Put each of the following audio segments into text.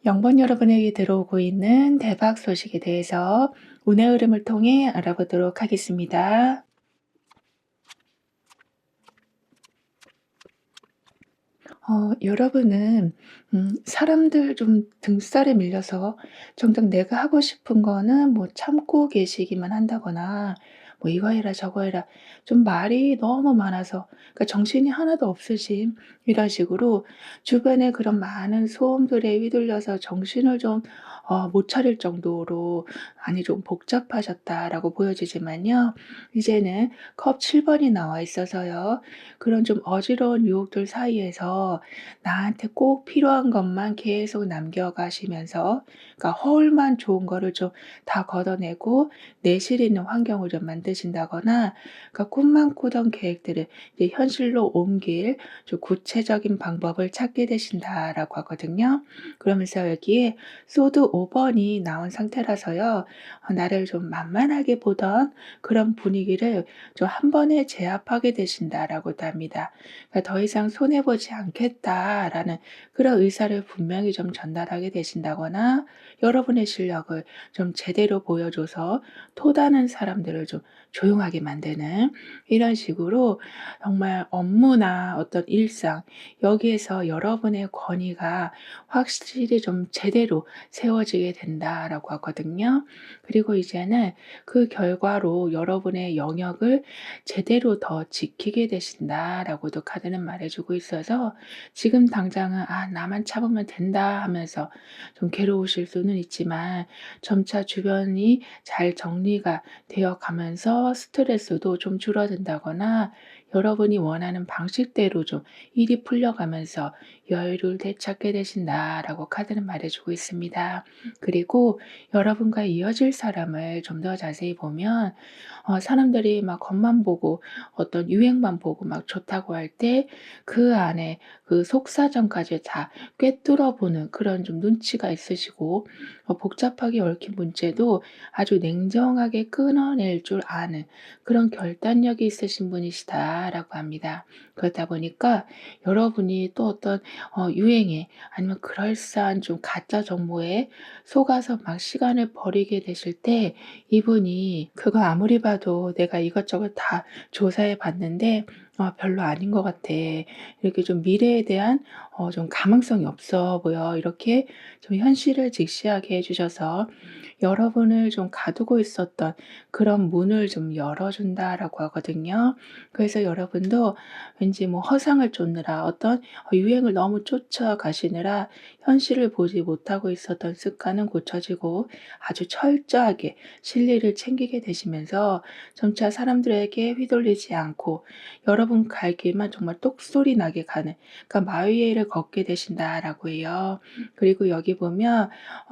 영번 여러분에게 들어오고 있는 대박 소식에 대해서 운의 흐름을 통해 알아보도록 하겠습니다. 여러분은 사람들 좀 등살에 밀려서 정작 내가 하고 싶은 거는 뭐 참고 계시기만 한다거나 뭐 이거 해라 저거 해라 좀 말이 너무 많아서 그러니까 정신이 하나도 없으신 이런 식으로 주변에 그런 많은 소음들에 휘둘려서 정신을 좀 못 차릴 정도로 많이 좀 복잡하셨다라고 보여지지만요. 이제는 컵 7 번이 나와 있어서요. 그런 좀 어지러운 유혹들 사이에서 나한테 꼭 필요한 것만 계속 남겨가시면서 그러니까 허울만 좋은 거를 좀 다 걷어내고 내실 있는 환경을 좀 만드신다거나 그러니까 꿈만 꾸던 계획들을 이제 현실로 옮길 좀 구체적인 방법을 찾게 되신다라고 하거든요. 그러면서 여기에 소드 5 번이 나온 상태라서요. 나를 좀 만만하게 보던 그런 분위기를 좀 한 번에 제압하게 되신다라고도 합니다. 그러니까 '더 이상 손해 보지 않겠다.'라는 그런 의사를 분명히 좀 전달하게 되신다거나 여러분의 실력을 좀 제대로 보여줘서 토다는 사람들을 좀 조용하게 만드는 이런 식으로 정말 업무나 어떤 일상 여기에서 여러분의 권위가 확실히 좀 제대로 세워지게 된다라고 하거든요. 그리고 이제는 그 결과로 여러분의 영역을 제대로 더 지키게 되신다라고도 카드는 말해 주고 있어서 지금 당장은 '아 나만 참으면 된다.' 하면서 좀 괴로우실 수는 있지만 점차 주변이 잘 정리가 되어 가면서 스트레스도 좀 줄어든다거나 여러분이 원하는 방식대로 좀 일이 풀려가면서 여유를 되찾게 되신다라고 카드는 말해 주고 있습니다. 그리고 여러분과 이어질 사람을 좀 더 자세히 보면 사람들이 막 겉만 보고 어떤 유행만 보고 막 좋다고 할 때 그 안에 그 속사정까지 다 꿰뚫어 보는 그런 좀 눈치가 있으시고 복잡하게 얽힌 문제도 아주 냉정하게 끊어낼 줄 아는 그런 결단력이 있으신 분이시다라고 합니다. 그렇다 보니까 여러분이 또 어떤 유행에 아니면 그럴싸한 좀 가짜 정보에 속아서 막 시간을 버리게 되실 때 이분이 "그거 아무리 봐도 내가 이것저것 다 조사해 봤는데 별로 아닌 것 같아. 이렇게 좀 미래에 대한 좀 가망성이 없어 보여." 이렇게 좀 현실을 직시하게 해 주셔서 여러분을 좀 가두고 있었던 그런 문을 좀 열어 준다라고 하거든요. 그래서 여러분도 왠지 뭐 허상을 쫓느라 어떤 유행을 너무 쫓아가시느라 현실을 보지 못하고 있었던 습관은 고쳐지고 아주 철저하게 실리를 챙기게 되시면서 점차 사람들에게 휘둘리지 않고 여러분 갈 길만 정말 똑소리 나게 가는 그러니까 마위에를 걷게 되신다라고 해요. 그리고 여기 보면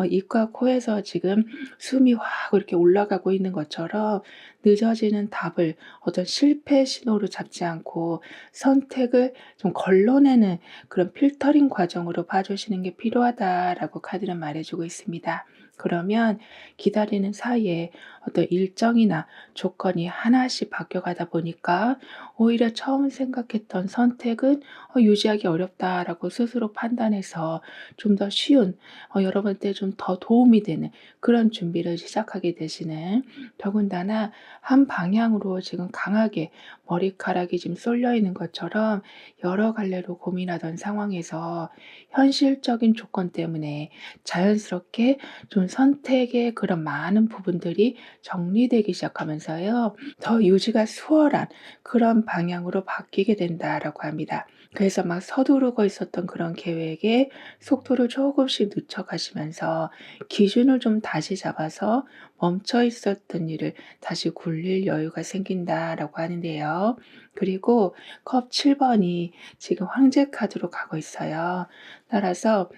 입과 코에서 지금 숨이 확 이렇게 올라가고 있는 것처럼 늦어지는 답을 어떤 실패 신호로 잡지 않고 선택을 좀 걸러내는 그런 필터링 과정으로 봐 주시는 게 필요하다라고 카드는 말해 주고 있습니다. 그러면 기다리는 사이에 어떤 일정이나 조건이 하나씩 바뀌어가다 보니까 오히려 처음 생각했던 선택은 '유지하기 어렵다.'라고 스스로 판단해서 좀 더 쉬운 여러분한테 좀 더 도움이 되는 그런 준비를 시작하게 되시는 더군다나 한 방향으로 지금 강하게 머리카락이 지금 쏠려 있는 것처럼 여러 갈래로 고민하던 상황에서 현실적인 조건 때문에 자연스럽게 좀 선택의 그런 많은 부분들이 정리되기 시작하면서요. 더 유지가 수월한 그런 방향으로 바뀌게 된다라고 합니다. 그래서 막 서두르고 있었던 그런 계획에 속도를 조금씩 늦춰 가시면서 기준을 좀 다시 잡아서 멈춰 있었던 일을 다시 굴릴 여유가 생긴다라고 하는데요. 그리고 컵 7 번이 지금 황제 카드로 가고 있어요. 따라서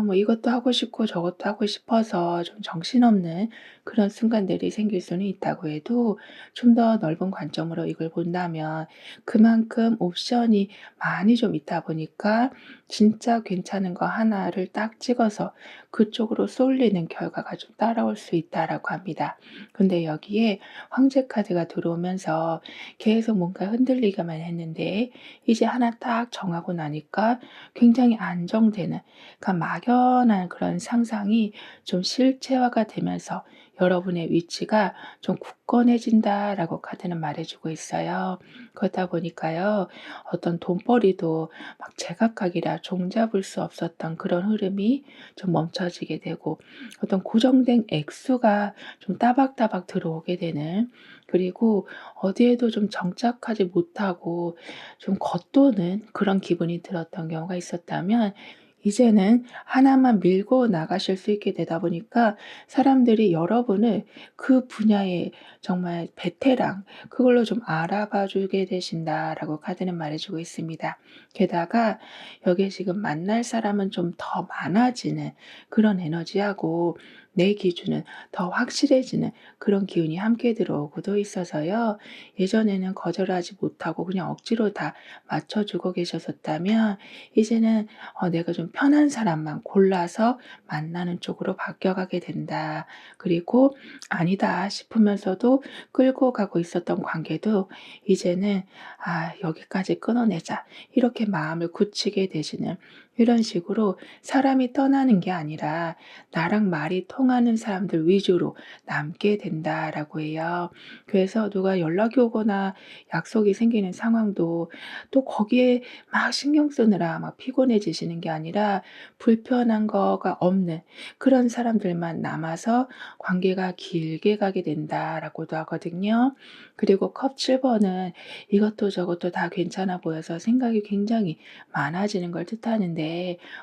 뭐 이것도 하고 싶고 저것도 하고 싶어서 좀 정신없는 그런 순간들이 생길 수는 있다고 해도 좀 더 넓은 관점으로 이걸 본다면 그만큼 옵션이 많이 좀 있다 보니까 진짜 괜찮은 거 하나를 딱 찍어서 그쪽으로 쏠리는 결과가 좀 따라올 수 있다라고 합니다. 근데 여기에 황제 카드가 들어오면서 계속 뭔가 흔들리기만 했는데 이제 하나 딱 정하고 나니까 굉장히 안정되는, 그러니까 막연한 그런 상상이 좀 실체화가 되면서 여러분의 위치가 좀 굳건해진다라고 카드는 말해주고 있어요. 그렇다 보니까요, 어떤 돈벌이도 막 제각각이라 종잡을 수 없었던 그런 흐름이 좀 멈춰지게 되고, 어떤 고정된 액수가 좀 따박따박 들어오게 되는, 그리고 어디에도 좀 정착하지 못하고 좀 겉도는 그런 기분이 들었던 경우가 있었다면, 이제는 하나만 밀고 나가실 수 있게 되다 보니까 사람들이 여러분을 그 분야의 정말 베테랑, 그걸로 좀 알아봐 주게 되신다라고 카드는 말해주고 있습니다. 게다가 여기에 지금 만날 사람은 좀 더 많아지는 그런 에너지하고, 내 기준은 더 확실해지는 그런 기운이 함께 들어오고도 있어서요. 예전에는 거절하지 못하고 그냥 억지로 다 맞춰주고 계셨었다면, 이제는 내가 좀 편한 사람만 골라서 만나는 쪽으로 바뀌어가게 된다. 그리고 아니다 싶으면서도 끌고 가고 있었던 관계도 이제는 '아 여기까지 끊어내자.' 이렇게 마음을 굳히게 되시는, 이런 식으로 사람이 떠나는 게 아니라 나랑 말이 통하는 사람들 위주로 남게 된다라고 해요. 그래서 누가 연락이 오거나 약속이 생기는 상황도 또 거기에 막 신경 쓰느라 막 피곤해지시는 게 아니라 불편한 거가 없는 그런 사람들만 남아서 관계가 길게 가게 된다라고도 하거든요. 그리고 컵 7 번은 이것도 저것도 다 괜찮아 보여서 생각이 굉장히 많아지는 걸 뜻하는데,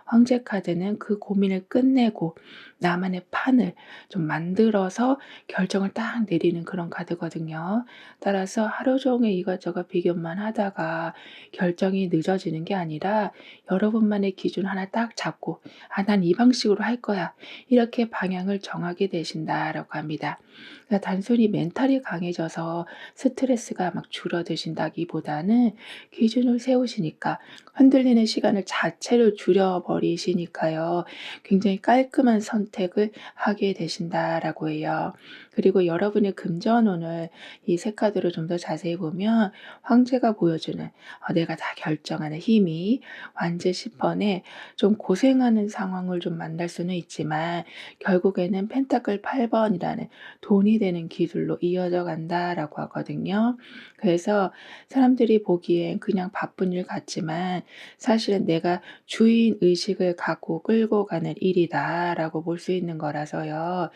황제 카드는 그 고민을 끝내고 나만의 판을 좀 만들어서 결정을 딱 내리는 그런 카드거든요. 따라서 하루 종일 이것저것 비교만 하다가 결정이 늦어지는 게 아니라 여러분만의 기준 하나 딱 잡고 '아 난 이 방식으로 할 거야.' 이렇게 방향을 정하게 되신다라고 합니다. 그러니까 단순히 멘탈이 강해져서 스트레스가 막 줄어드신다기보다는 기준을 세우시니까 흔들리는 시간을 자체를 줄여 버리시니까요, 굉장히 깔끔한 선택을 하게 되신다라고 해요. 그리고 여러분의 금전운을 이 세 카드로 좀 더 자세히 보면, 황제가 보여주는 내가 다 결정하는 힘이 완제 10 번에 좀 고생하는 상황을 좀 만날 수는 있지만 결국에는 펜타클 8 번이라는 돈이 되는 기술로 이어져 간다라고 하거든요. 그래서 사람들이 보기엔 그냥 바쁜 일 같지만 사실은 내가 주인 의식을 갖고 끌고 가는 일이다라고 볼 수 있는 거라서요.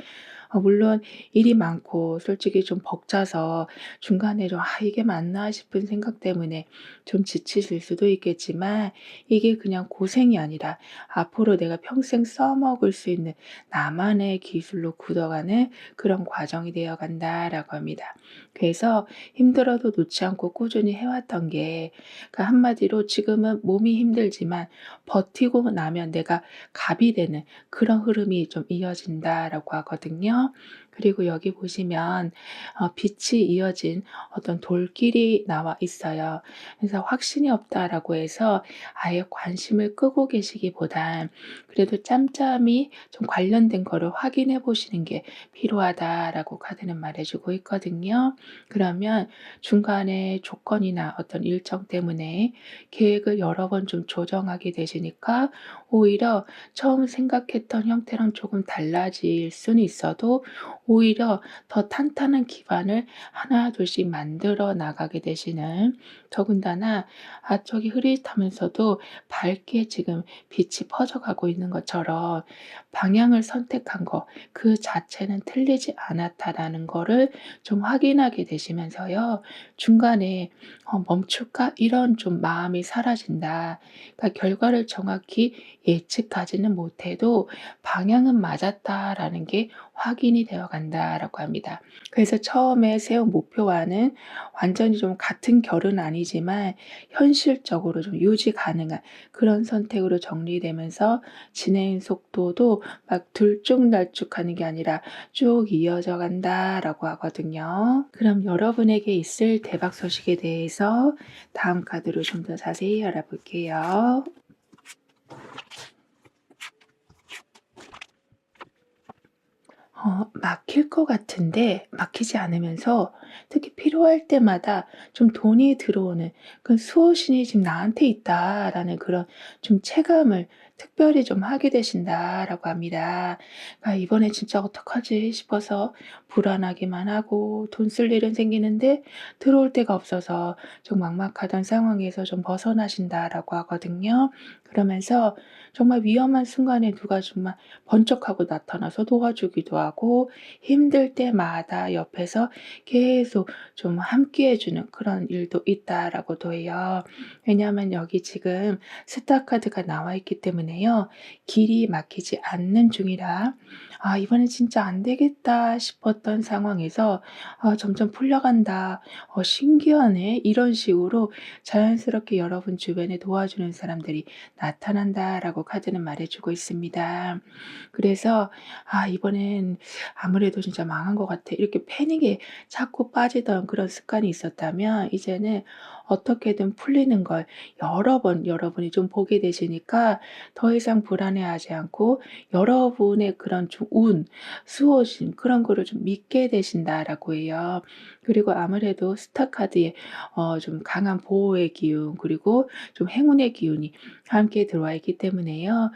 물론 일이 많고 솔직히 좀 벅차서 중간에 좀 '아 이게 맞나?' 싶은 생각 때문에 좀 지치실 수도 있겠지만, 이게 그냥 고생이 아니라 앞으로 내가 평생 써먹을 수 있는 나만의 기술로 굳어가는 그런 과정이 되어 간다라고 합니다. 그래서 힘들어도 놓지 않고 꾸준히 해왔던 게, 그러니까 한마디로 지금은 몸이 힘들지만 버티고 나면 내가 갑이 되는 그런 흐름이 좀 이어진다라고 하거든요. 그리고 여기 보시면 빛이 이어진 어떤 돌길이 나와 있어요. 그래서 확신이 없다라고 해서 아예 관심을 끄고 계시기보단 그래도 짬짬이 좀 관련된 거를 확인해 보시는 게 필요하다라고 카드는 말해주고 있거든요. 그러면 중간에 조건이나 어떤 일정 때문에 계획을 여러 번 좀 조정하게 되시니까 오히려 처음 생각했던 형태랑 조금 달라질 수는 있어도 오히려 더 탄탄한 기반을 하나 둘씩 만들어 나가게 되시는, 더군다나 저기 흐릿하면서도 밝게 지금 빛이 퍼져가고 있는 것처럼 방향을 선택한 거 그 자체는 틀리지 않았다라는 거를 좀 확인하게 되시면서요. 중간에 '멈출까?' 이런 좀 마음이 사라진다. 그러니까 결과를 정확히 예측하지는 못해도 '방향은 맞았다.'라는 게 확인이 되어 간다라고 합니다. 그래서 처음에 세운 목표와는 완전히 좀 같은 결은 아니지만 현실적으로 좀 유지 가능한 그런 선택으로 정리되면서 진행 속도도 막 들쭉날쭉하는 게 아니라 쭉 이어져 간다라고 하거든요. 그럼 여러분에게 있을 대박 소식에 대해서 다음 카드로 좀 더 자세히 알아볼게요. 막힐 것 같은데 막히지 않으면서 특히 필요할 때마다 좀 돈이 들어오는 그 '수호신이 지금 나한테 있다.'라는 그런 좀 체감을 특별히 좀 하게 되신다라고 합니다. 아 이번에 진짜 '어떡하지?' 싶어서 불안하기만 하고 돈 쓸 일은 생기는데 들어올 데가 없어서 좀 막막하던 상황에서 좀 벗어나신다라고 하거든요. 그러면서 정말 위험한 순간에 누가 정말 번쩍하고 나타나서 도와주기도 하고 힘들 때마다 옆에서 계속 좀 함께해 주는 그런 일도 있다라고도 해요. 왜냐하면 여기 지금 스타 카드가 나와 있기 때문에요. 길이 막히지 않는 중이라 '아 이번엔 진짜 안 되겠다.' 싶었던 상황에서 '아 점점 풀려간다. 신기하네.' 이런 식으로 자연스럽게 여러분 주변에 도와주는 사람들이 나타난다라고 카드는 말해 주고 있습니다. 그래서 '아 이번엔 아무래도 진짜 망한 것 같아.' 이렇게 패닉에 자꾸 빠지던 그런 습관이 있었다면 이제는 어떻게든 풀리는 걸 여러 번 여러분이 좀 보게 되시니까 더 이상 불안해하지 않고 여러분의 그런 좀 수호신 그런 거를 좀 믿게 되신다라고 해요. 그리고 아무래도 스타 카드에 좀 강한 보호의 기운 그리고 좀 행운의 기운이 함께 들어와 있기 때문에요.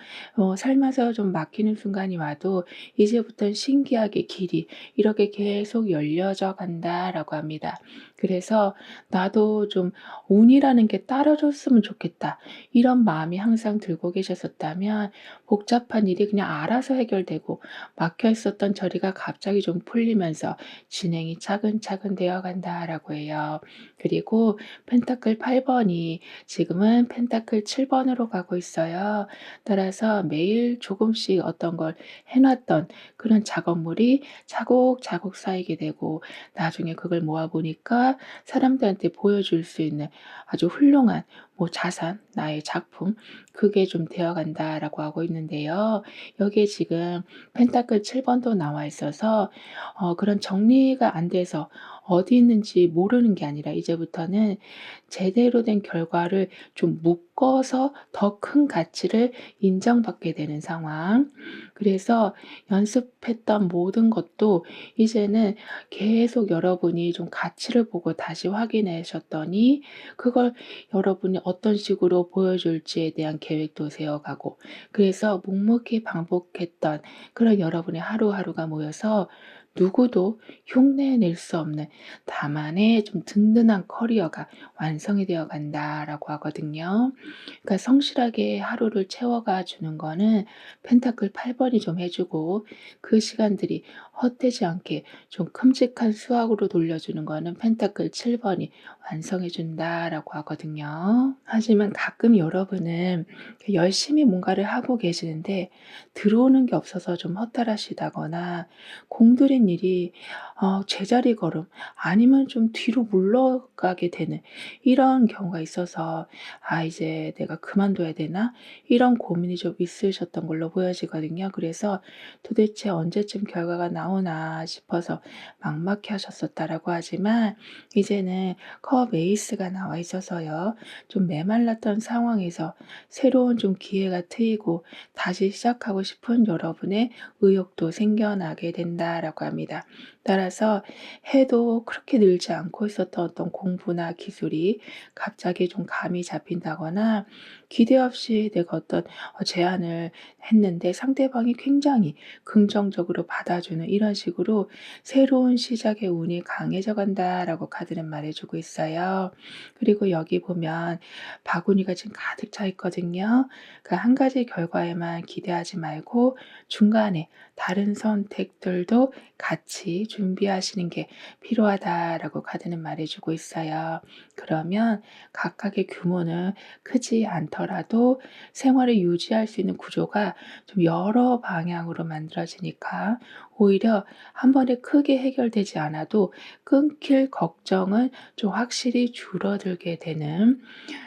살면서 좀 막히는 순간이 와도 이제부터는 신기하게 길이 이렇게 계속 열려져 간다라고 합니다. 그래서 '나도 좀 운이라는 게 따라줬으면 좋겠다.' 이런 마음이 항상 들고 계셨었다면 복잡한 일이 그냥 알아서 해결되고 막혀 있었던 저리가 갑자기 좀 풀리면서 진행이 차근차근 되어 간다라고 해요. 그리고 펜타클 8 번이 지금은 펜타클 7 번으로 가고 있어요. 따라서 매일 조금씩 어떤 걸 해 놨던 그런 작업물이 차곡차곡 쌓이게 되고 나중에 그걸 모아 보니까 사람들한테 보여줄 수 있는 아주 훌륭한 뭐 자산, 나의 작품 그게 좀 되어 간다라고 하고 있는데요. 여기에 지금 펜타클 7 번도 나와 있어서 그런 정리가 안 돼서 어디 있는지 모르는 게 아니라 이제부터는 제대로 된 결과를 좀 묶어서 더 큰 가치를 인정받게 되는 상황. 그래서 연습했던 모든 것도 이제는 계속 여러분이 좀 가치를 보고 다시 확인하셨더니 그걸 여러분이 어떤 식으로 보여줄지에 대한 계획도 세워가고 그래서 묵묵히 반복했던 그런 여러분의 하루하루가 모여서 누구도 흉내낼 수 없는 나만의 좀 든든한 커리어가 완성이 되어 간다라고 하거든요. 그러니까 성실하게 하루를 채워가 주는 거는 펜타클 8 번이 좀 해 주고 그 시간들이 헛되지 않게 좀 큼직한 수확으로 돌려주는 거는 펜타클 7 번이 완성해 준다라고 하거든요. 하지만 가끔 여러분은 열심히 뭔가를 하고 계시는데 들어오는 게 없어서 좀 허탈하시다거나 공들인 일이 제자리 걸음 아니면 좀 뒤로 물러가게 되는 이런 경우가 있어서 '아 이제 내가 그만둬야 되나?' 이런 고민이 좀 있으셨던 걸로 보여지거든요. 그래서 '도대체 언제쯤 결과가 나오나?' 싶어서 막막해 하셨었다라고 하지만 이제는 컵 에이스가 나와 있어서요. 좀 메말랐던 상황에서 새로운 좀 기회가 트이고 다시 시작하고 싶은 여러분의 의욕도 생겨나게 된다라고 합니다. 따라서 해도 그렇게 늘지 않고 있었던 어떤 공부나 기술이 갑자기 좀 감이 잡힌다거나 기대 없이 내가 어떤 제안을 했는데 상대방이 굉장히 긍정적으로 받아주는 이런 식으로 새로운 시작의 운이 강해져 간다라고 카드는 말해주고 있어요. 그리고 여기 보면 바구니가 지금 가득 차 있거든요. 그 한 가지 결과에만 기대하지 말고 중간에 다른 선택들도 같이 준비하시는 게 필요하다라고 카드는 말해주고 있어요. 그러면 각각의 규모는 크지 않더라도 생활을 유지할 수 있는 구조가 좀 여러 방향으로 만들어지니까 오히려 한 번에 크게 해결되지 않아도 끊길 걱정은 좀 확실히 줄어들게 되는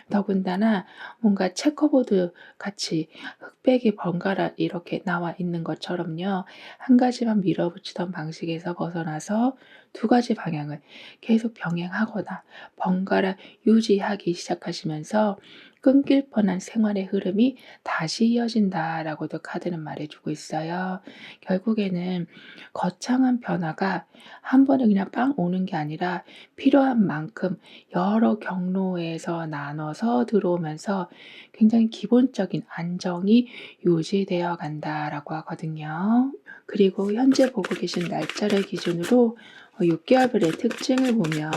더군다나 뭔가 체커보드 같이 흑백이 번갈아 이렇게 나와 있는 것처럼요. 한 가지만 밀어붙이던 방식에서 벗어나서 두 가지 방향을 계속 병행하거나 번갈아 유지하기 시작하시면서 끊길 뻔한 생활의 흐름이 다시 이어진다라고도 카드는 말해주고 있어요. 결국에는 거창한 변화가 한 번에 그냥 빵 오는 게 아니라 필요한 만큼 여러 경로에서 나눠서 들어오면서 굉장히 기본적인 안정이 유지되어 간다라고 하거든요. 그리고 현재 보고 계신 날짜를 기준으로 6개월별의 특징을 보면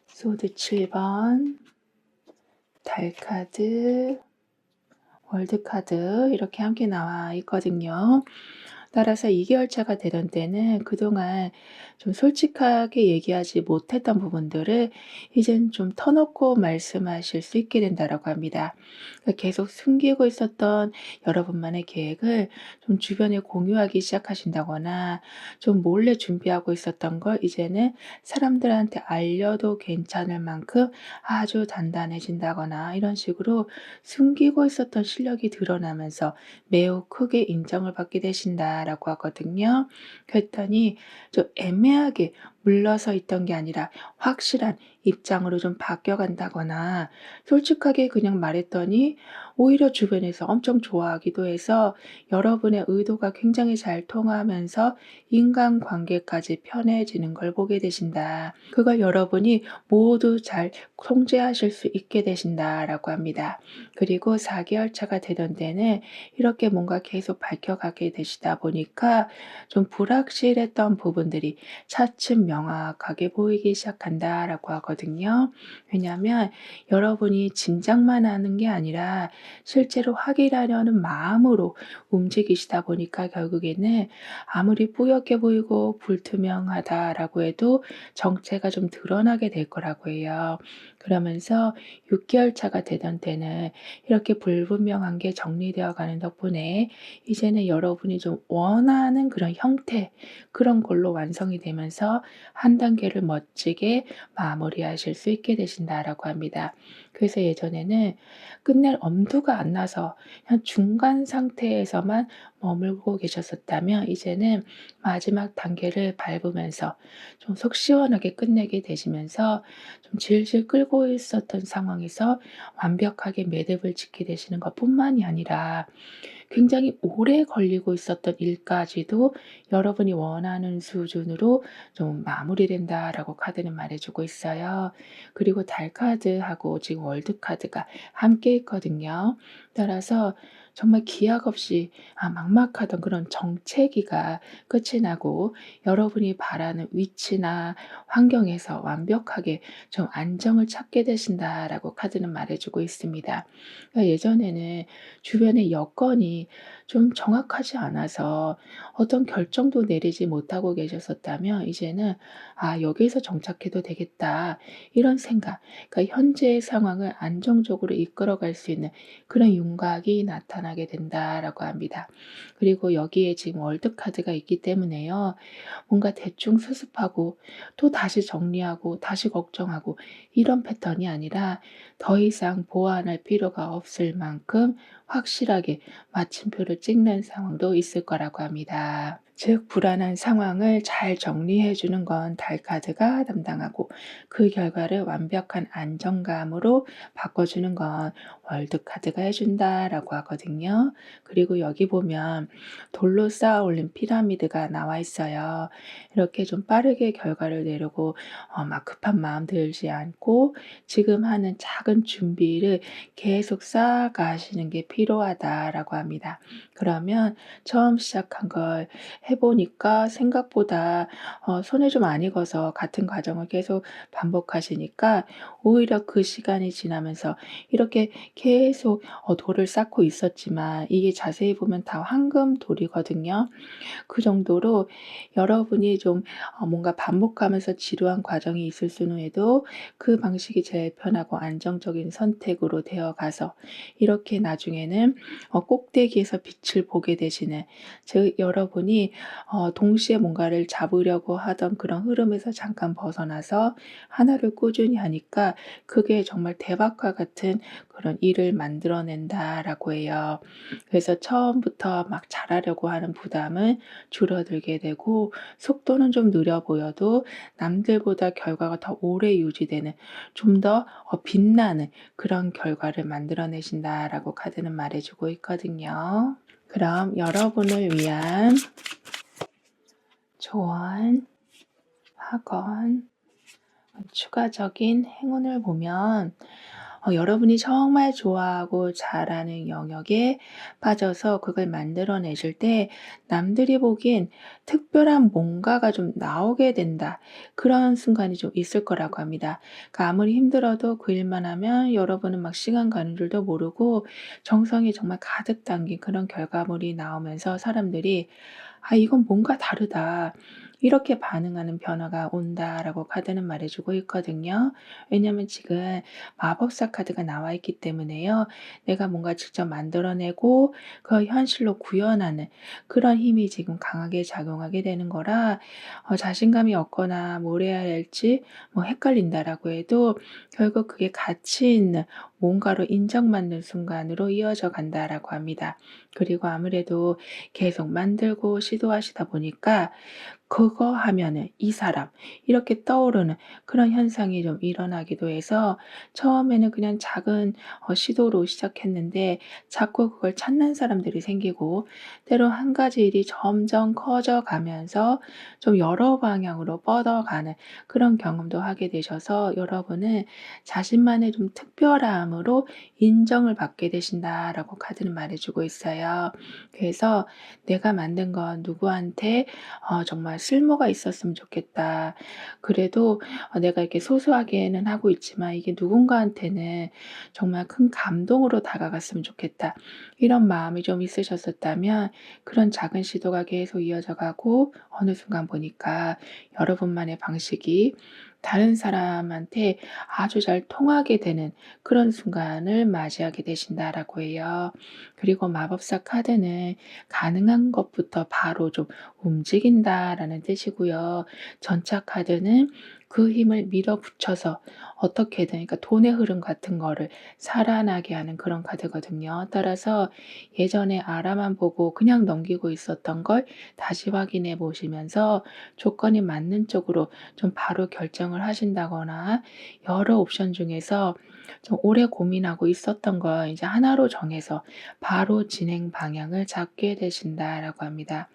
소드 7번, 달카드, 월드카드 이렇게 함께 나와 있거든요. 따라서 2개월차가 되던 때는 그동안 좀 솔직하게 얘기하지 못했던 부분들을 이젠 좀 터놓고 말씀하실 수 있게 된다라고 합니다. 그러니까 계속 숨기고 있었던 여러분만의 계획을 좀 주변에 공유하기 시작하신다거나 좀 몰래 준비하고 있었던 걸 이제는 사람들한테 알려도 괜찮을 만큼 아주 단단해진다거나 이런 식으로 숨기고 있었던 실력이 드러나면서 매우 크게 인정을 받게 되신다라고 하거든요. 그랬더니 좀 애매하게 물러서 있던 게 아니라 확실한 입장으로 좀 바뀌어간다거나 솔직하게 그냥 말했더니 오히려 주변에서 엄청 좋아하기도 해서 여러분의 의도가 굉장히 잘 통하면서 인간관계까지 편해지는 걸 보게 되신다. 그걸 여러분이 모두 잘 통제하실 수 있게 되신다라고 합니다. 그리고 4개월 차가 되던 때는 이렇게 뭔가 계속 밝혀가게 되시다 보니까 좀 불확실했던 부분들이 차츰 명확하게 보이기 시작한다라고 하거든요. 왜냐하면 여러분이 짐작만 하는 게 아니라 실제로 확인하려는 마음으로 움직이시다 보니까 결국에는 아무리 뿌옇게 보이고 불투명하다라고 해도 정체가 좀 드러나게 될 거라고 해요. 그러면서 6개월 차가 되던 때는 이렇게 불분명한 게 정리되어 가는 덕분에 이제는 여러분이 좀 원하는 그런 형태, 그런 걸로 완성이 되면서 한 단계를 멋지게 마무리하실 수 있게 되신다라고 합니다. 그래서 예전에는 끝낼 엄두가 안 나서 그냥 중간 상태에서만 머물고 계셨었다면 이제는 마지막 단계를 밟으면서 좀 속 시원하게 끝내게 되시면서 좀 질질 끌고 있었던 상황에서 완벽하게 매듭을 짓게 되시는 것뿐만이 아니라 굉장히 오래 걸리고 있었던 일까지도 여러분이 원하는 수준으로 좀 마무리된다라고 카드는 말해주고 있어요. 그리고 달 카드하고 지금 월드 카드가 함께 있거든요. 따라서 정말 기약 없이 막막하던 그런 정체기가 끝이 나고 여러분이 바라는 위치나 환경에서 완벽하게 좀 안정을 찾게 되신다라고 카드는 말해주고 있습니다. 그러니까 예전에는 주변의 여건이 좀 정확하지 않아서 어떤 결정도 내리지 못하고 계셨었다면 이제는 '아 여기에서 정착해도 되겠다.' 이런 생각, 그러니까 현재의 상황을 안정적으로 이끌어갈 수 있는 그런 윤곽이 나타나게 된다라고 합니다. 그리고 여기에 지금 월드 카드가 있기 때문에요. 뭔가 대충 수습하고 또 다시 정리하고 다시 걱정하고 이런 패턴이 아니라 더 이상 보완할 필요가 없을 만큼 확실하게 마침표를 찍는 상황도 있을 거라고 합니다. 즉 불안한 상황을 잘 정리해 주는 건 달 카드가 담당하고 그 결과를 완벽한 안정감으로 바꿔주는 건 월드 카드가 해준다라고 하거든요. 그리고 여기 보면 돌로 쌓아 올린 피라미드가 나와 있어요. 이렇게 좀 빠르게 결과를 내려고 막 급한 마음 들지 않고 지금 하는 작은 준비를 계속 쌓아가시는 게 필요하다라고 합니다. 그러면 처음 시작한 걸 해보니까 생각보다 손에 좀 안 익어서 같은 과정을 계속 반복하시니까 오히려 그 시간이 지나면서 이렇게 계속 돌을 쌓고 있었지만 이게 자세히 보면 다 황금 돌이거든요. 그 정도로 여러분이 좀 뭔가 반복하면서 지루한 과정이 있을 수는 해도 그 방식이 제일 편하고 안정적인 선택으로 되어 가서 이렇게 나중에는 꼭대기에서 빛을 보게 되시는, 즉 여러분이 동시에 뭔가를 잡으려고 하던 그런 흐름에서 잠깐 벗어나서 하나를 꾸준히 하니까 그게 정말 대박과 같은 그런 일을 만들어낸다라고 해요. 그래서 처음부터 막 잘하려고 하는 부담은 줄어들게 되고 속도는 좀 느려 보여도 남들보다 결과가 더 오래 유지되는 좀 더 빛나는 그런 결과를 만들어내신다라고 카드는 말해 주고 있거든요. 그럼 여러분을 위한 조언, 확언, 추가적인 행운을 보면 여러분이 정말 좋아하고 잘하는 영역에 빠져서 그걸 만들어내실 때 남들이 보기엔 특별한 뭔가가 좀 나오게 된다. 그런 순간이 좀 있을 거라고 합니다. 그러니까 아무리 힘들어도 그 일만 하면 여러분은 막 시간 가는 줄도 모르고 정성이 정말 가득 담긴 그런 결과물이 나오면서 사람들이 '아 이건 뭔가 다르다.' 이렇게 반응하는 변화가 온다라고 카드는 말해 주고 있거든요. 왜냐하면 지금 마법사 카드가 나와 있기 때문에요. 내가 뭔가 직접 만들어내고 그걸 현실로 구현하는 그런 힘이 지금 강하게 작용하게 되는 거라 자신감이 없거나 뭘 해야 할지 헷갈린다라고 해도 결국 그게 가치 있는 뭔가로 인정받는 순간으로 이어져 간다라고 합니다. 그리고 아무래도 계속 만들고 시도하시다 보니까 그거 하면은 이 사람 이렇게 떠오르는 그런 현상이 좀 일어나기도 해서 처음에는 그냥 작은 시도로 시작했는데 자꾸 그걸 찾는 사람들이 생기고 때로 한 가지 일이 점점 커져가면서 좀 여러 방향으로 뻗어가는 그런 경험도 하게 되셔서 여러분은 자신만의 좀 특별함으로 인정을 받게 되신다라고 카드는 말해 주고 있어요. 그래서 '내가 만든 건 누구한테 정말 쓸모가 있었으면 좋겠다. 그래도 내가 이렇게 소소하게는 하고 있지만 이게 누군가한테는 정말 큰 감동으로 다가갔으면 좋겠다.' 이런 마음이 좀 있으셨었다면 그런 작은 시도가 계속 이어져 가고 어느 순간 보니까 여러분만의 방식이 다른 사람한테 아주 잘 통하게 되는 그런 순간을 맞이하게 되신다라고 해요. 그리고 마법사 카드는 가능한 것부터 바로 좀 움직인다라는 뜻이고요. 전차 카드는 그 힘을 밀어붙여서 어떻게든 그러니까 돈의 흐름 같은 거를 살아나게 하는 그런 카드거든요. 따라서 예전에 아라만 보고 그냥 넘기고 있었던 걸 다시 확인해 보시면서 조건이 맞는 쪽으로 좀 바로 결정을 하신다거나 여러 옵션 중에서 좀 오래 고민하고 있었던 걸 이제 하나로 정해서 바로 진행 방향을 잡게 되신다라고 합니다.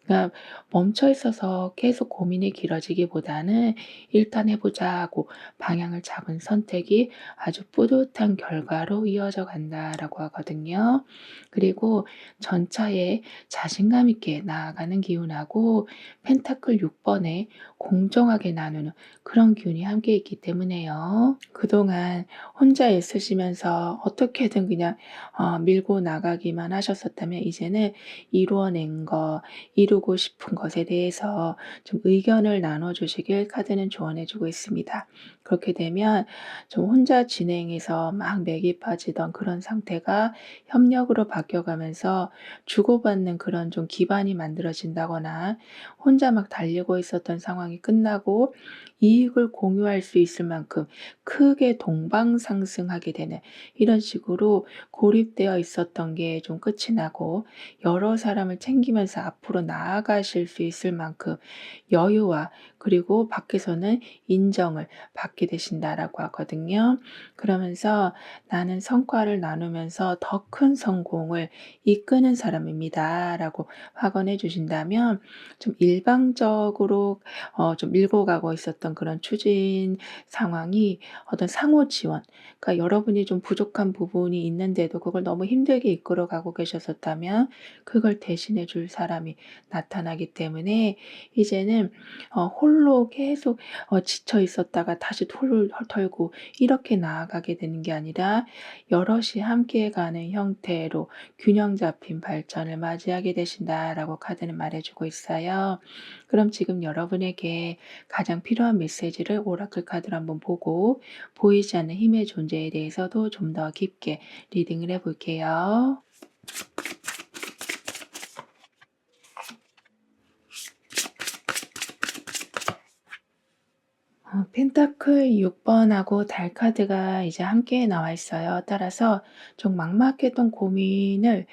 그러니까 멈춰 있어서 계속 고민이 길어지기보다는 '일단 해 보자.' 하고 방향을 잡은 선택이 아주 뿌듯한 결과로 이어져 간다라고 하거든요. 그리고 전차에 자신감 있게 나아가는 기운하고 펜타클 6 번에 공정하게 나누는 그런 기운이 함께 있기 때문에요. 그동안 혼자 애쓰시면서 어떻게든 그냥 밀고 나가기만 하셨었다면 이제는 이루어낸 거, 이루고 싶은 것에 대해서 좀 의견을 나눠 주시길 카드는 조언해 주고 있습니다. 그렇게 되면 좀 혼자 진행해서 막 맥이 빠지던 그런 상태가 협력으로 바뀌어가면서 주고받는 그런 좀 기반이 만들어진다거나 혼자 막 달리고 있었던 상황이 끝나고 이익을 공유할 수 있을 만큼 크게 동방상승하게 되는 이런 식으로 고립되어 있었던 게 좀 끝이 나고 여러 사람을 챙기면서 앞으로 나아가실 수 있을 만큼 여유와 그리고 밖에서는 인정을 받게 되신다라고 하거든요. 그러면서 나는 성과를 나누면서 더 큰 성공을 이끄는 사람입니다라고 확언해 주신다면 좀 일방적으로 좀 밀고 가고 있었던 그런 추진 상황이 어떤 상호 지원 그러니까 여러분이 좀 부족한 부분이 있는데도 그걸 너무 힘들게 이끌어 가고 계셨었다면 그걸 대신해 줄 사람이 나타나기 때문에 이제는 홀로 계속 지쳐 있었다가 다시 털을 털고 이렇게 나아가게 되는 게 아니라 여럿이 함께 가는 형태로 균형 잡힌 발전을 맞이하게 되신다라고 카드는 말해 주고 있어요. 그럼 지금 여러분에게 가장 필요한 메시지를 오라클 카드로 한번 보고 보이지 않는 힘의 존재에 대해서도 좀 더 깊게 리딩을 해 볼게요. 펜타클 6 번하고 달 카드가 이제 함께 나와 있어요. 따라서 좀 막막했던 고민을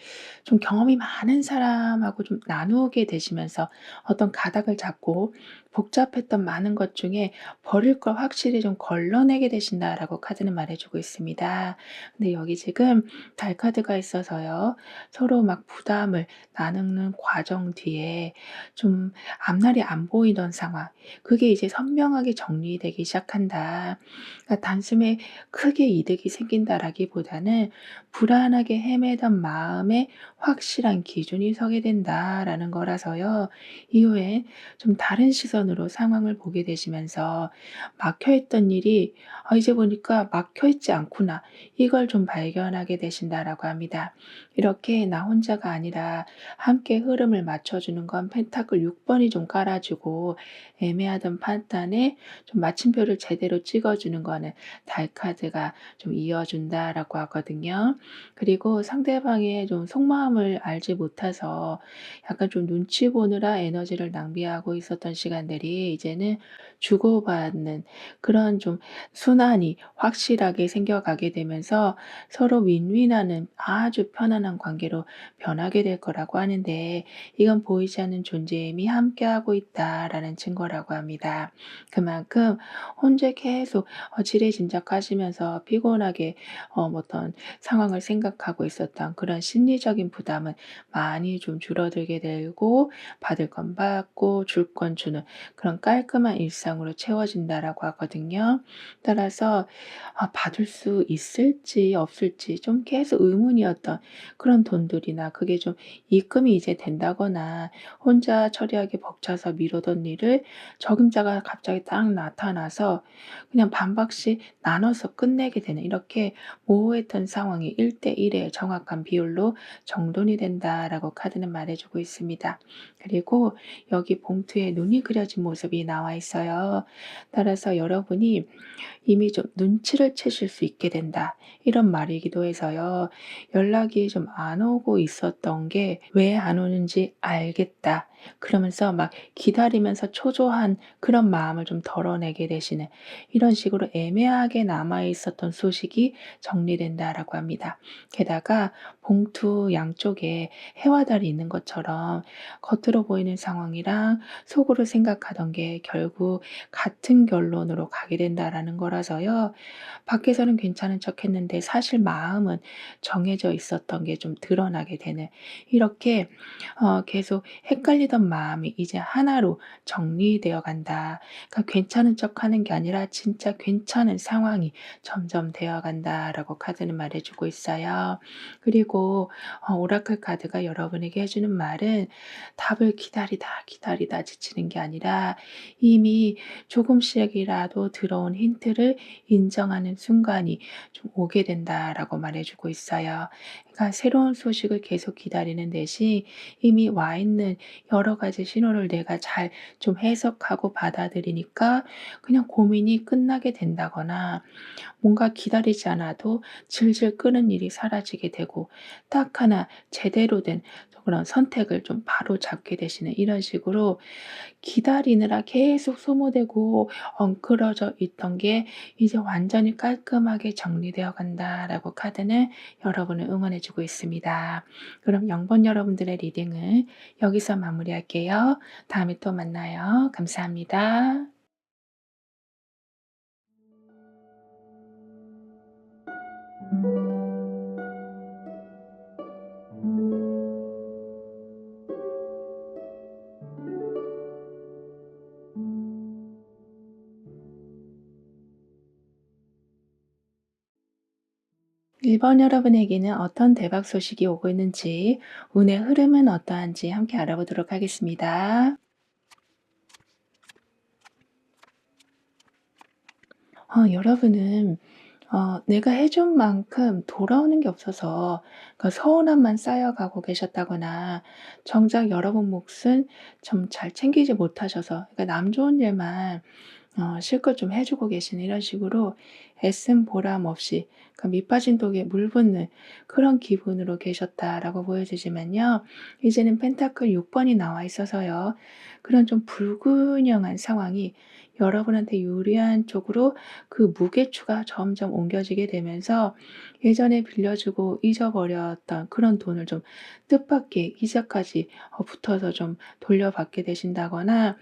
좀 경험이 많은 사람하고 좀 나누게 되시면서 어떤 가닥을 잡고 복잡했던 많은 것 중에 버릴 걸 확실히 좀 걸러내게 되신다라고 카드는 말해 주고 있습니다. 근데 여기 지금 달 카드가 있어서요. 서로 막 부담을 나누는 과정 뒤에 좀 앞날이 안 보이던 상황, 그게 이제 선명하게 정리되기 시작한다. 그러니까 단숨에 크게 이득이 생긴다라기보다는 불안하게 헤매던 마음에 확실한 기준이 서게 된다라는 거라서요. 이후에 좀 다른 시선으로 상황을 보게 되시면서 막혀 있던 일이 '아 이제 보니까 막혀 있지 않구나.' 이걸 좀 발견하게 되신다라고 합니다. 이렇게 나 혼자가 아니라 함께 흐름을 맞춰 주는 건 펜타클 6 번이 좀 깔아 주고, 애매하던 판단에 좀 마침표를 제대로 찍어 주는 거는 달 카드가 좀 이어 준다라고 하거든요. 그리고 상대방의 좀 속마음을 알지 못해서 약간 좀 눈치 보느라 에너지를 낭비하고 있었던 시간들이 이제는 주고받는 그런 좀 순환이 확실하게 생겨가게 되면서 서로 윈윈하는 아주 편안한 관계로 변하게 될 거라고 하는데, 이건 보이지 않는 존재의 힘이 함께하고 있다라는 증거라고 합니다. 그만큼 혼자 계속 지레짐작하시면서 피곤하게 어떤 상황을 생각하고 있었던 그런 심리적인 부담은 많이 좀 줄어들게 되고, 받을 건 받고 줄 건 주는 그런 깔끔한 일상으로 채워진다라고 하거든요. 따라서 받을 수 있을지 없을지 좀 계속 의문이었던 그런 돈들이나, 그게 좀 입금이 이제 된다거나 혼자 처리하기 벅차서 미루던 일을 적임자가 갑자기 딱 나타나서 그냥 반박씩 나눠서 끝내게 되는, 이렇게 모호했던 상황이 1대 1의 정확한 비율로 정돈이 된다라고 카드는 말해 주고 있습니다. 그리고 여기 봉투에 눈이 그려진 모습이 나와 있어요. 따라서 여러분이 이미 좀 눈치를 채실 수 있게 된다, 이런 말이기도 해서요. 연락이 좀 안 오고 있었던 게 왜 안 오는지 알겠다, 그러면서 막 기다리면서 초조한 그런 마음을 좀 덜어내게 되시는, 이런 식으로 애매하게 남아 있었던 소식이 정리된다라고 합니다. 게다가 봉투 양쪽에 해와 달이 있는 것처럼 겉으로 보이는 상황이랑 속으로 생각하던 게 결국 같은 결론으로 가게 된다라는 거라서요. 밖에서는 괜찮은 척했는데 사실 마음은 정해져 있었던 게 좀 드러나게 되는, 이렇게 계속 헷갈리던 마음이 이제 하나로 정리되어 간다. 그러니까 괜찮은 척하는 게 아니라 진짜 괜찮은 상황이 점점 되어 간다라고 카드는 말해 주고 있어요. 그리고 오라클 카드가 여러분에게 해 주는 말은 답을 기다리다 기다리다 지치는 게 아니라 이미 조금씩이라도 들어온 힌트를 인정하는 순간이 좀 오게 된다라고 말해 주고 있어요. 그러니까 새로운 소식을 계속 기다리는 대신 이미 와 있는 여러 가지 신호를 내가 잘 좀 해석하고 받아들이니까 그냥 고민이 끝나게 된다거나, 뭔가 기다리지 않아도 질질 끄는 일이 사라지게 되고 딱 하나 제대로 된 그런 선택을 좀 바로 잡게 되시는, 이런 식으로 기다리느라 계속 소모되고 엉클어져 있던 게 이제 완전히 깔끔하게 정리되어 간다라고 카드는 여러분을 응원해 주고 있습니다. 그럼 0번 여러분들의 리딩은 여기서 마무리할게요. 다음에 또 만나요. 감사합니다. 1번 여러분에게는 어떤 대박 소식이 오고 있는지, 운의 흐름은 어떠한지 함께 알아보도록 하겠습니다. 여러분은 내가 해준 만큼 돌아오는 게 없어서 그 서운함만 쌓여가고 계셨다거나, 정작 여러분 몫은 좀 잘 챙기지 못하셔서, 그러니까 남 좋은 일만 실컷 좀 해 주고 계시는, 이런 식으로 애쓴 보람 없이 그러니까 밑 빠진 독에 물 붓는 그런 기분으로 계셨다라고 보여지지만요. 이제는 펜타클 6 번이 나와 있어서요. 그런 좀 불균형한 상황이 여러분한테 유리한 쪽으로 그 무게추가 점점 옮겨지게 되면서 예전에 빌려주고 잊어버렸던 그런 돈을 좀 뜻밖의 이자까지 붙어서 좀 돌려받게 되신다거나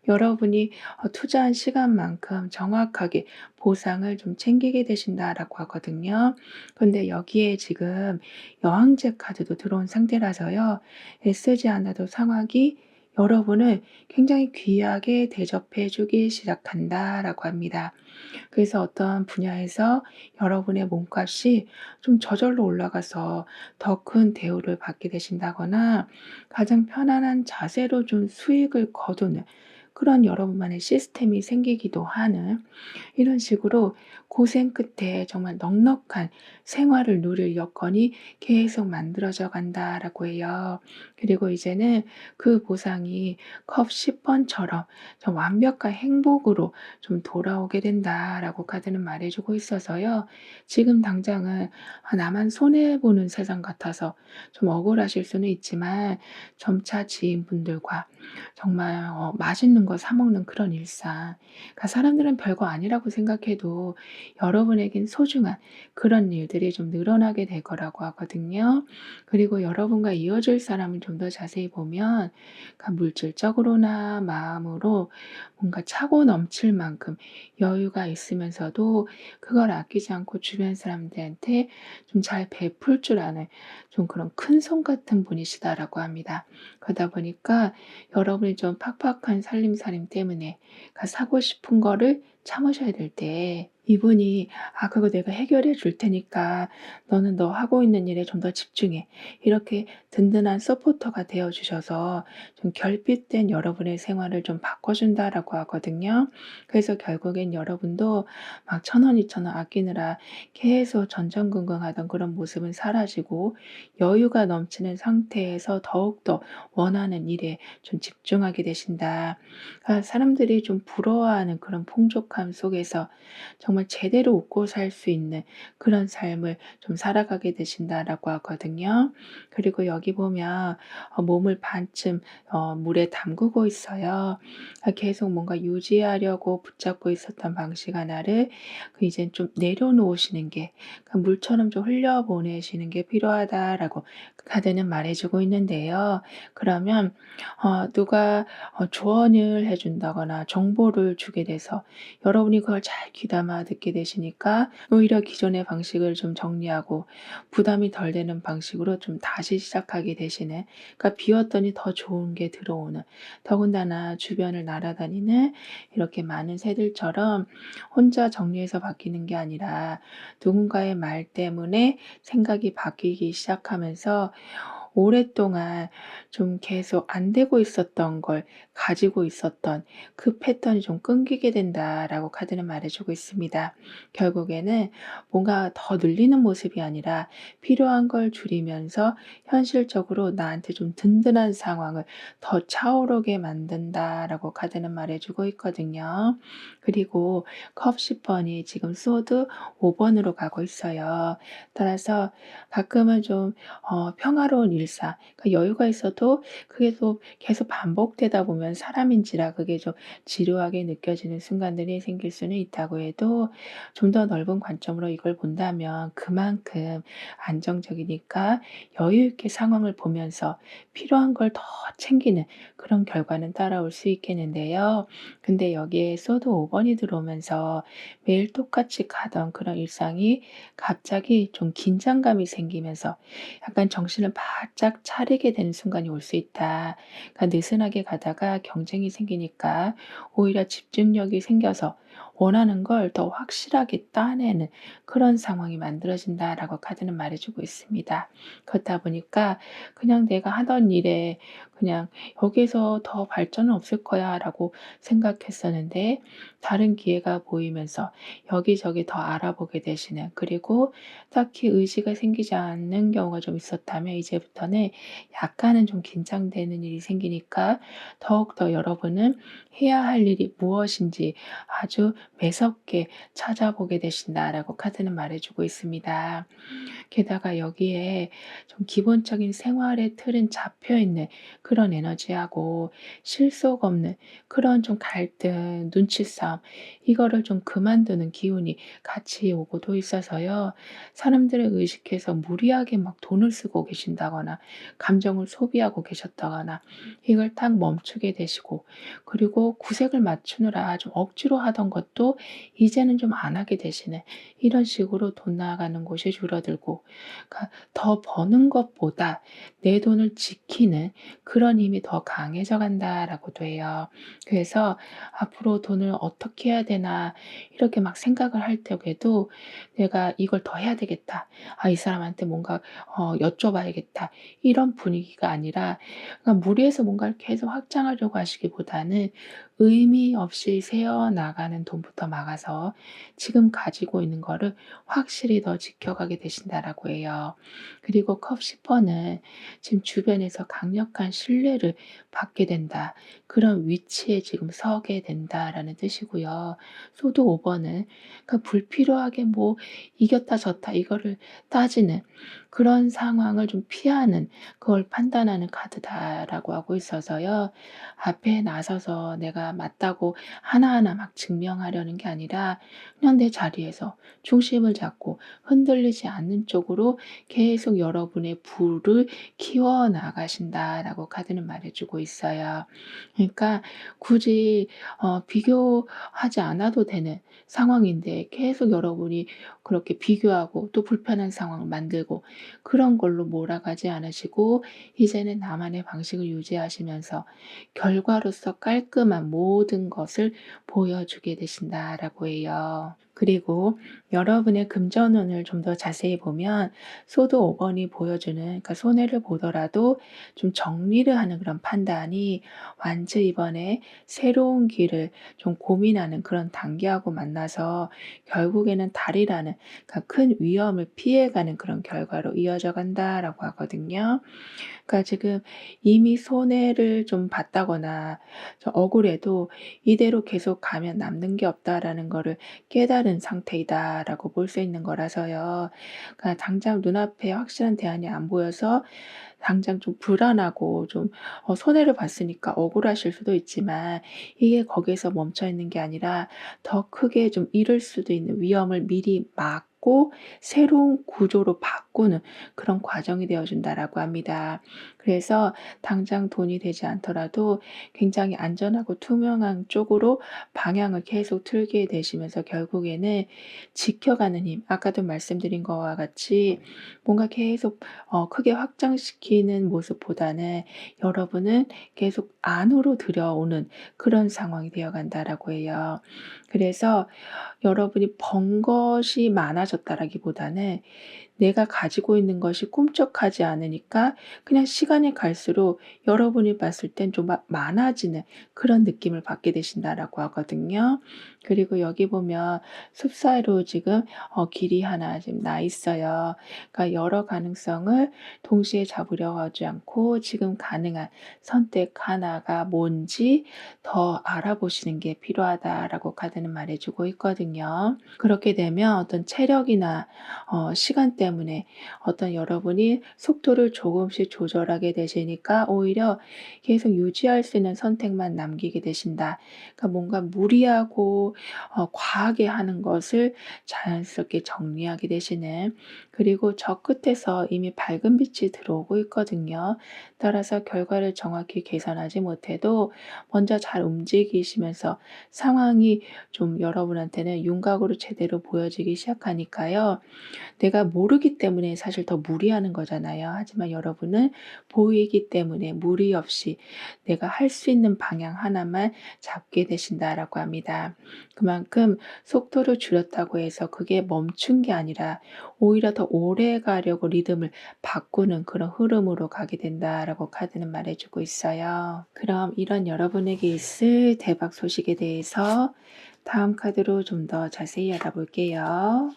여러분이 투자한 시간만큼 정확하게 보상을 좀 챙기게 되신다라고 하거든요. 근데 여기에 지금 여왕제 카드도 들어온 상태라서요. 애쓰지 않아도 상황이 여러분을 굉장히 귀하게 대접해 주기 시작한다라고 합니다. 그래서 어떤 분야에서 여러분의 몸값이 좀 저절로 올라가서 더 큰 대우를 받게 되신다거나 가장 편안한 자세로 좀 수익을 거두는 그런 여러분만의 시스템이 생기기도 하는 이런 식으로 고생 끝에 정말 넉넉한 생활을 누릴 여건이 계속 만들어져 간다라고 해요. 그리고 이제는 그 보상이 컵 10 번처럼 좀 완벽한 행복으로 좀 돌아오게 된다라고 카드는 말해 주고 있어서요. 지금 당장은 나만 손해 보는 세상 같아서 좀 억울하실 수는 있지만 점차 지인분들과 정말 맛있는 거 사 먹는 그런 일상 그러니까 사람들은 별거 아니라고 생각해도 여러분에겐 소중한 그런 일들이 좀 늘어나게 될 거라고 하거든요. 그리고 여러분과 이어질 사람을 좀 더 자세히 보면 그러니까 물질적으로나 마음으로 뭔가 차고 넘칠 만큼 여유가 있으면서도 그걸 아끼지 않고 주변 사람들한테 좀 잘 베풀 줄 아는 좀 그런 큰손 같은 분이시다라고 합니다. 그러다 보니까 여러분이 좀 팍팍한 살림살이 때문에 그러니까 사고 싶은 거를 참으셔야 될 때 이분이 "아 그거 내가 해결해 줄 테니까 너는 너 하고 있는 일에 좀 더 집중해." 이렇게 든든한 서포터가 되어 주셔서 좀 결핍된 여러분의 생활을 좀 바꿔 준다라고 하거든요. 그래서 결국엔 여러분도 막 1,000원 2,000원 아끼느라 계속 전전긍긍하던 그런 모습은 사라지고 여유가 넘치는 상태에서 더욱더 원하는 일에 좀 집중하게 되신다. 사람들이 좀 부러워하는 그런 풍족함 속에서 정말 제대로 웃고 살 수 있는 그런 삶을 좀 살아가게 되신다라고 하거든요. 그리고 여기 보면 몸을 반쯤 물에 담그고 있어요. 계속 뭔가 유지하려고 붙잡고 있었던 방식 하나를 이젠 좀 내려놓으시는 게 물처럼 좀 흘려보내시는 게 필요하다라고 카드는 말해 주고 있는데요. 그러면 누가 조언을 해 준다거나 정보를 주게 돼서 여러분이 그걸 잘 귀담아 듣게 되시니까 오히려 기존의 방식을 좀 정리하고 부담이 덜 되는 방식으로 좀 다시 시작하게 되시는 그러니까 비웠더니 더 좋은 게 들어오는 더군다나 주변을 날아다니는 이렇게 많은 새들처럼 혼자 정리해서 바뀌는 게 아니라 누군가의 말 때문에 생각이 바뀌기 시작하면서 오랫동안 좀 계속 안 되고 있었던 걸 가지고 있었던 그 패턴이 좀 끊기게 된다라고 카드는 말해 주고 있습니다. 결국에는 뭔가 더 늘리는 모습이 아니라 필요한 걸 줄이면서 현실적으로 나한테 좀 든든한 상황을 더 차오르게 만든다라고 카드는 말해 주고 있거든요. 그리고 컵 10 번이 지금 소드 5 번으로 가고 있어요. 따라서 가끔은 좀 평화로운 일상 그러니까 여유가 있어도 그게 또 계속 반복되다 보면 사람인지라 그게 좀 지루하게 느껴지는 순간들이 생길 수는 있다고 해도 좀 더 넓은 관점으로 이걸 본다면 그만큼 안정적이니까 여유 있게 상황을 보면서 필요한 걸 더 챙기는 그런 결과는 따라올 수 있겠는데요. 근데 여기에 소드 5 번이 들어오면서 매일 똑같이 가던 그런 일상이 갑자기 좀 긴장감이 생기면서 약간 정신을 바짝 차리게 되는 순간이 올 수 있다. 그러니까 느슨하게 가다가 경쟁이 생기니까 오히려 집중력이 생겨서 원하는 걸 더 확실하게 따내는 그런 상황이 만들어진다라고 카드는 말해 주고 있습니다. 그렇다 보니까 그냥 내가 하던 일에 그냥 '여기에서 더 발전은 없을 거야.'라고 생각했었는데 다른 기회가 보이면서 여기저기 더 알아보게 되시는 그리고 딱히 의지가 생기지 않는 경우가 좀 있었다면 이제부터는 약간은 좀 긴장되는 일이 생기니까 더욱더 여러분은 해야 할 일이 무엇인지 아주 아주 매섭게 찾아보게 되신다라고 카드는 말해주고 있습니다. 게다가 여기에 좀 기본적인 생활의 틀은 잡혀 있는 그런 에너지하고 실속 없는 그런 좀 갈등, 눈치싸움 이거를 좀 그만두는 기운이 같이 오고도 있어서요. 사람들을 의식해서 무리하게 막 돈을 쓰고 계신다거나 감정을 소비하고 계셨다거나 이걸 딱 멈추게 되시고, 그리고 구색을 맞추느라 좀 억지로 하던 것도 이제는 좀 안 하게 되시는 이런 식으로 돈 나가는 곳이 줄어들고, 그러니까 더 버는 것보다 내 돈을 지키는 그런 힘이 더 강해져 간다라고도 해요. 그래서 앞으로 돈을 어떻게 해야 되나 이렇게 막 생각을 할 때에도 '내가 이걸 더 해야 되겠다. 이 사람한테 뭔가 여쭤봐야겠다.' 이런 분위기가 아니라, 그러니까 무리해서 뭔가를 계속 확장하려고 하시기보다는 의미 없이 새어 나가는 돈부터 막아서 지금 가지고 있는 거를 확실히 더 지켜가게 되신다라고 해요. 그리고 컵 10번은 지금 주변에서 강력한 신뢰를 받게 된다. 그런 위치에 지금 서게 된다라는 뜻이고요. 소드 5번은 그러니까 불필요하게 뭐 이겼다 졌다 이거를 따지는 그런 상황을 좀 피하는, 그걸 판단하는 카드다라고 하고 있어서요. 앞에 나서서 내가 맞다고 하나하나 막 증명하려는 게 아니라 그냥 내 자리에서 중심을 잡고 흔들리지 않는 쪽으로 계속 여러분의 부를 키워 나가신다라고 카드는 말해주고 있어요. 그러니까 굳이 비교하지 않아도 되는 상황인데 계속 여러분이 그렇게 비교하고 또 불편한 상황을 만들고 그런 걸로 몰아가지 않으시고, 이제는 나만의 방식을 유지하시면서 결과로서 깔끔한 모든 것을 보여주게 되신다라고 해요. 그리고 여러분의 금전운을 좀 더 자세히 보면 소드 5번이 보여주는, 그러니까 손해를 보더라도 좀 정리를 하는 그런 판단이 완즈 이번에 새로운 길을 좀 고민하는 그런 단계하고 만나서 결국에는 달이라는, 그러니까 큰 위험을 피해가는 그런 결과로 이어져 간다라고 하거든요. 그러니까 지금 이미 손해를 좀 봤다거나 좀 억울해도 '이대로 계속 가면 남는 게 없다.'라는 거를 깨달은 상태이다라고 볼 수 있는 거라서요. 그러니까 당장 눈앞에 확실한 대안이 안 보여서 당장 좀 불안하고 좀 손해를 봤으니까 억울하실 수도 있지만, 이게 거기에서 멈춰 있는 게 아니라 더 크게 좀 잃을 수도 있는 위험을 미리 막고 새로운 구조로 바꾸는 그런 과정이 되어 준다라고 합니다. 그래서 당장 돈이 되지 않더라도 굉장히 안전하고 투명한 쪽으로 방향을 계속 틀게 되시면서 결국에는 지켜가는 힘, 아까도 말씀드린 거와 같이 뭔가 계속 크게 확장시키는 모습보다는 여러분은 계속 안으로 들여오는 그런 상황이 되어 간다라고 해요. 그래서 여러분이 번 것이 많아졌다라기보다는 내가 가지고 있는 것이 꿈쩍하지 않으니까 그냥 시간이 갈수록 여러분이 봤을 땐 좀 많아지는 그런 느낌을 받게 되신다라고 하거든요. 그리고 여기 보면 숲 사이로 지금 길이 하나 지금 나 있어요. 그러니까 여러 가능성을 동시에 잡으려고 하지 않고 지금 가능한 선택 하나가 뭔지 더 알아보시는 게 필요하다라고 카드는 말해주고 있거든요. 그렇게 되면 어떤 체력이나 시간 때문에 어떤 여러분이 속도를 조금씩 조절하게 되시니까 오히려 계속 유지할 수 있는 선택만 남기게 되신다. 그러니까 뭔가 무리하고 과하게 하는 것을 자연스럽게 정리하게 되시는, 그리고 저 끝에서 이미 밝은 빛이 들어오고 있거든요. 따라서 결과를 정확히 계산하지 못해도 먼저 잘 움직이시면서 상황이 좀 여러분한테는 윤곽으로 제대로 보여지기 시작하니까요. 내가 모르기 때문에 사실 더 무리하는 거잖아요. 하지만 여러분은 보이기 때문에 무리 없이 내가 할 수 있는 방향 하나만 잡게 되신다라고 합니다. 그만큼 속도를 줄였다고 해서 그게 멈춘 게 아니라 오히려 더 오래 가려고 리듬을 바꾸는 그런 흐름으로 가게 된다라고 카드는 말해주고 있어요. 그럼 이런 여러분에게 있을 대박 소식에 대해서 다음 카드로 좀 더 자세히 알아볼게요.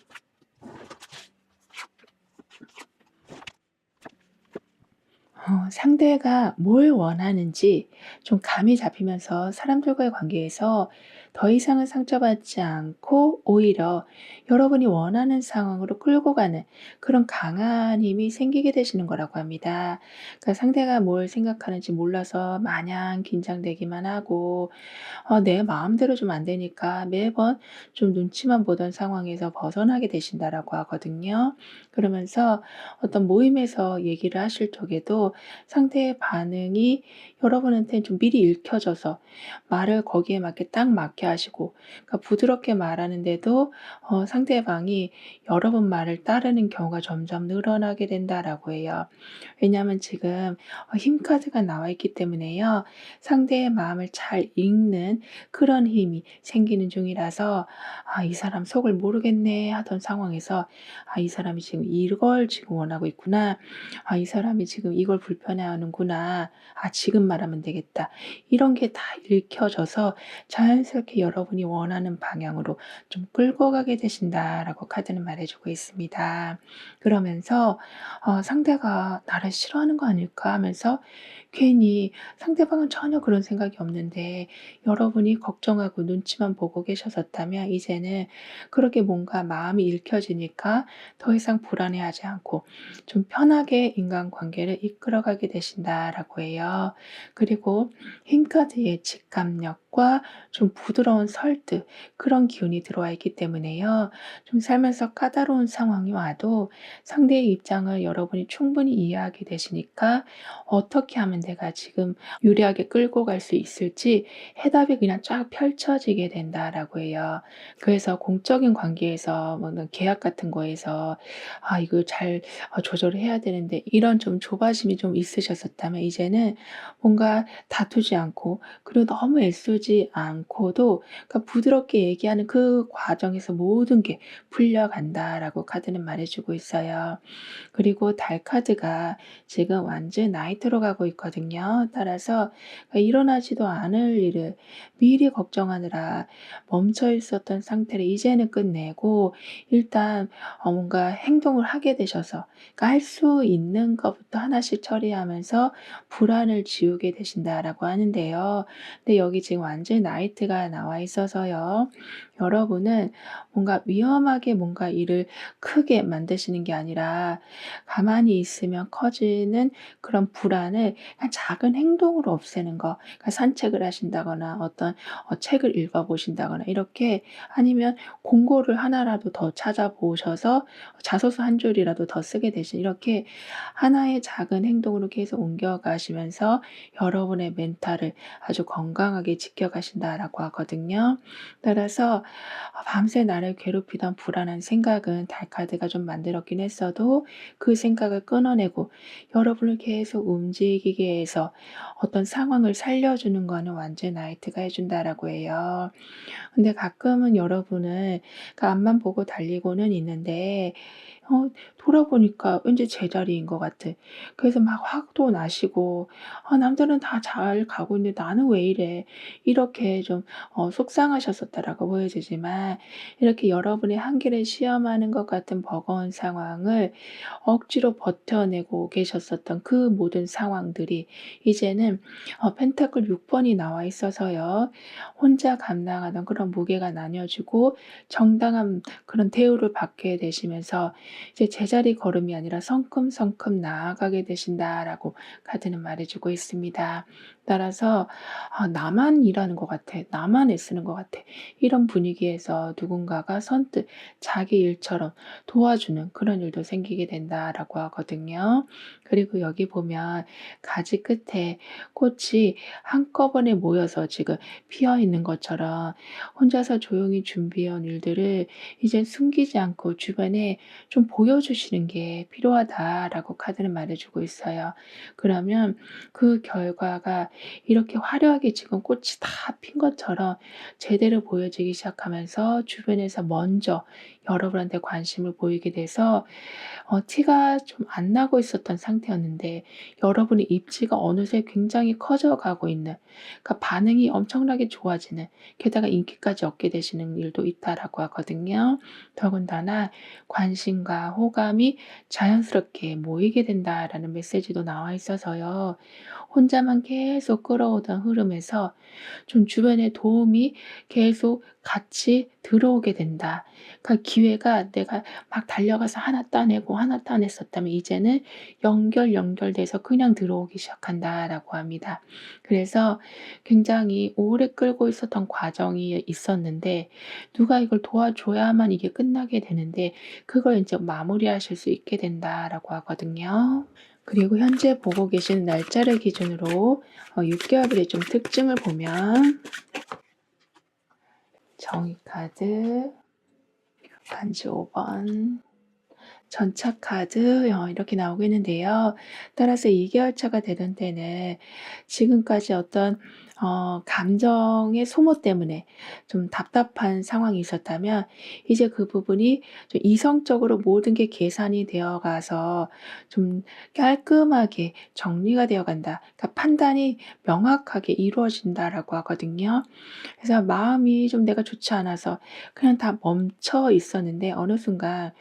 상대가 뭘 원하는지 좀 감이 잡히면서 사람들과의 관계에서 더 이상은 상처받지 않고 오히려 여러분이 원하는 상황으로 끌고 가는 그런 강한 힘이 생기게 되시는 거라고 합니다. 그러니까 상대가 뭘 생각하는지 몰라서 마냥 긴장되기만 하고 내 마음대로 좀 안 되니까 매번 좀 눈치만 보던 상황에서 벗어나게 되신다라고 하거든요. 그러면서 어떤 모임에서 얘기를 하실 적에도 상대의 반응이 여러분한테 좀 미리 읽혀져서 말을 거기에 맞게 딱 맞게 하시고, 그러니까 부드럽게 말하는데도 상대방이 여러분 말을 따르는 경우가 점점 늘어나게 된다라고 해요. 왜냐하면 지금 힘 카드가 나와 있기 때문에요. 상대의 마음을 잘 읽는 그런 힘이 생기는 중이라서 '아 이 사람 속을 모르겠네.' 하던 상황에서 '아 이 사람이 지금 이걸 지금 원하고 있구나. 아 이 사람이 지금 이걸 불편해하는구나. 아 지금 말하면 되겠다.' 이런 게 다 읽혀져서 자연스럽게 여러분이 원하는 방향으로 좀 끌고 가게 되신다라고 카드는 말해 주고 있습니다. 그러면서 '상대가 나를 싫어하는 거 아닐까?' 하면서 괜히 상대방은 전혀 그런 생각이 없는데 여러분이 걱정하고 눈치만 보고 계셨었다면 이제는 그렇게 뭔가 마음이 읽혀지니까 더 이상 불안해하지 않고 좀 편하게 인간관계를 이끌어가게 되신다라고 해요. 그리고 흰 카드의 직감력과 좀 부드러운 설득 그런 기운이 들어와 있기 때문에요. 좀 살면서 까다로운 상황이 와도 상대의 입장을 여러분이 충분히 이해하게 되시니까 어떻게 하면 내가 지금 유리하게 끌고 갈 수 있을지 해답이 그냥 쫙 펼쳐지게 된다라고 해요. 그래서 공적인 관계에서 뭐 계약 같은 거에서 '아 이걸 잘 조절을 해야 되는데.' 이런 좀 조바심이 좀 있으셨었다면 이제는 뭔가 다투지 않고 그리고 너무 애쓰지 않고도 그러니까 부드럽게 얘기하는 그 과정에서 모든 게 풀려간다라고 카드는 말해 주고 있어요. 그리고 달 카드가 지금 완전 나이트로 가고 있거든요. 따라서 일어나지도 않을 일을 미리 걱정하느라 멈춰 있었던 상태를 이제는 끝내고 일단 뭔가 행동을 하게 되셔서 그러니까 할 수 있는 것부터 하나씩 처리하면서 불안을 지우게 되신다라고 하는데요. 근데 여기 지금 완전 나이트가 나와 있어서요. 여러분은 뭔가 위험하게 뭔가 일을 크게 만드시는 게 아니라 가만히 있으면 커지는 그런 불안을 그냥 작은 행동으로 없애는 거. 그러니까 산책을 하신다거나 어떤 책을 읽어 보신다거나 이렇게 아니면 공고를 하나라도 더 찾아보셔서 자소서 한 줄이라도 더 쓰게 되신 이렇게 하나의 작은 행동으로 계속 옮겨가시면서 여러분의 멘탈을 아주 건강하게 지켜가신다라고 하거든요. 따라서 밤새 나를 괴롭히던 불안한 생각은 달 카드가 좀 만들었긴 했어도 그 생각을 끊어내고 여러분을 계속 움직이게 해서 어떤 상황을 살려주는 거는 완전 나이트가 해 준다라고 해요. 근데 가끔은 여러분은 그 앞만 보고 달리고는 있는데 돌아보니까 왠지 제자리인 것 같아. 그래서 막 화도 나시고 '아 남들은 다 잘 가고 있는데 나는 왜 이래.' 이렇게 좀 속상하셨었다라고 보여지지만 이렇게 여러분의 한계를 시험하는 것 같은 버거운 상황을 억지로 버텨내고 계셨었던 그 모든 상황들이 이제는 펜타클 6 번이 나와 있어서요. 혼자 감당하던 그런 무게가 나뉘어지고 정당한 그런 대우를 받게 되시면서 이제 제자리 걸음이 아니라 성큼성큼 나아가게 되신다라고 카드는 말해 주고 있습니다. 따라서 '아 나만 일하는 것 같아. 나만 애쓰는 것 같아.' 이런 분위기에서 누군가가 선뜻 자기 일처럼 도와주는 그런 일도 생기게 된다라고 하거든요. 그리고 여기 보면 가지 끝에 꽃이 한꺼번에 모여서 지금 피어 있는 것처럼 혼자서 조용히 준비해 온 일들을 이제 숨기지 않고 주변에 좀 보여주시는 게 필요하다라고 카드는 말해주고 있어요. 그러면 그 결과가 이렇게 화려하게 지금 꽃이 다 핀 것처럼 제대로 보여지기 시작하면서 주변에서 먼저 여러분한테 관심을 보이게 돼서 티가 좀 안 나고 있었던 상태였는데 여러분의 입지가 어느새 굉장히 커져가고 있는, 그러니까 반응이 엄청나게 좋아지는, 게다가 인기까지 얻게 되시는 일도 있다라고 하거든요. 더군다나 관심과 호감이 자연스럽게 모이게 된다라는 메시지도 나와 있어서요. 혼자만 계속 끌어오던 흐름에서 좀 주변의 도움이 계속 같이 들어오게 된다. 그러니까 기회가 내가 막 달려가서 하나 따내고 하나 따냈었다면 이제는 연결돼서 그냥 들어오기 시작한다라고 합니다. 그래서 굉장히 오래 끌고 있었던 과정이 있었는데 누가 이걸 도와줘야만 이게 끝나게 되는데 그걸 인제 마무리하실 수 있게 된다라고 하거든요. 그리고 현재 보고 계시는 날짜를 기준으로 6개월의 좀 특징을 보면 정의 카드, 반지 5번, 전차 카드 이렇게 나오고 있는데요. 따라서 2개월 차가 되던 때는 지금까지 어떤 감정의 소모 때문에 좀 답답한 상황이 있었다면 이제 그 부분이 좀 이성적으로 모든 게 계산이 되어 가서 좀 깔끔하게 정리가 되어 간다. 그러니까 판단이 명확하게 이루어진다라고 하거든요. 그래서 마음이 좀 내가 좋지 않아서 그냥 다 멈춰 있었는데 어느 순간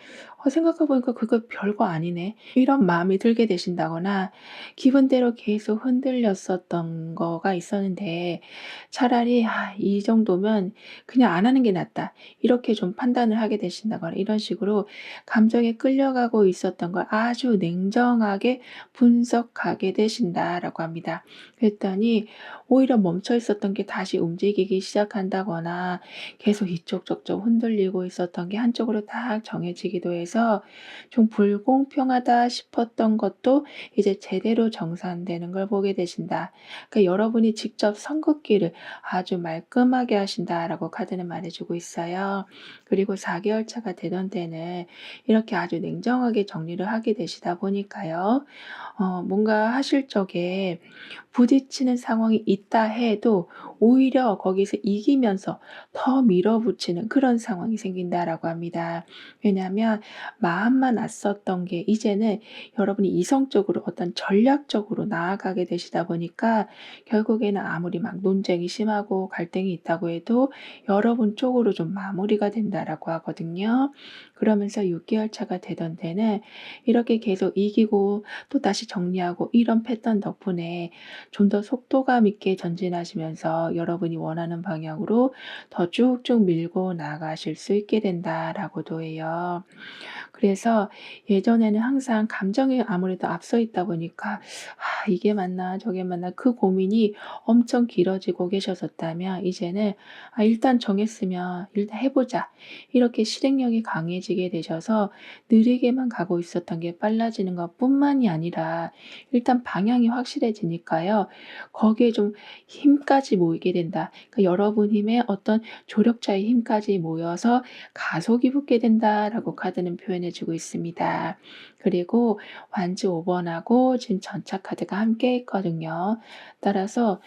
생각해 보니까 그거 별거 아니네, 이런 마음이 들게 되신다거나 기분대로 계속 흔들렸었던 거가 있었는데 차라리 '아 이 정도면 그냥 안 하는 게 낫다.' 이렇게 좀 판단을 하게 되신다거나 이런 식으로 감정에 끌려가고 있었던 걸 아주 냉정하게 분석하게 되신다라고 합니다. 그랬더니 오히려 멈춰 있었던 게 다시 움직이기 시작한다거나 계속 이쪽 저쪽 흔들리고 있었던 게 한쪽으로 딱 정해지기도 해서 좀 불공평하다 싶었던 것도 이제 제대로 정산되는 걸 보게 되신다. 그러니까 여러분이 직접 선긋기를 아주 말끔하게 하신다라고 카드는 말해주고 있어요. 그리고 4개월 차가 되던 때는 이렇게 아주 냉정하게 정리를 하게 되시다 보니까요. 뭔가 하실 적에 부딪히는 상황이 있다 해도 오히려 거기서 이기면서 더 밀어붙이는 그런 상황이 생긴다라고 합니다. 왜냐하면 마음만 맞섰던 게 이제는 여러분이 이성적으로 어떤 전략적으로 나아가게 되시다 보니까 결국에는 아무리 막 논쟁이 심하고 갈등이 있다고 해도 여러분 쪽으로 좀 마무리가 된다라고 하거든요. 그러면서 6개월 차가 되던 때는 이렇게 계속 이기고 또다시 정리하고 이런 패턴 덕분에 좀 더 속도감 있게 전진하시면서 여러분이 원하는 방향으로 더 쭉쭉 밀고 나가실 수 있게 된다라고도 해요. 그래서 예전에는 항상 감정이 아무래도 앞서 있다 보니까 '아 이게 맞나 저게 맞나.' 그 고민이 엄청 길어지고 계셨었다면 이제는 '아 일단 정했으면 일단 해 보자.' 이렇게 실행력이 강해지게 되셔서 느리게만 가고 있었던 게 빨라지는 것뿐만이 아니라 일단 방향이 확실해지니까요. 거기에 좀 힘까지 모이게 된다. 그러니까 여러분 힘에 어떤 조력자의 힘까지 모여서 가속이 붙게 된다라고 카드는 표현해 주고 있습니다. 그리고 완지 5번하고 지금 전차 카드가 함께 있거든요. 따라서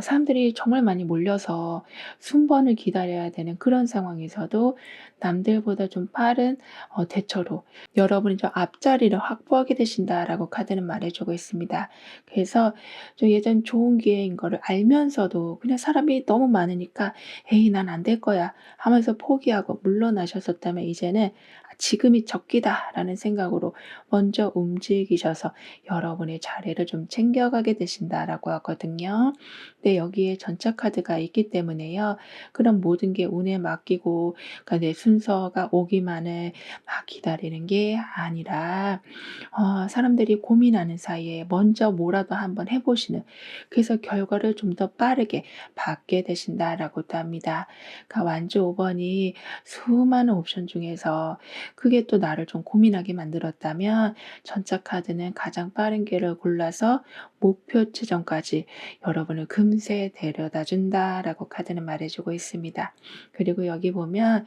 사람들이 정말 많이 몰려서 순번을 기다려야 되는 그런 상황에서도 남들보다 좀 빠른 대처로 여러분이 좀 앞자리를 확보하게 되신다라고 카드는 말해 주고 있습니다. 그래서 좀 예전 좋은 기회인 거를 알면서도 그냥 사람이 너무 많으니까 '에이 난 안 될 거야.' 하면서 포기하고 물러나셨었다면 이제는 '아 지금이 적기다.'라는 생각으로 먼저 움직이셔서 여러분의 자리를 좀 챙겨가게 되신다라고 하거든요. 근데 여기에 전차 카드가 있기 때문에요. 그런 모든 게 운에 맡기고 그러니까 내 순서가 오기만을 막 기다리는 게 아니라 사람들이 고민하는 사이에 먼저 뭐라도 한번 해 보시는, 그래서 결과를 좀 더 빠르게 받게 되신다라고도 합니다. 그러니까 완주 5 번이 수많은 옵션 중에서 그게 또 나를 좀 고민하게 만들었다면 전차 카드는 가장 빠른 길을 골라서 목표 지점까지 여러분을 금세 데려다 준다라고 카드는 말해주고 있습니다. 그리고 여기 보면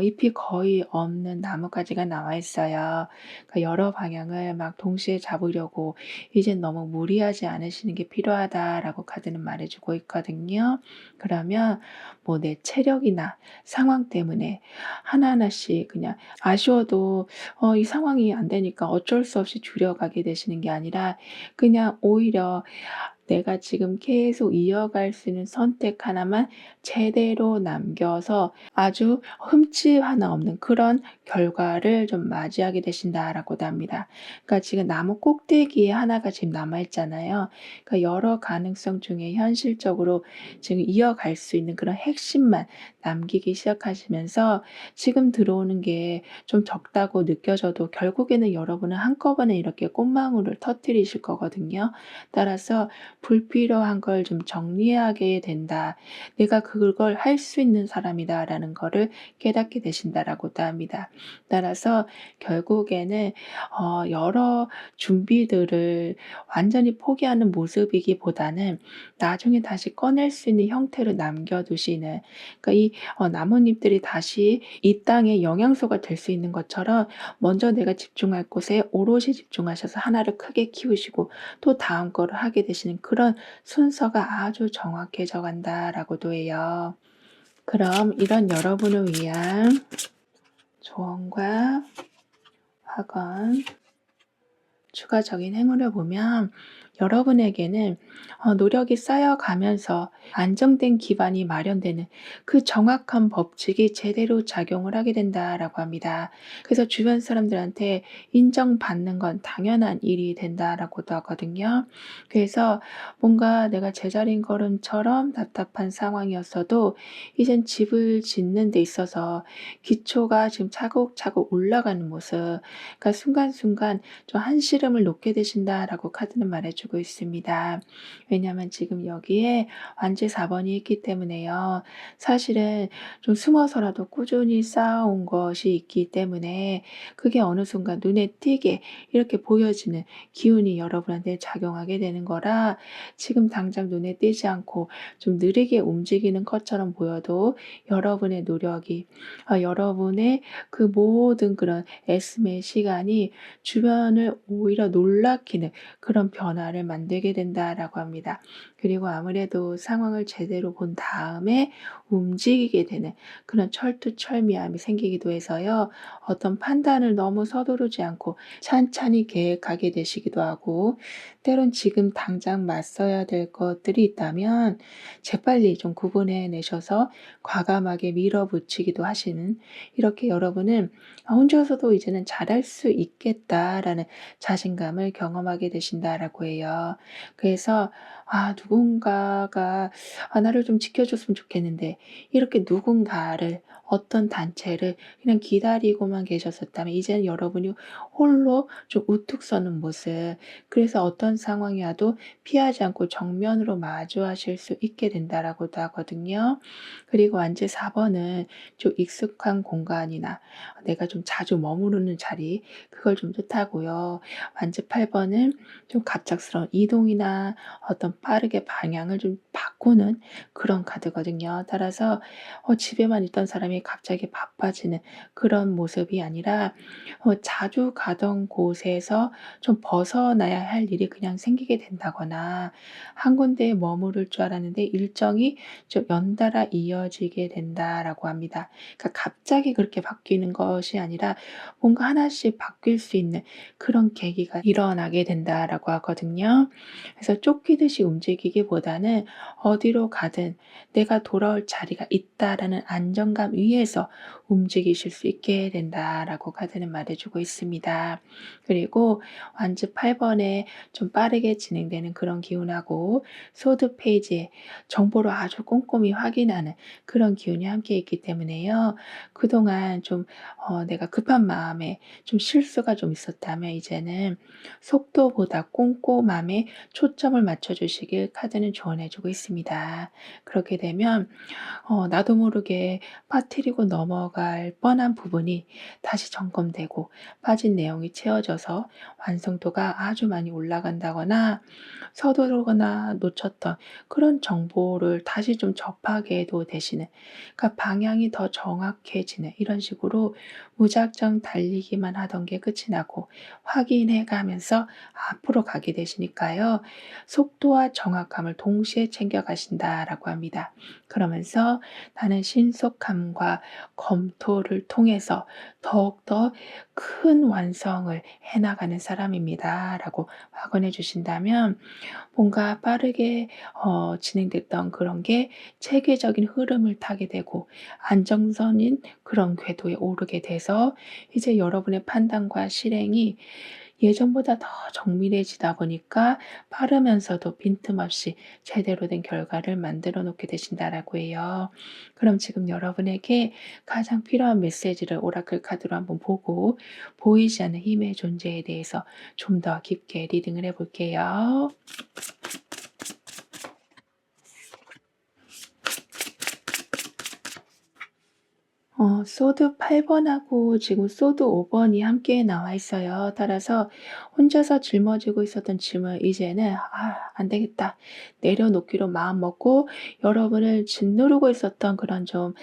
잎이 거의 없는 나뭇가지가 나와 있어요. 그러니까 여러 방향을 막 동시에 잡으려고 이젠 너무 무리하지 않으시는 게 필요하다라고 카드는 말해주고 있거든요. 그러면 뭐 내 체력이나 상황 때문에 하나하나씩 그냥 아쉬워도 이 상황이 안 되니까 어쩔 수 없이 줄여가게 되시는 게 아니라 그냥 오히려 내가 지금 계속 이어갈 수 있는 선택 하나만 제대로 남겨서 아주 흠집 하나 없는 그런 결과를 좀 맞이하게 되신다라고도 합니다. 그러니까 지금 나무 꼭대기에 하나가 지금 남아 있잖아요. 그러니까 여러 가능성 중에 현실적으로 지금 이어갈 수 있는 그런 핵심만 남기기 시작하시면서 지금 들어오는 게 좀 적다고 느껴져도 결국에는 여러분은 한꺼번에 이렇게 꽃망울을 터뜨리실 거거든요. 따라서 불필요한 걸 좀 정리하게 된다. 내가 그걸 할 수 있는 사람이다라는 거를 깨닫게 되신다라고도 합니다. 따라서 결국에는 여러 준비들을 완전히 포기하는 모습이기보다는 나중에 다시 꺼낼 수 있는 형태로 남겨두시는, 그러니까 이 나뭇잎들이 다시 이 땅의 영양소가 될 수 있는 것처럼 먼저 내가 집중할 곳에 오롯이 집중하셔서 하나를 크게 키우시고 또 다음 거를 하게 되시는 그런 순서가 아주 정확해져 간다라고도 해요. 그럼 이런 여러분을 위한 조언과 확언, 추가적인 행운을 보면 여러분에게는 노력이 쌓여가면서 안정된 기반이 마련되는 그 정확한 법칙이 제대로 작용을 하게 된다라고 합니다. 그래서 주변 사람들한테 인정받는 건 당연한 일이 된다라고도 하거든요. 그래서 뭔가 내가 제자리인 걸음처럼 답답한 상황이었어도 이젠 집을 짓는 데 있어서 기초가 지금 차곡차곡 올라가는 모습, 그러니까 순간순간 좀 한시름을 놓게 되신다라고 카드는 말해주고 있습니다. 왜냐하면 지금 여기에 완제 4번이 있기 때문에요. 사실은 좀 숨어서라도 꾸준히 쌓아온 것이 있기 때문에 그게 어느 순간 눈에 띄게 이렇게 보여지는 기운이 여러분한테 작용하게 되는 거라 지금 당장 눈에 띄지 않고 좀 느리게 움직이는 것처럼 보여도 여러분의 노력이 여러분의 그 모든 그런 애씀의 시간이 주변을 오히려 놀라키는 그런 변화를 만들게 된다라고 합니다. 그리고 아무래도 상황을 제대로 본 다음에 움직이게 되는 그런 철두철미함이 생기기도 해서요. 어떤 판단을 너무 서두르지 않고 찬찬히 계획하게 되시기도 하고, 때론 지금 당장 맞서야 될 것들이 있다면 재빨리 좀 구분해 내셔서 과감하게 밀어붙이기도 하시는, 이렇게 여러분은 혼자서도 이제는 잘할 수 있겠다라는 자신감을 경험하게 되신다라고 해요. 그래서 누군가가 나를 좀 지켜줬으면 좋겠는데, 이렇게 누군가를, 어떤 단체를 그냥 기다리고만 계셨었다면 이제는 여러분이 홀로 좀 우뚝 서는 모습, 그래서 어떤 상황이 와도 피하지 않고 정면으로 마주하실 수 있게 된다라고도 하거든요. 그리고 완제 4번은 좀 익숙한 공간이나 내가 좀 자주 머무르는 자리, 그걸 좀 뜻하고요. 완제 8번은 좀 갑작스러운 이동이나 어떤 빠르게 방향을 좀 바꾸는 그런 카드거든요. 따라서 집에만 있던 사람이 갑자기 바빠지는 그런 모습이 아니라 자주 가던 곳에서 좀 벗어나야 할 일이 그냥 생기게 된다거나, 한 군데에 머무를 줄 알았는데 일정이 좀 연달아 이어지게 된다라고 합니다. 그러니까 갑자기 그렇게 바뀌는 것이 아니라 뭔가 하나씩 바뀔 수 있는 그런 계기가 일어나게 된다라고 하거든요. 그래서 쫓기듯이 움직이기보다는 어디로 가든 내가 돌아올 자리가 있다라는 안정감 위에서 움직이실 수 있게 된다라고 카드는 말해주고 있습니다. 그리고 완즈 8번에 좀 빠르게 진행되는 그런 기운하고 소드 페이지에 정보를 아주 꼼꼼히 확인하는 그런 기운이 함께 있기 때문에요. 그동안 좀 내가 급한 마음에 좀 실수가 좀 있었다면 이제는 속도보다 꼼꼼함에 초점을 맞춰 주시면 주시길 카드는 조언해 주고 있습니다. 그렇게 되면 나도 모르게 빠뜨리고 넘어갈 뻔한 부분이 다시 점검되고 빠진 내용이 채워져서 완성도가 아주 많이 올라간다거나 서두르거나 놓쳤던 그런 정보를 다시 좀 접하게도 되시는, 그러니까 방향이 더 정확해지는 이런 식으로 무작정 달리기만 하던 게 끝이 나고 확인해 가면서 앞으로 가게 되시니까요. 속도와 정확함을 동시에 챙겨 가신다라고 합니다. 그러면서 나는 신속함과 검토를 통해서 더욱더 큰 완성을 해 나가는 사람입니다라고 확언해 주신다면, 뭔가 빠르게 진행됐던 그런 게 체계적인 흐름을 타게 되고 안정선인 그런 궤도에 오르게 돼서 이제 여러분의 판단과 실행이 예전보다 더 정밀해지다 보니까 빠르면서도 빈틈없이 제대로 된 결과를 만들어 놓게 되신다라고 해요. 그럼 지금 여러분에게 가장 필요한 메시지를 오라클 카드로 한번 보고 보이지 않는 힘의 존재에 대해서 좀 더 깊게 리딩을 해 볼게요. 소드 8 번하고 지금 소드 5 번이 함께 나와 있어요. 따라서 혼자서 짊어지고 있었던 짐을 이제는 '아 안 되겠다.' 내려놓기로 마음먹고 여러분을 짓누르고 있었던 그런 좀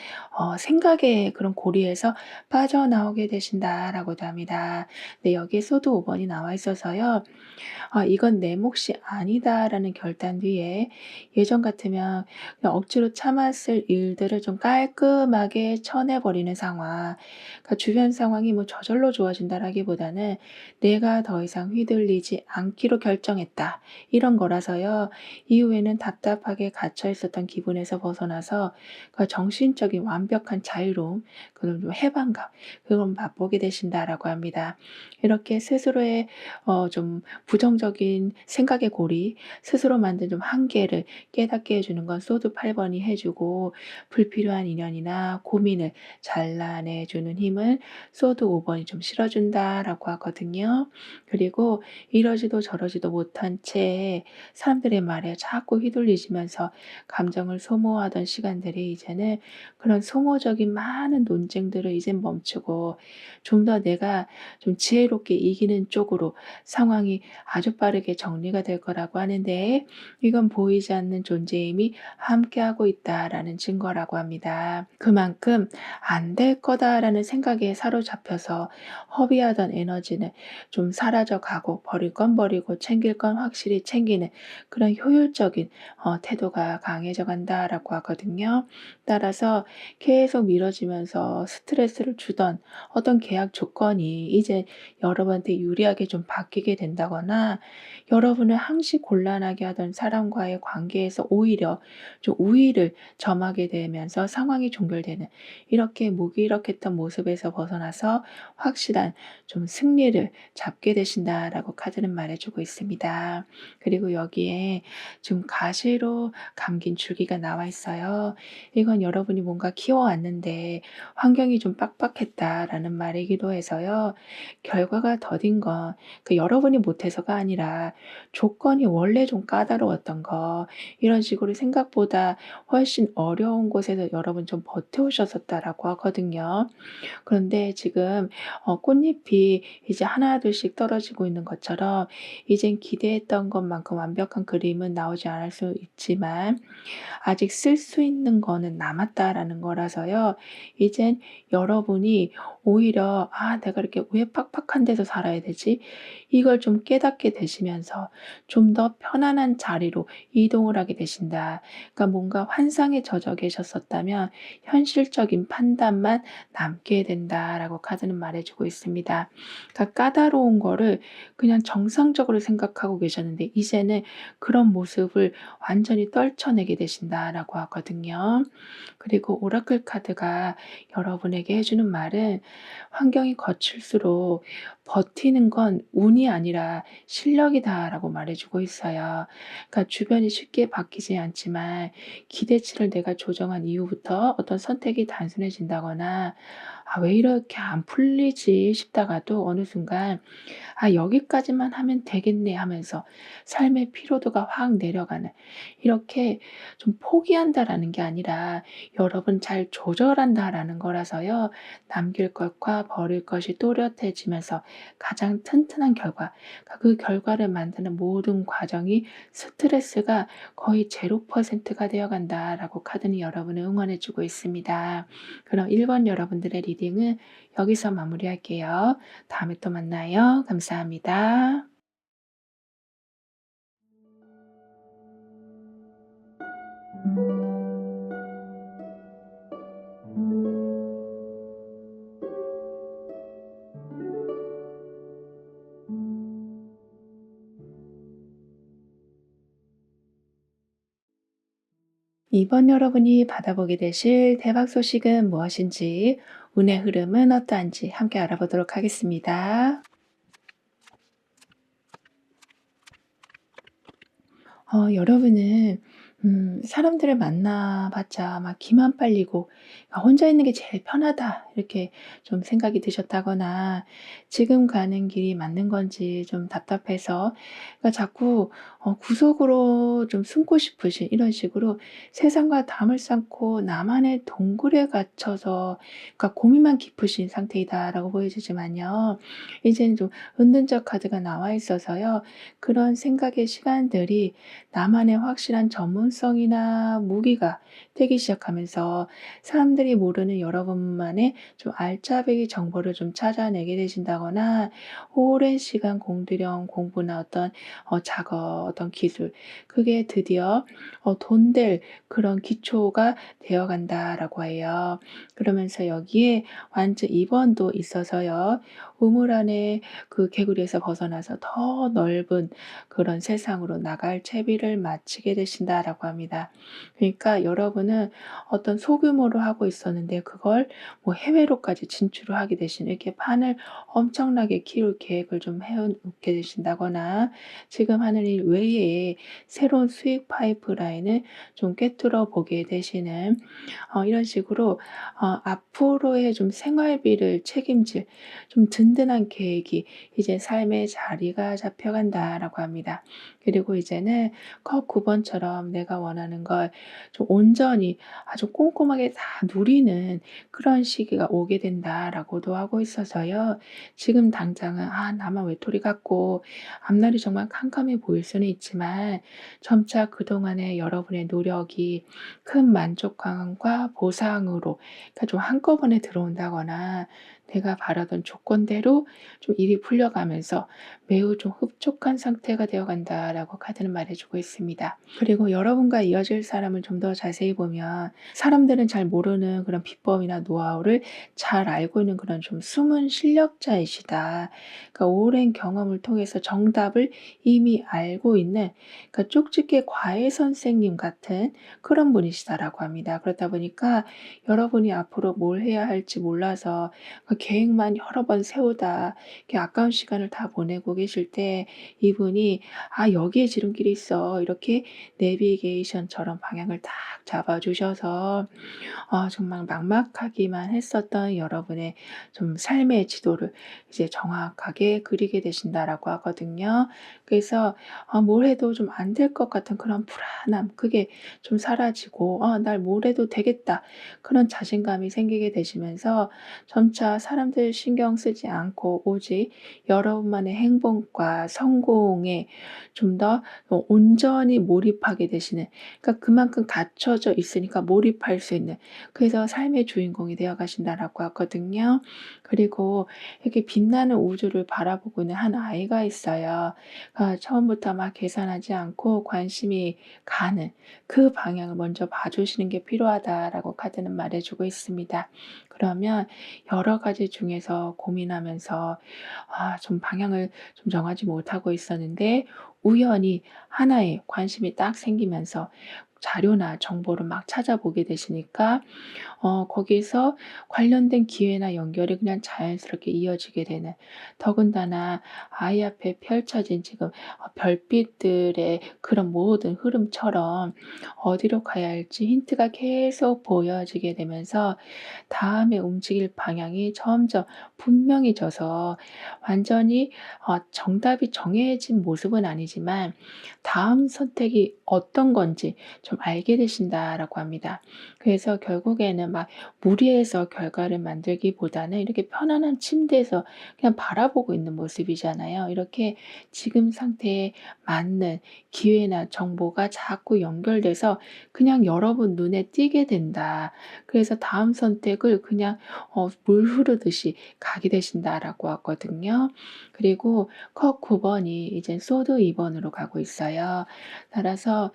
생각의 그런 고리에서 빠져나오게 되신다라고도 합니다. 네, 여기에 소드 5 번이 나와 있어서요. '아 이건 내 몫이 아니다.'라는 결단 뒤에 예전 같으면 그냥 억지로 참았을 일들을 좀 깔끔하게 쳐내 버리는 상황. 그러니까 주변 상황이 뭐 저절로 좋아진다라기보다는 '내가 더 이상 휘둘리지 않기로 결정했다.' 이런 거라서요. 이후에는 답답하게 갇혀 있었던 기분에서 벗어나서 그 정신적인 완벽한 자유로움, 그런 좀 해방감, 그걸 맛보게 되신다라고 합니다. 이렇게 스스로의 좀 부정적인 생각의 고리, 스스로 만든 좀 한계를 깨닫게 해 주는 건 소드 8 번이 해 주고, 불필요한 인연이나 고민을 잘라내 주는 힘을 소드 5 번이 좀 실어 준다라고 하거든요. 그리고 이러지도 저러지도 못한 채 사람들의 말에 자꾸 휘둘리시면서 감정을 소모하던 시간들이 이제는 그런 소모적인 많은 논쟁들을 이젠 멈추고 좀 더 내가 좀 지혜롭게 이기는 쪽으로 상황이 아주 빠르게 정리가 될 거라고 하는데, 이건 보이지 않는 존재의 힘이 함께하고 있다라는 증거라고 합니다. 그만큼 '안 될 거다.'라는 생각에 사로잡혀서 허비하던 에너지는 좀 사라져 가고, 버릴 건 버리고 챙길 건 확실히 챙기는 그런 효율적인 태도가 강해져 간다라고 하거든요. 따라서 계속 미뤄지면서 스트레스를 주던 어떤 계약 조건이 이제 여러분한테 유리하게 좀 바뀌게 된다거나, 여러분을 항시 곤란하게 하던 사람과의 관계에서 오히려 좀 우위를 점하게 되면서 상황이 종결되는, 이렇게 무기력했던 모습에서 벗어나서 확실한 좀 승리를 잡게 되신다라고 카드는 말해 주고 있습니다. 그리고 여기에 좀 가시로 감긴 줄기가 나와 있어요. 이건 여러분이 뭔가 키워왔는데 환경이 좀 빡빡했다라는 말이기도 해서요. 결과가 더딘 건 그 여러분이 못해서가 아니라 조건이 원래 좀 까다로웠던 거, 이런 식으로 생각보다 훨씬 어려운 곳에서 여러분 좀 버텨오셨었다라고 하거든요. 그런데 지금 꽃잎이 이제 하나둘씩 떨어지고 있는 것처럼 이젠 기대했던 것만큼 완벽한 그림은 나오지 않을 수 있지만 아직 쓸 수 있는 거는 남았다라는 거라서요. 이젠 여러분이 오히려 '아 내가 이렇게 왜 팍팍한 데서 살아야 되지?' 이걸 좀 깨닫게 되시면서 좀 더 편안한 자리로 이동을 하게 되신다. 그러니까 뭔가 환상에 젖어 계셨었다면 현실적인 판단만 남게 된다라고 카드는 말해 주고 있습니다. 그러니까 까다로운 거를 그냥 정상적으로 생각하고 계셨는데 이제는 그런 모습을 완전히 떨쳐내게 되신다라고 하거든요. 그리고 오라클 카드가 여러분에게 해 주는 말은 "환경이 거칠수록 버티는 건 운이 아니라 실력이다."라고 말해 주고 있어요. 그러니까 주변이 쉽게 바뀌지 않지만 기대치를 내가 조정한 이후부터 어떤 선택이 단순해진다거나 '아 왜 이렇게 안 풀리지?' 싶다가도 어느 순간 '아 여기까지만 하면 되겠네.' 하면서 삶의 피로도가 확 내려가는, 이렇게 좀 포기한다라는 게 아니라 여러 번 잘 조절한다라는 거라서요. 남길 것과 버릴 것이 또렷해지면서 가장 튼튼한 결과, 그러니까 그 결과를 만드는 모든 과정이 스트레스가 거의 0%가 되어 간다라고 카드는 여러분을 응원해 주고 있습니다. 그럼 1번 여러분들의 리딩은 여기서 마무리할게요. 다음에 또 만나요. 감사합니다. 이번 여러분이 받아보게 되실 대박 소식은 무엇인지, 운의 흐름은 어떠한지 함께 알아보도록 하겠습니다. 여러분은 사람들을 만나 봤자 막 기만 빨리고 '아 혼자 있는 게 제일 편하다.' 이렇게 좀 생각이 드셨다거나, 지금 가는 길이 맞는 건지 좀 답답해서 그러니까 자꾸 구석으로 좀 숨고 싶으신, 이런 식으로 세상과 담을 쌓고 나만의 동굴에 갇혀서 그러니까 고민만 깊으신 상태이다라고 보여지지만요. 이제는 좀 은둔적 카드가 나와 있어서요. 그런 생각의 시간들이 나만의 확실한 전문성이나 무기가 되기 시작하면서 사람들이 모르는 여러분만의 좀 알짜배기 정보를 좀 찾아내게 되신다거나, 오랜 시간 공들여온 공부나 어떤 작업, 어떤 기술, 그게 드디어 돈 될 그런 기초가 되어 간다라고 해요. 그러면서 여기에 완전 2 번도 있어서요. 우물 안에 그 개구리에서 벗어나서 더 넓은 그런 세상으로 나갈 채비를 마치게 되신다라고 합니다. 그러니까 여러분은 어떤 소규모로 하고 있었는데 그걸 뭐 해외로까지 진출을 하게 되신, 이렇게 판을 엄청나게 키울 계획을 좀 해 놓게 되신다거나, 지금 하는 일 외에 새로운 수익 파이프라인을 좀 꿰뚫어 보게 되시는, 이런 식으로 앞으로의 좀 생활비를 책임질 좀 든든한 계획이 이제 삶의 자리가 잡혀간다라고 합니다. 그리고 이제는 컵 9 번처럼 내가 원하는 걸 좀 온전히 아주 꼼꼼하게 다 누리는 그런 시기가 오게 된다라고도 하고 있어서요. 지금 당장은 '아 나만 외톨이 같고 앞날이 정말 캄캄해 보일 수는 있지만, 점차 그동안의 여러분의 노력이 큰 만족감과 보상으로, 그러니까 좀 한꺼번에 들어온다거나 내가 바라던 조건대로 좀 일이 풀려가면서 매우 좀 흡족한 상태가 되어 간다라고 카드는 말해 주고 있습니다. 그리고 여러분과 이어질 사람을 좀 더 자세히 보면, 사람들은 잘 모르는 그런 비법이나 노하우를 잘 알고 있는 그런 좀 숨은 실력자이시다. 그러니까 오랜 경험을 통해서 정답을 이미 알고 있는, 그러니까 쪽집게 과외 선생님 같은 그런 분이시다라고 합니다. 그렇다 보니까 여러분이 앞으로 뭘 해야 할지 몰라서 그 계획만 여러 번 세우다 이렇게 아까운 시간을 다 보내고 계실 때, 이분이 "아 여기에 지름길이 있어." 이렇게 내비게이션처럼 방향을 딱 잡아 주셔서 정말 막막하기만 했었던 여러분의 좀 삶의 지도를 이제 정확하게 그리게 되신다라고 하거든요. 그래서 뭘 해도 좀 안 될 것 같은 그런 불안함, 그게 좀 사라지고 '날 뭘 해도 되겠다.' 그런 자신감이 생기게 되시면서 점차 사람들 신경 쓰지 않고 오직 여러분만의 행복과 성공에 좀 더 온전히 몰입하게 되시는, 그러니까 그만큼 갖춰져 있으니까 몰입할 수 있는, 그래서 삶의 주인공이 되어 가신다라고 하거든요. 그리고 이렇게 빛나는 우주를 바라보고 있는 한 아이가 있어요. 처음부터 막 계산하지 않고 관심이 가는 그 방향을 먼저 봐 주시는 게 필요하다라고 카드는 말해 주고 있습니다. 그러면 여러 가지 중에서 고민하면서 좀 방향을 좀 정하지 못하고 있었는데, 우연히 하나에 관심이 딱 생기면서 자료나 정보를 막 찾아보게 되시니까 거기서 관련된 기회나 연결이 그냥 자연스럽게 이어지게 되는, 더군다나 아이 앞에 펼쳐진 지금 별빛들의 그런 모든 흐름처럼 어디로 가야 할지 힌트가 계속 보여지게 되면서 다음에 움직일 방향이 점점 분명해져서 완전히 정답이 정해진 모습은 아니지만 다음 선택이 어떤 건지 좀 알게 되신다라고 합니다. 그래서 결국에는 막 무리해서 결과를 만들기보다는 이렇게 편안한 침대에서 그냥 바라보고 있는 모습이잖아요. 이렇게 지금 상태에 맞는 기회나 정보가 자꾸 연결돼서 그냥 여러분 눈에 띄게 된다. 그래서 다음 선택을 그냥 물 흐르듯이 가게 되신다라고 하거든요. 그리고 컵 9 번이 이제 소드 2 번으로 가고 있어요. 따라서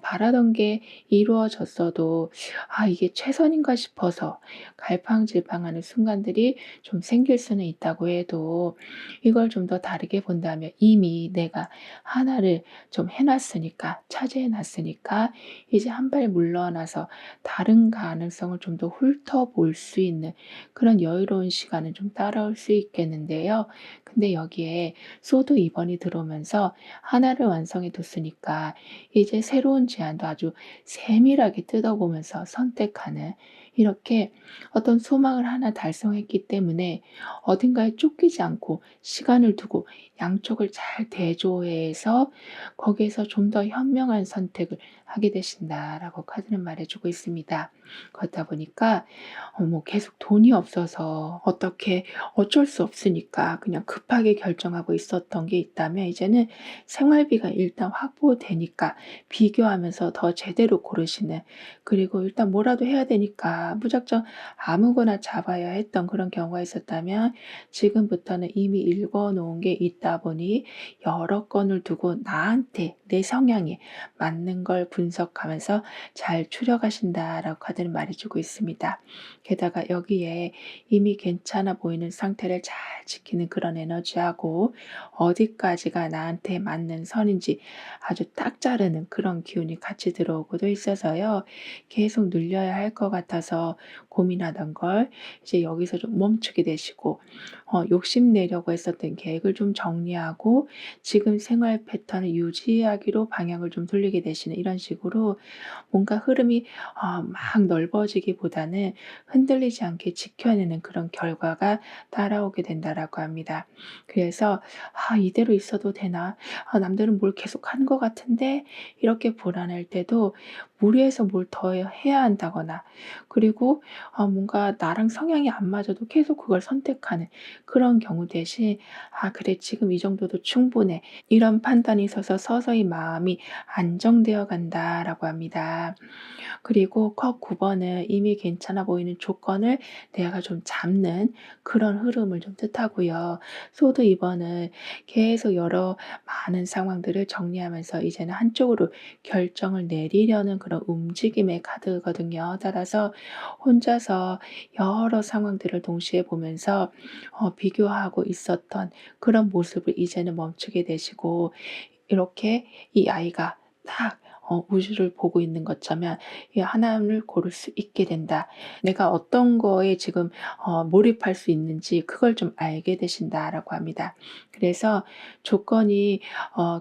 바라던 게 이루어졌어도 '아 이게 최선인가?' 싶어서 갈팡질팡하는 순간들이 좀 생길 수는 있다고 해도, 이걸 좀 더 다르게 본다면 이미 내가 하나를 좀 해 놨으니까, 차지해 놨으니까 이제 한 발 물러나서 다른 가능성을 좀 더 훑어볼 수 있는 그런 여유로운 시간은 좀 따라올 수 있겠는데요. 근데 여기에 소드 2 번이 들어오면서 하나를 완성해 뒀으니까 이제 새로운 제안도 아주 세밀하게 뜯어보면서 선택하는, 이렇게 어떤 소망을 하나 달성했기 때문에 어딘가에 쫓기지 않고 시간을 두고 양쪽을 잘 대조해서 거기에서 좀 더 현명한 선택을 하게 되신다라고 카드는 말해주고 있습니다. 그렇다 보니까 뭐 계속 돈이 없어서 어떻게 어쩔 수 없으니까 그냥 급하게 결정하고 있었던 게 있다면, 이제는 생활비가 일단 확보되니까 비교하면서 더 제대로 고르시는, 그리고 일단 뭐라도 해야 되니까 무작정 아무거나 잡아야 했던 그런 경우가 있었다면 지금부터는 이미 읽어 놓은 게 있다 보니 여러 건을 두고 나한테 내 성향에 맞는 걸 분석하면서 잘 추려가신다라고 카드는 말해주고 있습니다. 게다가 여기에 이미 괜찮아 보이는 상태를 잘 지키는 그런 에너지하고 어디까지가 나한테 맞는 선인지 아주 딱 자르는 그런 기운이 같이 들어오고도 있어서요. 계속 늘려야 할 것 같아서 고민하던 걸 이제 여기서 좀 멈추게 되시고, 욕심내려고 했었던 계획을 좀 정리하고 지금 생활 패턴을 유지하기로 방향을 좀 돌리게 되시는, 이런 식으로 뭔가 흐름이 막 넓어지기보다는 흔들리지 않게 지켜내는 그런 결과가 따라오게 된다라고 합니다. 그래서 '아 이대로 있어도 되나? 아 남들은 뭘 계속하는 것 같은데?' 이렇게 불안할 때도 무리해서 뭘 더 해야 한다거나, 그리고 뭔가 나랑 성향이 안 맞아도 계속 그걸 선택하는 그런 경우 대신 '아 그래 지금 이 정도도 충분해.' 이런 판단이 있어서 서서히 마음이 안정되어 간다라고 합니다. 그리고 컵 9 번은 이미 괜찮아 보이는 조건을 내가 좀 잡는 그런 흐름을 좀 뜻하고요. 소드 2 번은 계속 여러 많은 상황들을 정리하면서 이제는 한쪽으로 결정을 내리려는 그런 움직임의 카드거든요. 따라서 혼자서 여러 상황들을 동시에 보면서 비교하고 있었던 그런 모습을 이제는 멈추게 되시고, 이렇게 이 아이가 딱 우주를 보고 있는 것처럼 이 하나를 고를 수 있게 된다. 내가 어떤 거에 지금 몰입할 수 있는지 그걸 좀 알게 되신다라고 합니다. 그래서 조건이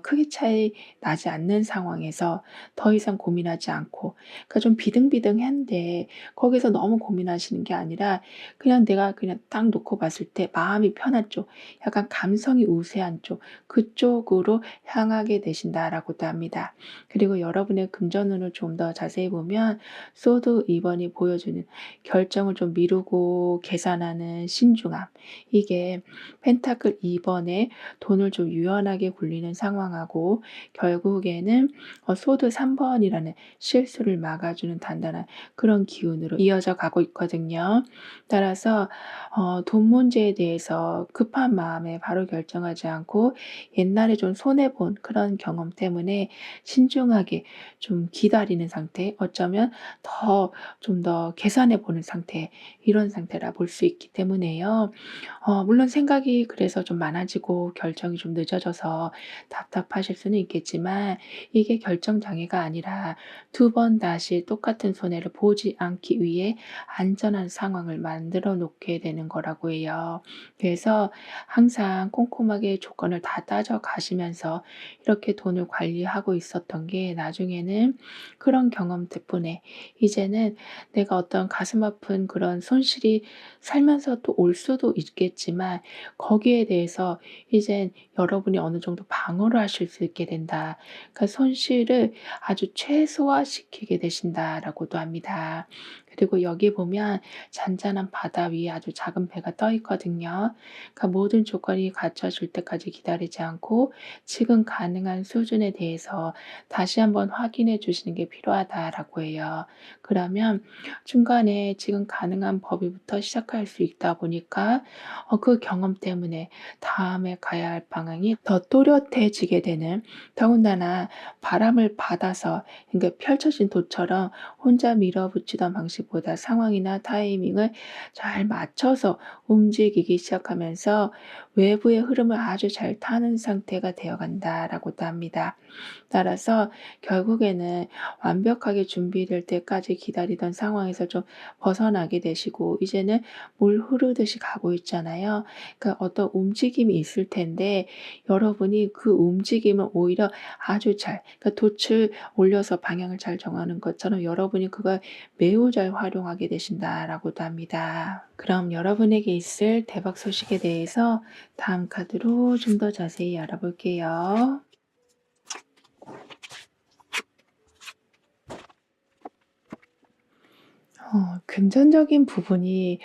크게 차이 나지 않는 상황에서 더 이상 고민하지 않고, 그러니까 좀 비등비등한데 거기서 너무 고민하시는 게 아니라 그냥 내가 그냥 딱 놓고 봤을 때 마음이 편한 쪽, 약간 감성이 우세한 쪽, 그쪽으로 향하게 되신다라고도 합니다. 그리고 여러분의 금전운을 좀 더 자세히 보면 소드 2 번이 보여주는 결정을 좀 미루고 계산하는 신중함, 이게 펜타클 2 번에 돈을 좀 유연하게 굴리는 상황하고, 결국에는 소드 3 번이라는 실수를 막아주는 단단한 그런 기운으로 이어져 가고 있거든요. 따라서 돈 문제에 대해서 급한 마음에 바로 결정하지 않고 옛날에 좀 손해 본 그런 경험 때문에 신중하게 좀 기다리는 상태, 어쩌면 더 좀 더 계산해 보는 상태, 이런 상태라 볼 수 있기 때문에요. 물론 생각이 그래서 좀 많아지고 결정이 좀 늦어져서 답답하실 수는 있겠지만, 이게 결정 장애가 아니라 두 번 다시 똑같은 손해를 보지 않기 위해 안전한 상황을 만들어 놓게 되는 거라고 해요. 그래서 항상 꼼꼼하게 조건을 다 따져 가시면서 이렇게 돈을 관리하고 있었던 게, 나중에는 그런 경험 덕분에 이제는 내가 어떤 가슴 아픈 그런 손실이 살면서 또 올 수도 있겠지만, 거기에 대해서 이젠 여러분이 어느 정도 방어를 하실 수 있게 된다. 그러니까 손실을 아주 최소화시키게 되신다라고도 합니다. 그리고 여기 보면 잔잔한 바다 위에 아주 작은 배가 떠 있거든요. 그러니까 모든 조건이 갖춰질 때까지 기다리지 않고 지금 가능한 수준에 대해서 다시 한번 확인해 주시는 게 필요하다라고 해요. 그러면 중간에 지금 가능한 범위부터 시작할 수 있다 보니까 그 경험 때문에 다음에 가야 할 방향이 더 또렷해지게 되는, 더군다나 바람을 받아서, 그러니까 펼쳐진 돛처럼 혼자 밀어붙이던 방식보다 상황이나 타이밍을 잘 맞춰서 움직이기 시작하면서 외부의 흐름을 아주 잘 타는 상태가 되어 간다라고도 합니다. 따라서 결국에는 완벽하게 준비될 때까지 기다리던 상황에서 좀 벗어나게 되시고, 이제는 물 흐르듯이 가고 있잖아요. 그러니까 어떤 움직임이 있을 텐데, 여러분이 그 움직임을 오히려 아주 잘, 그러니까 돛을 올려서 방향을 잘 정하는 것처럼 여러분이 그걸 매우 잘 활용하게 되신다라고도 합니다. 그럼 여러분에게 있을 대박 소식에 대해서 다음 카드로 좀 더 자세히 알아볼게요. 금전적인 부분이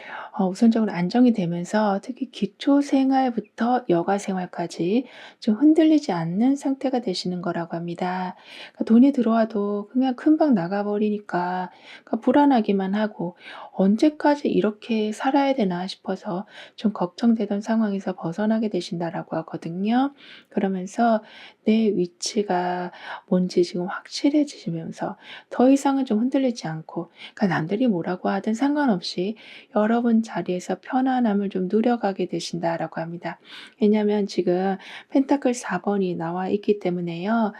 우선적으로 안정이 되면서, 특히 기초 생활부터 여가 생활까지 좀 흔들리지 않는 상태가 되시는 거라고 합니다. 그러니까 돈이 들어와도 그냥 금방 나가 버리니까, 그러니까 불안하기만 하고 '언제까지 이렇게 살아야 되나?' 싶어서 좀 걱정되던 상황에서 벗어나게 되신다라고 하거든요. 그러면서 내 위치가 뭔지 지금 확실해지시면서 더 이상은 좀 흔들리지 않고, 그러니까 남들이 뭐라고 하든 상관없이 여러분 자리에서 편안함을 좀 누려가게 되신다라고 합니다. 왜냐하면 지금 펜타클 4 번이 나와 있기 때문에요.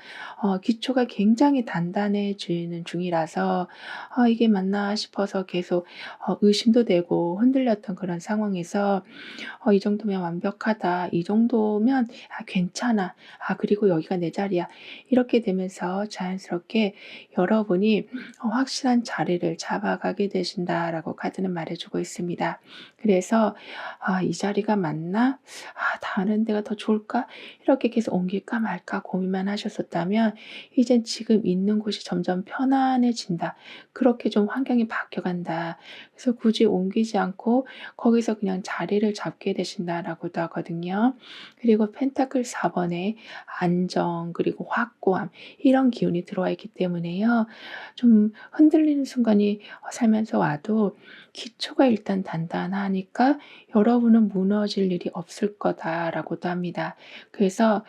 기초가 굉장히 단단해지는 중이라서, 이게 맞나 싶어서 계속 의심도 되고 흔들렸던 그런 상황에서, '이 정도면 완벽하다. 이 정도면 괜찮아. 그리고 여기가 내 자리야.' 이렇게 되면서 자연스럽게 여러분이 확실한 자리를 잡아가게 되신다라고 카드는 말해주고 있습니다. 그래서 '이 자리가 맞나? 다른 데가 더 좋을까?' 이렇게 계속 옮길까 말까 고민만 하셨었다면, 이젠 '지금 있는 곳이 점점 편안해진다. 그렇게 좀 환경이 바뀌어간다. 그래서 굳이 옮기지 않고 거기서 그냥 자리를 잡게 되신다.'라고도 하거든요. 그리고 펜타클 4 번에 안정 그리고 확고함, 이런 기운이 들어와 있기 때문에요. 좀 흔들리는 순간이 살면서 와도 기초가 일단 단단하니까 여러분은 무너질 일이 없을 거다라고도 합니다. 그래서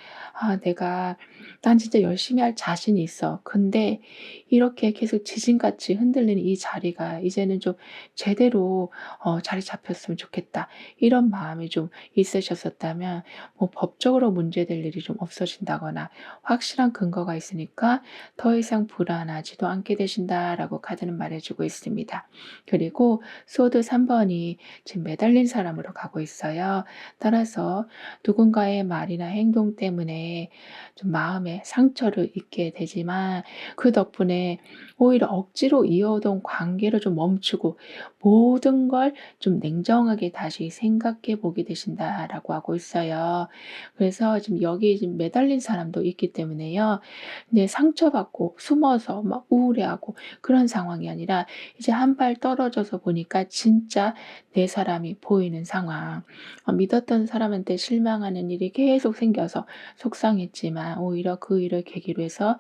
'내가 난 진짜 열심히 할 자신이 있어. 근데 이렇게 계속 지진같이 흔들리는 이 자리가 이제는 좀 제대로 자리 잡혔으면 좋겠다.' 이런 마음이 좀 있으셨었다면, 뭐 법적으로 문제될 일이 좀 없어진다거나 확실한 근거가 있으니까 더 이상 불안하지도 않게 되신다라고 카드는 말해주고 있습니다. 그리고 소드 3 번이 지금 매달린 사람으로 가고 있어요. 따라서 누군가의 말이나 행동 때문에 좀 마음에 상처를 입게 되지만, 그 덕분에 오히려 억지로 이어오던 관계를 좀 멈추고 모든 걸 좀 냉정하게 다시 생각해 보게 되신다라고 하고 있어요. 그래서 지금 여기 지금 매달린 사람도 있기 때문에요. 근데 상처받고 숨어서 막 우울해하고 그런 상황이 아니라, 이제 한 발 떨어져서 보니까 진짜 내 사람이 보이는 상황. 믿었던 사람한테 실망하는 일이 계속 생겨서 속상했지만, 오히려 그 일을 계기로 해서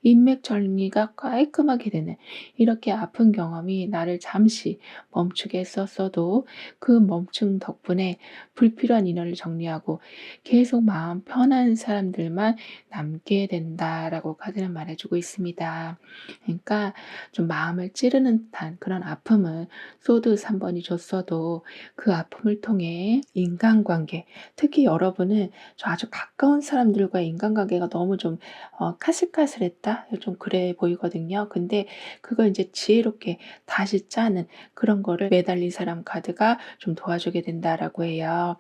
인맥 정리가 깔끔하게 되는 이렇게 아픈 경험이 나를 잠시 멈추게 했었어도 그 멈춤 덕분에 불필요한 인연을 정리하고 계속 마음 편한 사람들만 남게 된다라고 카드는 말해주고 있습니다. 그러니까 좀 마음을 찌르는 듯한 그런 아픔을 소드 3번이 줬어도 그 아픔을 통해 인간관계, 특히 여러분은 저 아주 가까운 사람들과의 인간관계가 너무 좀 까슬까슬했다? 좀 그래 보이거든요. 근데 그걸 이제 지혜롭게 다시 짜는 그런 거를 매달린 사람 카드가 좀 도와주게 된다라고 해요.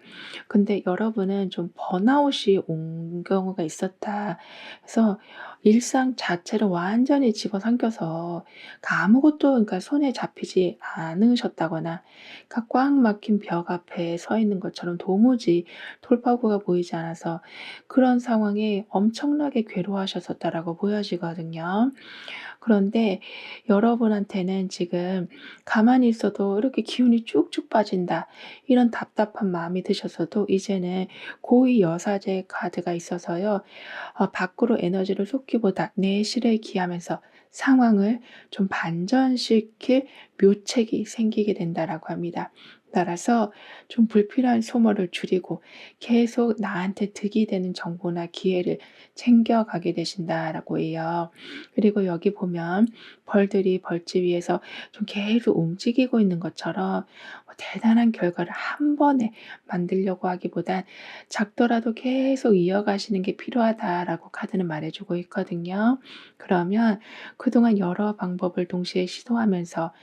근데 여러분은 좀 번아웃이 온 경우가 있었다. 그래서 일상 자체를 완전히 집어삼켜서 아무것도 그러니까 손에 잡히지 않으셨다거나 그러니까 꽉 막힌 벽 앞에 서 있는 것처럼 도무지 돌파구가 보이지 않아서 그런 상황에 엄청나게 괴로워하셨었다라고 보여지거든요. 그런데 여러분한테는 지금 가만히 있어도 이렇게 기운이 쭉쭉 빠진다. 이런 답답한 마음이 드셨어도 이제는 고위 여사제 카드가 있어서요. 밖으로 에너지를 쏟기보다 내실을 기하면서 상황을 좀 반전시킬 묘책이 생기게 된다라고 합니다. 따라서 좀 불필요한 소모를 줄이고 계속 나한테 득이 되는 정보나 기회를 챙겨가게 되신다라고 해요. 그리고 여기 보면 벌들이 벌집 위에서 좀 계속 움직이고 있는 것처럼 대단한 결과를 한 번에 만들려고 하기보단 작더라도 계속 이어가시는 게 필요하다라고 카드는 말해주고 있거든요. 그러면 그동안 여러 방법을 동시에 시도하면서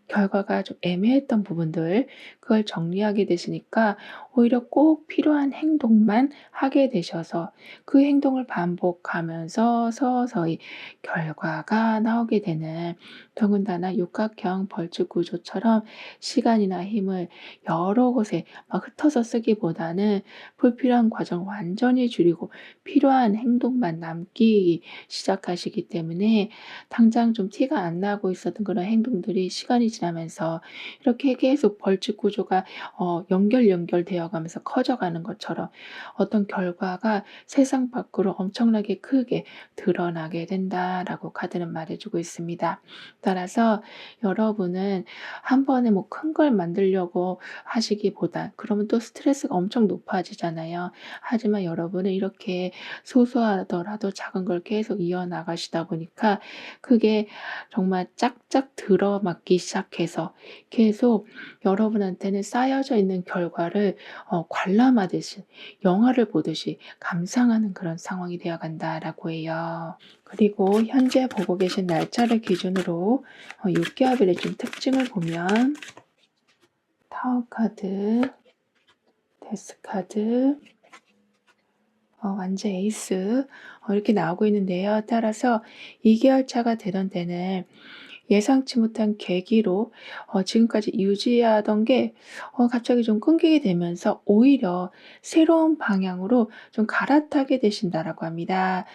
결과가 좀 애매했던 부분들 그걸 정리하게 되시니까 오히려 꼭 필요한 행동만 하게 되셔서 그 행동을 반복하면서 서서히 결과가 나오게 되는 더군다나 육각형 벌집 구조처럼 시간이나 힘을 여러 곳에 막 흩어서 쓰기보다는 불필요한 과정 완전히 줄이고 필요한 행동만 남기기 시작하시기 때문에 당장 좀 티가 안 나고 있었던 그런 행동들이 시간이 지나면서 이렇게 계속 벌집 구조가 연결되어 가면서 커져가는 것처럼 어떤 결과가 세상 밖으로 엄청나게 크게 드러나게 된다라고 카드는 말해주고 있습니다. 따라서 여러분은 한 번에 뭐 큰 걸 만들려고 하시기보다 그러면 또 스트레스가 엄청 높아지잖아요. 하지만 여러분은 이렇게 소소하더라도 작은 걸 계속 이어나가시다 보니까 그게 정말 짝짝 들어맞기 시작해서 계속 여러분한테는 쌓여져 있는 결과를 관람하듯이 영화를 보듯이 감상하는 그런 상황이 되어 간다라고 해요. 그리고 현재 보고 계신 날짜를 기준으로 6개월별의 좀 특징을 보면 타워 카드, 데스 카드, 완전 에이스 이렇게 나오고 있는데요. 따라서 2개월 차가 되던 때는 예상치 못한 계기로 지금까지 유지하던 게 갑자기 좀 끊기게 되면서 오히려 새로운 방향으로 좀 갈아타게 되신다라고 합니다.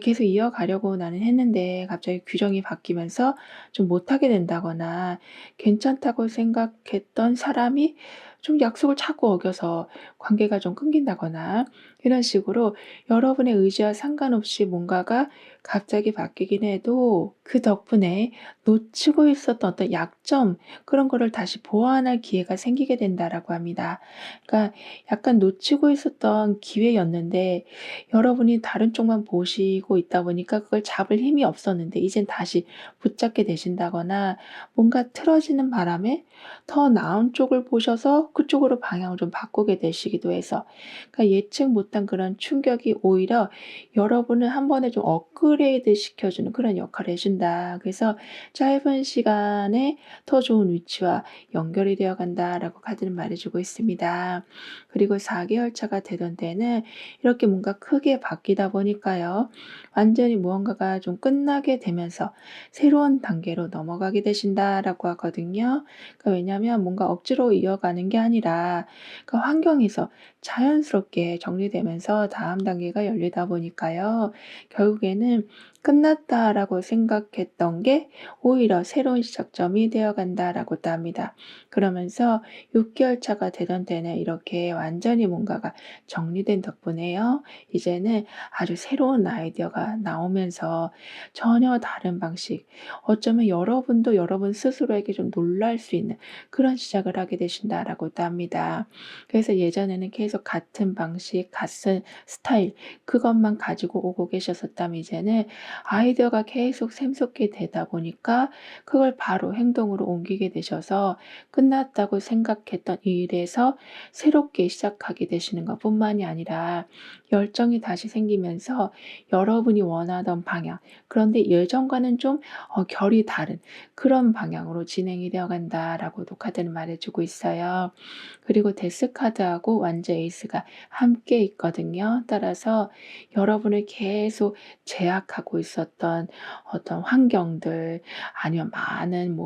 계속 이어가려고 나는 했는데 갑자기 규정이 바뀌면서 좀 못하게 된다거나 괜찮다고 생각했던 사람이 좀 약속을 자꾸 어겨서 관계가 좀 끊긴다거나 이런 식으로 여러분의 의지와 상관없이 뭔가가 갑자기 바뀌긴 해도 그 덕분에 놓치고 있었던 어떤 약점 그런 거를 다시 보완할 기회가 생기게 된다라고 합니다. 그러니까 약간 놓치고 있었던 기회였는데 여러분이 다른 쪽만 보시고 있다 보니까 그걸 잡을 힘이 없었는데 이젠 다시 붙잡게 되신다거나 뭔가 틀어지는 바람에 더 나은 쪽을 보셔서 그쪽으로 방향을 좀 바꾸게 되시기도 해서 그러니까 예측 못한 그런 충격이 오히려 여러분을 한 번에 좀 업그레이드 시켜주는 그런 역할을 해준다. 그래서 짧은 시간에 더 좋은 위치와 연결이 되어 간다라고 카드는 말해주고 있습니다. 그리고 4개월 차가 되던 때는 이렇게 뭔가 크게 바뀌다 보니까요. 완전히 무언가가 좀 끝나게 되면서 새로운 단계로 넘어가게 되신다라고 하거든요. 그러니까 왜냐하면 뭔가 억지로 이어가는 게 아니라 그 환경에서 자연스럽게 정리되면서 다음 단계가 열리다 보니까요. 결국에는 끝났다라고 생각했던 게 오히려 새로운 시작점이 되어 간다라고도 합니다. 그러면서 6개월 차가 되던 때는 이렇게 완전히 뭔가가 정리된 덕분에요. 이제는 아주 새로운 아이디어가 나오면서 전혀 다른 방식, 어쩌면 여러분도 여러분 스스로에게 좀 놀랄 수 있는 그런 시작을 하게 되신다라고도 합니다. 그래서 예전에는 계속 같은 방식, 같은 스타일 그것만 가지고 오고 계셨었다면 이제는 아이디어가 계속 샘솟게 되다 보니까 그걸 바로 행동으로 옮기게 되셔서 끝났다고 생각했던 일에서 새롭게 시작하게 되시는 것뿐만이 아니라 열정이 다시 생기면서 여러분이 원하던 방향, 그런데 예전과는 좀 결이 다른 그런 방향으로 진행이 되어 간다라고도 카드는 말해 주고 있어요. 그리고 데스 카드하고 완전 에이스가 함께 있거든요. 따라서 여러분을 계속 제약하고 있었던 어떤 환경들, 아니면 많은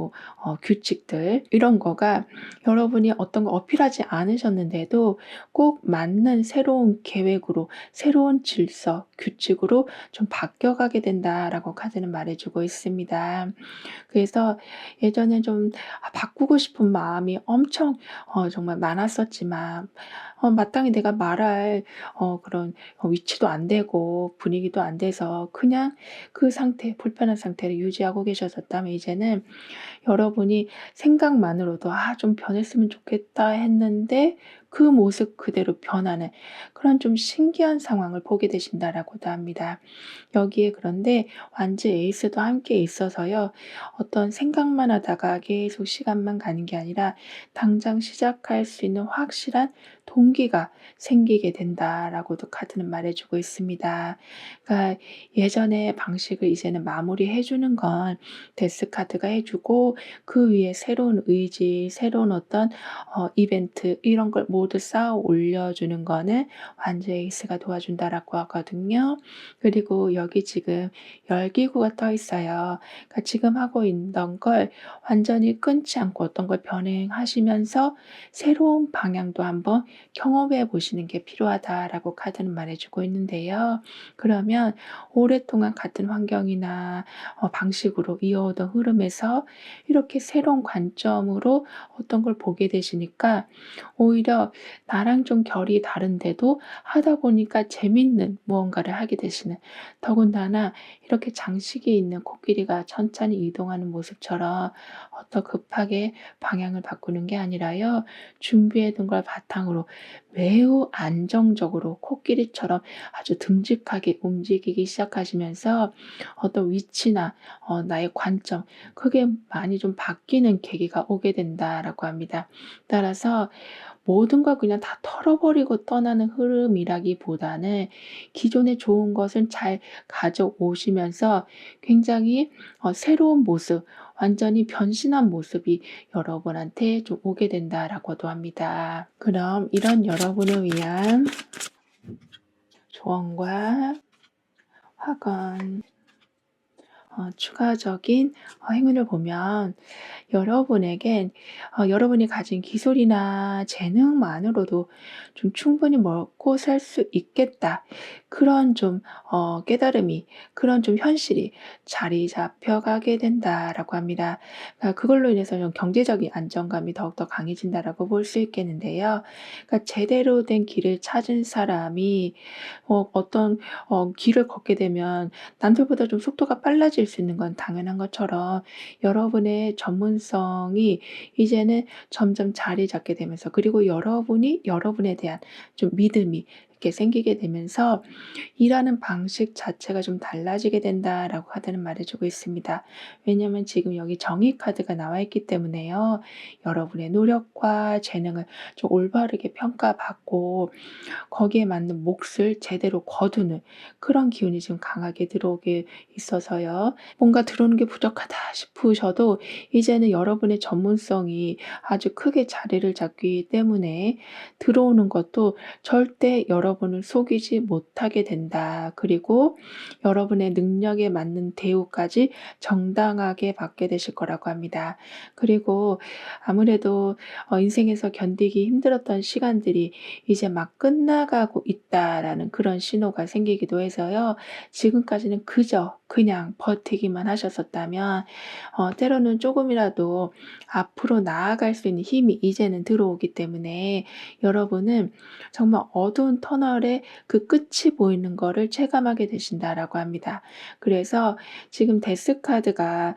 규칙들 이런 거가 여러분이 어떤 거 어필하지 않으셨는데도 꼭 맞는 새로운 계획으로, 새로운 질서, 규칙으로 좀 바뀌어가게 된다라고 카드는 말해 주고 있습니다. 그래서 예전에 좀 바꾸고 싶은 마음이 엄청 정말 많았었지만 마땅히 내가 말할 그런 위치도 안 되고 분위기도 안 돼서 그냥 그 상태, 불편한 상태를 유지하고 계셨었다면 이제는 여러분이 생각만으로도 '아 좀 변했으면 좋겠다.' 했는데 그 모습 그대로 변하는 그런 좀 신기한 상황을 보게 되신다라고도 합니다. 여기에 그런데 완전 에이스도 함께 있어서요. 어떤 생각만 하다가 계속 시간만 가는 게 아니라 당장 시작할 수 있는 확실한 동기가 생기게 된다라고도 카드는 말해 주고 있습니다. 그러니까 예전의 방식을 이제는 마무리해 주는 건 데스 카드가 해 주고 그 위에 새로운 의지, 새로운 어떤 이벤트 이런 걸 모두 쌓아 올려 주는 거는 완전 에이스가 도와준다라고 하거든요. 그리고 여기 지금 열기구가 떠 있어요. 그러니까 지금 하고 있던 걸 완전히 끊지 않고 어떤 걸 병행하시면서 새로운 방향도 한번 경험해 보시는 게 필요하다라고 카드는 말해 주고 있는데요. 그러면 오랫동안 같은 환경이나 방식으로 이어오던 흐름에서 이렇게 새로운 관점으로 어떤 걸 보게 되시니까 오히려 나랑 좀 결이 다른데도 하다 보니까 재밌는 무언가를 하게 되시는, 더군다나 이렇게 장식이 있는 코끼리가 천천히 이동하는 모습처럼 급하게 방향을 바꾸는 게 아니라요. 준비해 둔 걸 바탕으로 매우 안정적으로 코끼리처럼 아주 듬직하게 움직이기 시작하시면서 어떤 위치나 나의 관점 그게 많이 좀 바뀌는 계기가 오게 된다라고 합니다. 따라서 모든 걸 그냥 다 털어버리고 떠나는 흐름이라기보다는 기존에 좋은 것은 잘 가져오시면서 굉장히 새로운 모습, 완전히 변신한 모습이 여러분한테 좀 오게 된다라고도 합니다. 그럼 이런 여러분을 위한 조언과 확언, 추가적인 행운을 보면 여러분에겐 여러분이 가진 기술이나 재능만으로도 좀 충분히 먹고 살 수 있겠다. 그런 좀 깨달음이, 그런 좀 현실이 자리 잡혀가게 된다라고 합니다. 그러니까 그걸로 인해서 좀 경제적인 안정감이 더욱더 강해진다라고 볼 수 있겠는데요. 그러니까 제대로 된 길을 찾은 사람이 어떤 길을 걷게 되면 남들보다 좀 속도가 빨라질 수 있는 건 당연한 것처럼 여러분의 전문성이 이제는 점점 자리 잡게 되면서, 그리고 여러분이 여러분에 대한 좀 믿음이 이렇게 생기게 되면서 일하는 방식 자체가 좀 달라지게 된다라고 카드는 말해주고 있습니다. 왜냐하면 지금 여기 정의 카드가 나와 있기 때문에요. 여러분의 노력과 재능을 좀 올바르게 평가받고 거기에 맞는 몫을 제대로 거두는 그런 기운이 지금 강하게 들어오게 있어서요. 뭔가 들어오는 게 부족하다 싶으셔도 이제는 여러분의 전문성이 아주 크게 자리를 잡기 때문에 들어오는 것도 절대 여러분을 속이지 못하게 된다. 그리고 여러분의 능력에 맞는 대우까지 정당하게 받게 되실 거라고 합니다. 그리고 아무래도 인생에서 견디기 힘들었던 시간들이 이제 막 끝나가고 있다라는 그런 신호가 생기기도 해서요. 지금까지는 그저 그냥 버티기만 하셨었다면 때로는 조금이라도 앞으로 나아갈 수 있는 힘이 이제는 들어오기 때문에 여러분은 정말 어두운 터널의 그 끝이 보이는 거를 체감하게 되신다라고 합니다. 그래서 지금 데스카드가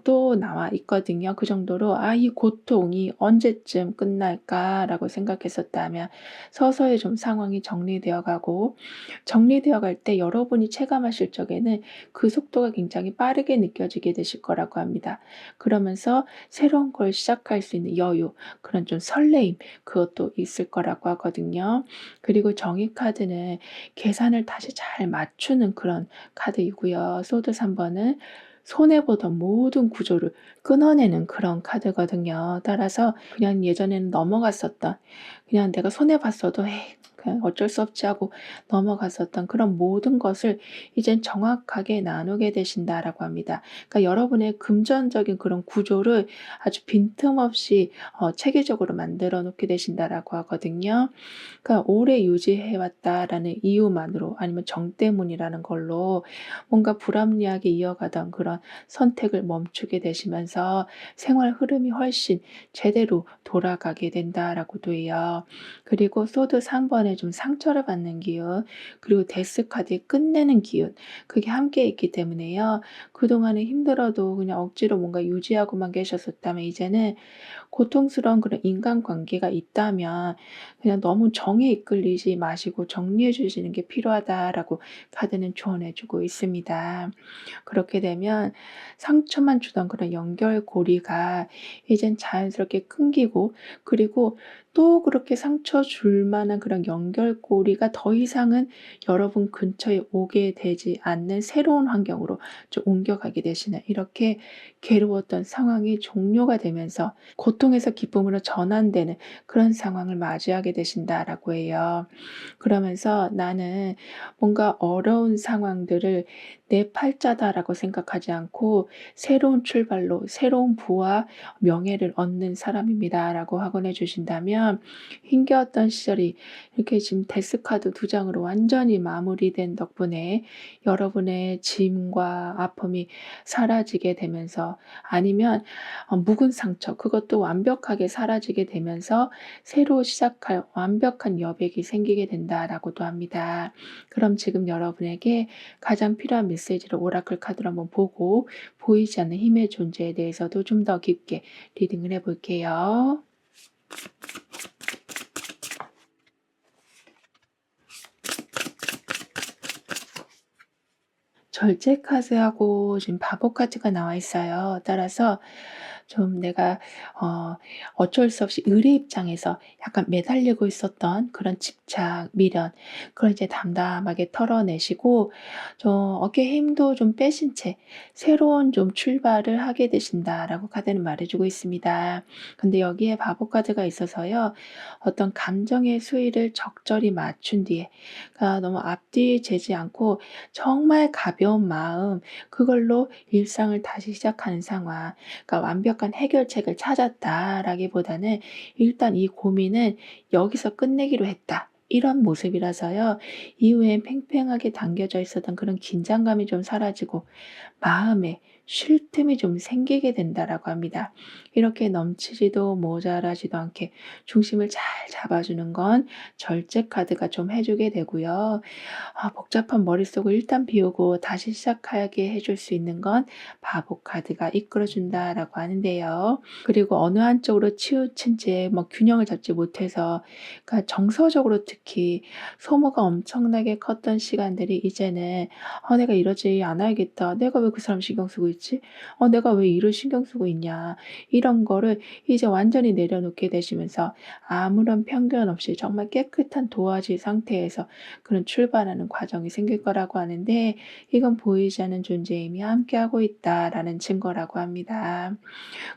또 나와 있거든요. 그 정도로 '아 이 고통이 언제쯤 끝날까?'라고 생각했었다면 서서히 좀 상황이 정리되어 가고 정리되어 갈 때 여러분이 체감하실 적에는 그 속도가 굉장히 빠르게 느껴지게 되실 거라고 합니다. 그러면서 새로운 걸 시작할 수 있는 여유, 그런 좀 설레임, 그것도 있을 거라고 하거든요. 그리고 정의 카드는 계산을 다시 잘 맞추는 그런 카드이고요. 소드 3 번은 손해 보던 모든 구조를 끊어내는 그런 카드거든요. 따라서 그냥 예전에는 넘어갔었던, 그냥 내가 손해 봤어도 '에이 그냥 어쩔 수 없지.' 하고 넘어갔었던 그런 모든 것을 이젠 정확하게 나누게 되신다라고 합니다. 그러니까 여러분의 금전적인 그런 구조를 아주 빈틈없이 체계적으로 만들어 놓게 되신다라고 하거든요. 그러니까 오래 유지해 왔다라는 이유만으로, 아니면 정 때문이라는 걸로 뭔가 불합리하게 이어가던 그런 선택을 멈추게 되시면서 생활 흐름이 훨씬 제대로 돌아가게 된다라고도 해요. 그리고 소드 상번에 좀 상처를 받는 기운, 그리고 데스 카드의 끝내는 기운, 그게 함께 있기 때문에요. 그동안에 힘들어도 그냥 억지로 뭔가 유지하고만 계셨었다면 이제는 고통스러운 그런 인간관계가 있다면 그냥 너무 정에 이끌리지 마시고 정리해 주시는 게 필요하다라고 카드는 조언해 주고 있습니다. 그렇게 되면 상처만 주던 그런 연결고리가 이젠 자연스럽게 끊기고, 그리고 또 그렇게 상처 줄 만한 그런 연결고리가 더 이상은 여러분 근처에 오게 되지 않는 새로운 환경으로 좀 옮겨가게 되시는, 이렇게 괴로웠던 상황이 종료가 되면서 고통에서 기쁨으로 전환되는 그런 상황을 맞이하게 되신다라고 해요. 그러면서 나는 뭔가 어려운 상황들을 '내 팔자다.'라고 생각하지 않고 '새로운 출발로 새로운 부와 명예를 얻는 사람입니다.'라고 확언해 주신다면, 힘겨웠던 시절이 이렇게 지금 데스카드 두 장으로 완전히 마무리된 덕분에 여러분의 짐과 아픔이 사라지게 되면서, 아니면 묵은 상처, 그것도 완벽하게 사라지게 되면서 새로 시작할 완벽한 여백이 생기게 된다라고도 합니다. 그럼 지금 여러분에게 가장 필요한 메시지를 오라클 카드로 한번 보고, 보이지 않는 힘의 존재에 대해서도 좀 더 깊게 리딩을 해 볼게요. 절제 카드하고 지금 바보 카드가 나와 있어요. 따라서 좀 내가 어 어쩔 수 없이 의뢰 입장에서 약간 매달리고 있었던 그런 집착, 미련, 그걸 이제 담담하게 털어내시고 좀 어깨에 힘도 좀 빼신 채 새로운 좀 출발을 하게 되신다라고 카드는 말해 주고 있습니다. 근데 여기에 바보 카드가 있어서요. 어떤 감정의 수위를 적절히 맞춘 뒤에, 그러니까 너무 앞뒤 재지 않고 정말 가벼운 마음, 그걸로 일상을 다시 시작하는 상황. 그러니까 완벽한 해결책을 찾았다라기보다는 일단 이 고민은 여기서 끝내기로 했다, 이런 모습이라서요. 이후엔 팽팽하게 당겨져 있었던 그런 긴장감이 좀 사라지고 마음에 쉴 틈이 좀 생기게 된다라고 합니다. 이렇게 넘치지도 모자라지도 않게 중심을 잘 잡아주는 건 절제 카드가 좀 해주게 되고요. 복잡한 머릿속을 일단 비우고 다시 시작하게 해줄 수 있는 건 바보 카드가 이끌어준다라고 하는데요. 그리고 어느 한쪽으로 치우친 채 뭐 균형을 잡지 못해서, 그러니까 정서적으로 특히 소모가 엄청나게 컸던 시간들이 이제는 '아 내가 이러지 않아야겠다. 내가 왜 그 사람 신경 쓰고 있지? 내가 왜 일을 신경 쓰고 있냐.' 이런 거를 이제 완전히 내려놓게 되시면서 아무런 편견 없이 정말 깨끗한 도화지 상태에서 그런 출발하는 과정이 생길 거라고 하는데, 이건 보이지 않는 존재의 힘이 함께하고 있다라는 증거라고 합니다.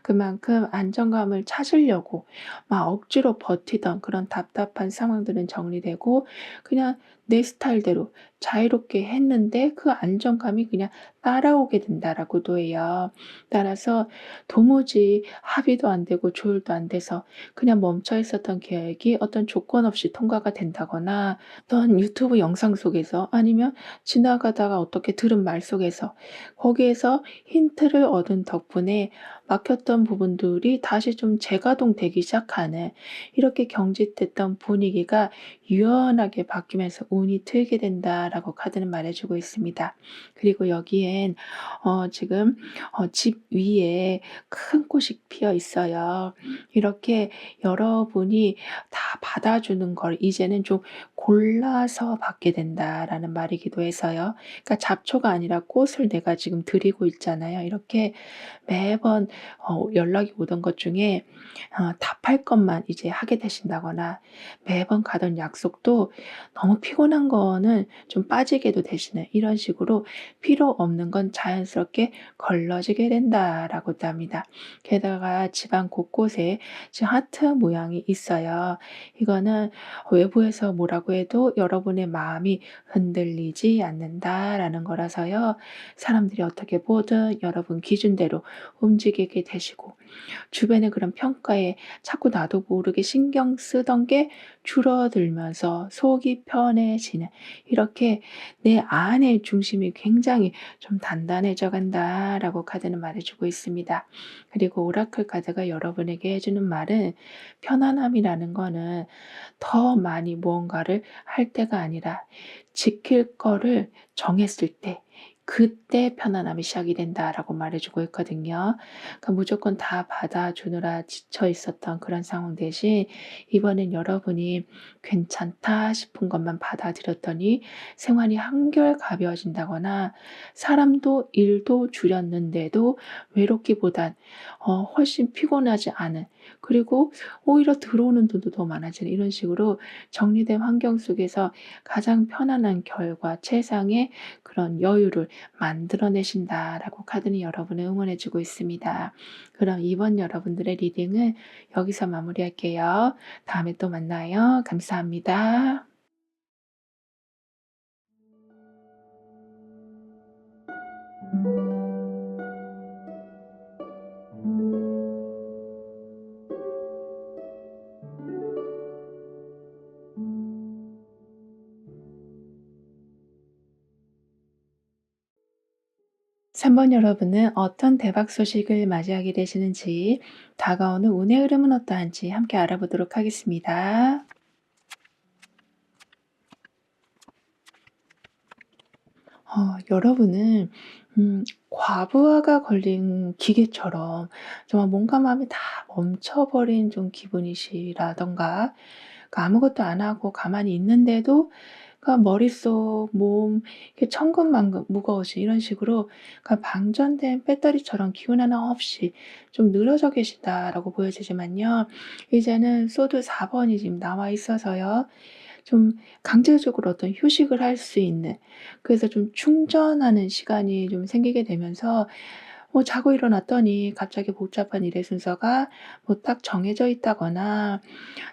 그만큼 안정감을 찾으려고 막 억지로 버티던 그런 답답한 상황들은 정리되고, 그냥 내 스타일대로 자유롭게 했는데 그 안정감이 그냥 따라오게 된다라고도 해요. 따라서 도무지 합의도 안 되고 조율도 안 돼서 그냥 멈춰 있었던 계획이 어떤 조건 없이 통과가 된다거나, 어떤 유튜브 영상 속에서 아니면 지나가다가 어떻게 들은 말 속에서 거기에서 힌트를 얻은 덕분에 막혔던 부분들이 다시 좀 재가동되기 시작하는, 이렇게 경직됐던 분위기가 유연하게 바뀌면서 운이 트이게 된다라고 카드는 말해주고 있습니다. 그리고 여기엔 지금 집 위에 큰 꽃이 피어 있어요. 이렇게 여러분이 다 받아주는 걸 이제는 좀 골라서 받게 된다라는 말이기도 해서요. 그러니까 잡초가 아니라 꽃을 내가 지금 드리고 있잖아요. 이렇게 매번 연락이 오던 것 중에 답할 것만 이제 하게 되신다거나, 매번 가던 약속도 너무 피곤한 거는 좀 빠지게도 되시는, 이런 식으로 필요 없는 건 자연스럽게 걸러지게 된다라고도 합니다. 게다가 집안 곳곳에 지금 하트 모양이 있어요. 이거는 외부에서 뭐라고 해도 여러분의 마음이 흔들리지 않는다라는 거라서요. 사람들이 어떻게 보든 여러분 기준대로 움직이게 되시고, 주변의 그런 평가에 자꾸 나도 모르게 신경 쓰던 게 줄어들면서 속이 편해지는, 이렇게 내 안의 중심이 굉장히 좀 단단해져 간다라고 카드는 말해주고 있습니다. 그리고 오라클 카드가 여러분에게 해주는 말은, 편안함이라는 거는 더 많이 무언가를 할 때가 아니라 지킬 거를 정했을 때, 그때 편안함이 시작이 된다라고 말해주고 있거든요. 그러니까 무조건 다 받아주느라 지쳐 있었던 그런 상황 대신, 이번엔 여러분이 괜찮다 싶은 것만 받아들였더니 생활이 한결 가벼워진다거나, 사람도 일도 줄였는데도 외롭기보단 훨씬 피곤하지 않은, 그리고 오히려 들어오는 돈도 더 많아지는, 이런 식으로 정리된 환경 속에서 가장 편안한 결과, 최상의 그런 여유를 만들어내신다라고 카드는 여러분을 응원해 주고 있습니다. 그럼 이번 여러분들의 리딩은 여기서 마무리할게요. 다음에 또 만나요. 감사합니다. 삼 번 여러분은 어떤 대박 소식을 맞이하게 되시는지, 다가오는 운의 흐름은 어떠한지 함께 알아보도록 하겠습니다. 여러분은 과부하가 걸린 기계처럼 정말 몸과 마음이 다 멈춰버린 좀 기분이시라던가, 그러니까 아무것도 안 하고 가만히 있는데도 그러니까 머릿속, 몸 이게 천근만근 무거워지, 이런 식으로 그러니까 방전된 배터리처럼 기운 하나 없이 좀 늘어져 계시다라고 보여지지만요. 이제는 소드 4 번이 지금 나와 있어서요. 좀 강제적으로 어떤 휴식을 할 수 있는, 그래서 좀 충전하는 시간이 좀 생기게 되면서 자고 일어났더니 갑자기 복잡한 일의 순서가 딱 정해져 있다거나,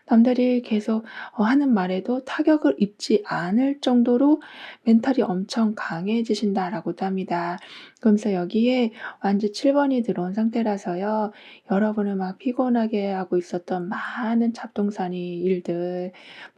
남들이 계속 하는 말에도 타격을 입지 않을 정도로 멘탈이 엄청 강해지신다라고도 합니다. 그러면서 여기에 완전 7 번이 들어온 상태라서요. 여러분을 막 피곤하게 하고 있었던 많은 잡동사니 일들,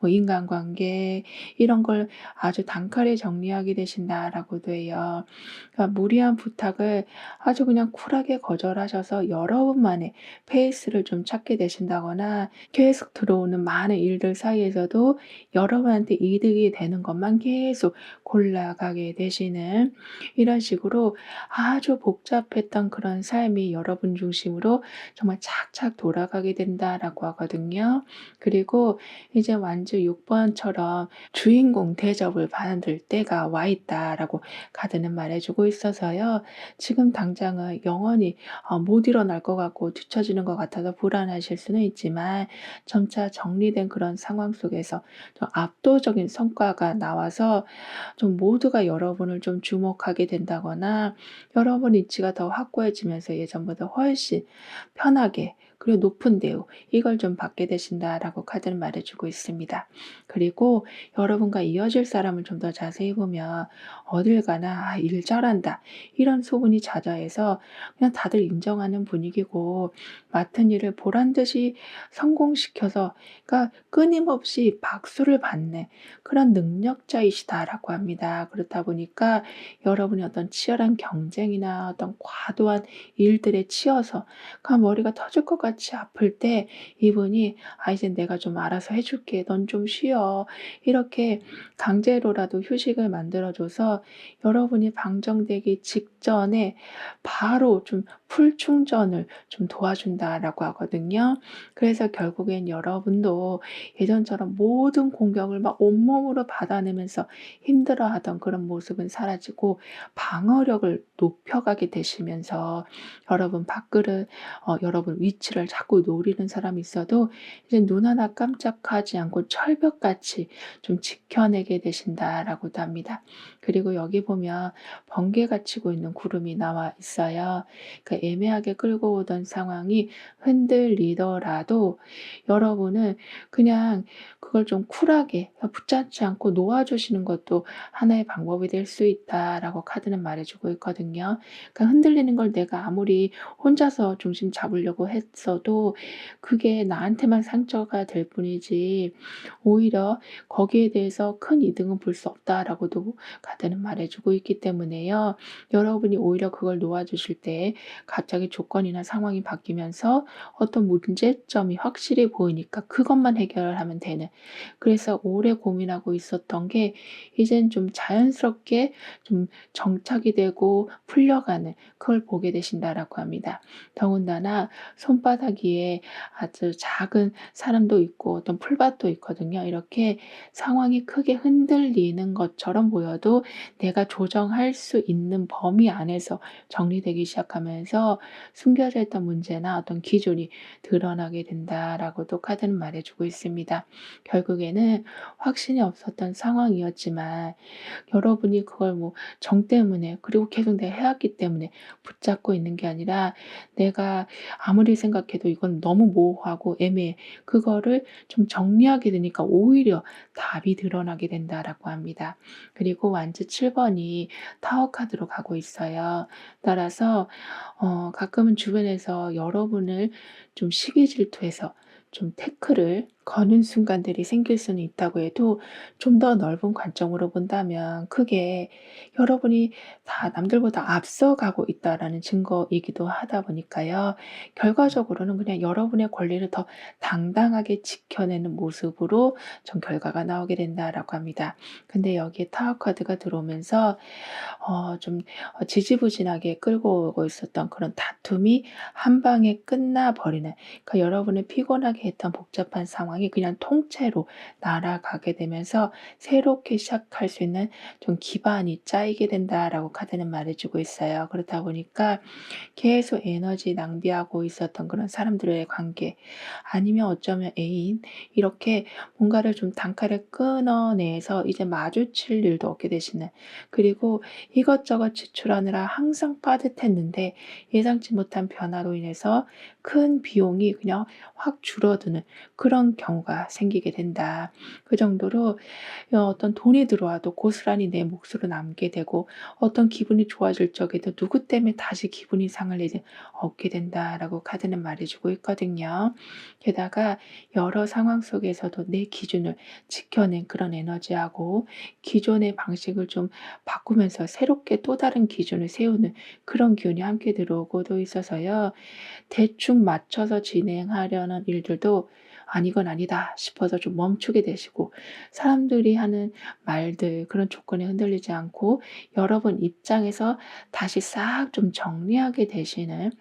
인간관계, 이런 걸 아주 단칼에 정리하게 되신다라고도 해요. 그러니까 무리한 부탁을 아주 그냥 쿨하게 거절하셔서 여러분만의 페이스를 좀 찾게 되신다거나, 계속 들어오는 많은 일들 사이에서도 여러분한테 이득이 되는 것만 계속 골라가게 되시는, 이런 식으로 아주 복잡했던 그런 삶이 여러분 중심으로 정말 착착 돌아가게 된다라고 하거든요. 그리고 이제 완주 6 번처럼 주인공 대접을 받을 때가 와 있다라고 카드는 말해주고 있어서요. 지금 당장은 영원히 못 일어날 것 같고 뒤처지는 것 같아서 불안하실 수는 있지만, 점차 정리된 그런 상황 속에서 좀 압도적인 성과가 나와서 좀 모두가 여러분을 좀 주목하게 된다거나, 여러분 위치가 더 확고해지면서 예전보다 훨씬 편하게, 그리고 높은 대우 이걸 좀 받게 되신다라고 카드는 말해 주고 있습니다. 그리고 여러분과 이어질 사람을 좀 더 자세히 보면 어딜 가나 '아 일 잘한다.' 이런 소문이 자자해서 그냥 다들 인정하는 분위기고 맡은 일을 보란 듯이 성공시켜서 그러니까 끊임없이 박수를 받는 그런 능력자이시다라고 합니다. 그렇다 보니까 여러분이 어떤 치열한 경쟁이나 어떤 과도한 일들에 치여서 머리가 터질 것 같이 아플 때 이분이 "아 이젠 내가 좀 알아서 해 줄게. 넌 좀 쉬어." 이렇게 강제로라도 휴식을 만들어 줘서 여러분이 방정되기 직전에 바로 좀 풀 충전을 좀 도와준다라고 하거든요. 그래서 결국엔 여러분도 예전처럼 모든 공격을 막 온몸으로 받아내면서 힘들어하던 그런 모습은 사라지고 방어력을 높여가게 되시면서 여러분 밥그릇 여러분 위치를 자꾸 노리는 사람이 있어도 이제 눈 하나 깜짝하지 않고 철벽같이 좀 지켜내게 되신다라고도 합니다. 그리고 여기 보면 번개가 치고 있는 구름이 나와 있어요. 그 애매하게 끌고 오던 상황이 흔들리더라도 여러분은 그냥 그걸 좀 쿨하게 붙잡지 않고 놓아주시는 것도 하나의 방법이 될 수 있다라고 카드는 말해주고 있거든요. 그러니까 흔들리는 걸 내가 아무리 혼자서 중심 잡으려고 했어도 그게 나한테만 상처가 될 뿐이지 오히려 거기에 대해서 큰 이득은 볼 수 없다라고도 카드는 말해주고 있기 때문에요. 여러분이 오히려 그걸 놓아주실 때 갑자기 조건이나 상황이 바뀌면서 어떤 문제점이 확실히 보이니까 그것만 해결하면 되는 그래서 오래 고민하고 있었던 게 이젠 좀 자연스럽게 좀 정착이 되고 풀려가는 그걸 보게 되신다라고 합니다. 더군다나 손바닥 위에 아주 작은 사람도 있고 어떤 풀밭도 있거든요. 이렇게 상황이 크게 흔들리는 것처럼 보여도 내가 조정할 수 있는 범위 안에서 정리되기 시작하면서 숨겨져 있던 문제나 어떤 기준이 드러나게 된다라고도 카드는 말해주고 있습니다. 결국에는 확신이 없었던 상황이었지만 여러분이 그걸 뭐 정 때문에 그리고 계속 내가 해왔기 때문에 붙잡고 있는 게 아니라 내가 아무리 생각해도 이건 너무 모호하고 애매해. 그거를 좀 정리하게 되니까 오히려 답이 드러나게 된다라고 합니다. 그리고 완즈 7 번이 타워 카드로 가고 있어요. 따라서 가끔은 주변에서 여러분을 좀 시기 질투해서 좀 태클을 거는 순간들이 생길 수는 있다고 해도 좀 더 넓은 관점으로 본다면 크게 여러분이 다 남들보다 앞서가고 있다라는 증거이기도 하다 보니까요. 결과적으로는 그냥 여러분의 권리를 더 당당하게 지켜내는 모습으로 좀 결과가 나오게 된다라고 합니다. 근데 여기에 타워 카드가 들어오면서 좀 지지부진하게 끌고 오고 있었던 그런 다툼이 한 방에 끝나버리는 그러니까 여러분을 피곤하게 했던 복잡한 상황이 그냥 통째로 날아가게 되면서 새롭게 시작할 수 있는 좀 기반이 짜이게 된다라고 카드는 말해주고 있어요. 그렇다 보니까 계속 에너지 낭비하고 있었던 그런 사람들의 관계 아니면 어쩌면 애인 이렇게 뭔가를 좀 단칼에 끊어내서 이제 마주칠 일도 없게 되시는 그리고 이것저것 지출하느라 항상 빠듯했는데 예상치 못한 변화로 인해서 큰 비용이 그냥 확 줄어드는 그런 경우가 생기게 된다. 그 정도로 어떤 돈이 들어와도 고스란히 내 몫으로 남게 되고 어떤 기분이 좋아질 적에도 누구 때문에 다시 기분이 상할 일이 없게 된다라고 카드는 말해주고 있거든요. 게다가 여러 상황 속에서도 내 기준을 지켜낸 그런 에너지하고 기존의 방식을 좀 바꾸면서 새롭게 또 다른 기준을 세우는 그런 기운이 함께 들어오고도 있어서요. 대충 맞춰서 진행하려는 일들도 '아니 이건 아니다.' 싶어서 좀 멈추게 되시고 사람들이 하는 말들 그런 조건에 흔들리지 않고 여러분 입장에서 다시 싹 좀 정리하게 되시는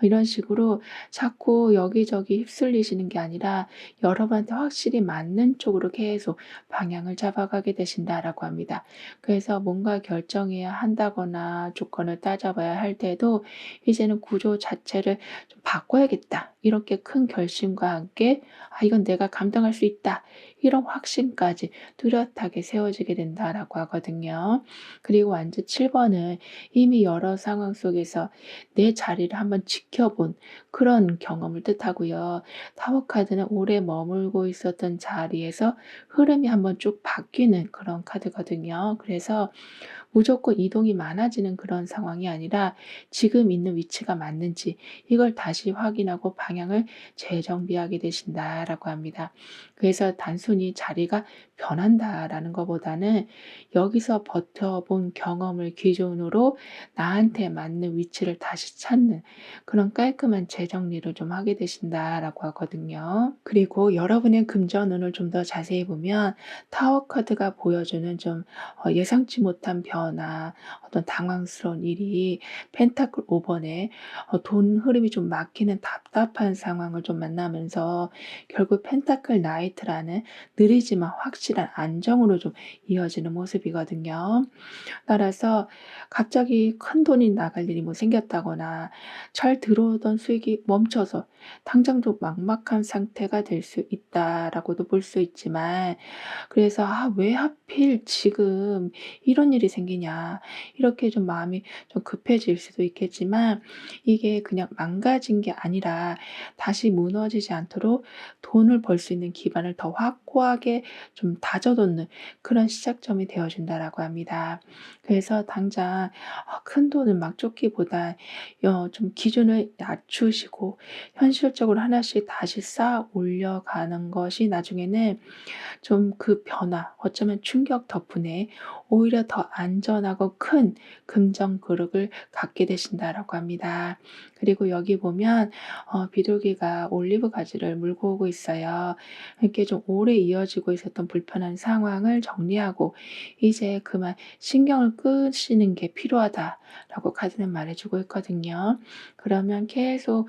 이런 식으로 자꾸 여기저기 휩쓸리시는 게 아니라 여러분한테 확실히 맞는 쪽으로 계속 방향을 잡아가게 되신다라고 합니다. 그래서 뭔가 결정해야 한다거나 조건을 따져봐야 할 때도 이제는 구조 자체를 좀 바꿔야겠다. 이렇게 큰 결심과 함께 '아 이건 내가 감당할 수 있다.' 이런 확신까지 뚜렷하게 세워지게 된다라고 하거든요. 그리고 완전 7 번은 이미 여러 상황 속에서 내 자리를 한번 지켜본 그런 경험을 뜻하고요. 타워 카드는 오래 머물고 있었던 자리에서 흐름이 한번 쭉 바뀌는 그런 카드거든요. 그래서 무조건 이동이 많아지는 그런 상황이 아니라 지금 있는 위치가 맞는지 이걸 다시 확인하고 방향을 재정비하게 되신다라고 합니다. 그래서 단순히 자리가 변한다라는 것보다는 여기서 버텨본 경험을 기준으로 나한테 맞는 위치를 다시 찾는 그런 깔끔한 재정리를 좀 하게 되신다라고 하거든요. 그리고 여러분의 금전운을 좀 더 자세히 보면 타워 카드가 보여주는 좀 예상치 못한 변화, 어떤 당황스러운 일이 펜타클 5 번에 돈 흐름이 좀 막히는 답답한 상황을 좀 만나면서 결국 펜타클 나이트라는 느리지만 확실한 안정으로 좀 이어지는 모습이거든요. 따라서 갑자기 큰돈이 나갈 일이 뭐 생겼다거나 잘 들어오던 수익이 멈춰서 당장 좀 막막한 상태가 될 수 있다라고도 볼 수 있지만, 그래서 '아 왜 하필 지금 이런 일이 생기냐.' 이렇게 좀 마음이 좀 급해질 수도 있겠지만, 이게 그냥 망가진 게 아니라 다시 무너지지 않도록 돈을 벌 수 있는 기반을 더 확고하게 좀 다져 놓는 그런 시작점이 되어 준다라고 합니다. 그래서 당장 큰돈을 막 쫓기보다 좀 기준을 낮추시고 현실적으로 하나씩 다시 쌓아 올려가는 것이 나중에는 좀 그 변화, 어쩌면 충격 덕분에 오히려 더 안전하고 큰 금전 그릇을 갖게 되신다라고 합니다. 그리고 여기 보면 비둘기가 올리브 가지를 물고 오고 있어요. 이렇게 좀 오래 이어지고 있었던 불편한 상황을 정리하고 이제 그만 신경을 끄시는 게 필요하다라고 카드는 말해주고 있거든요. 그러면 계속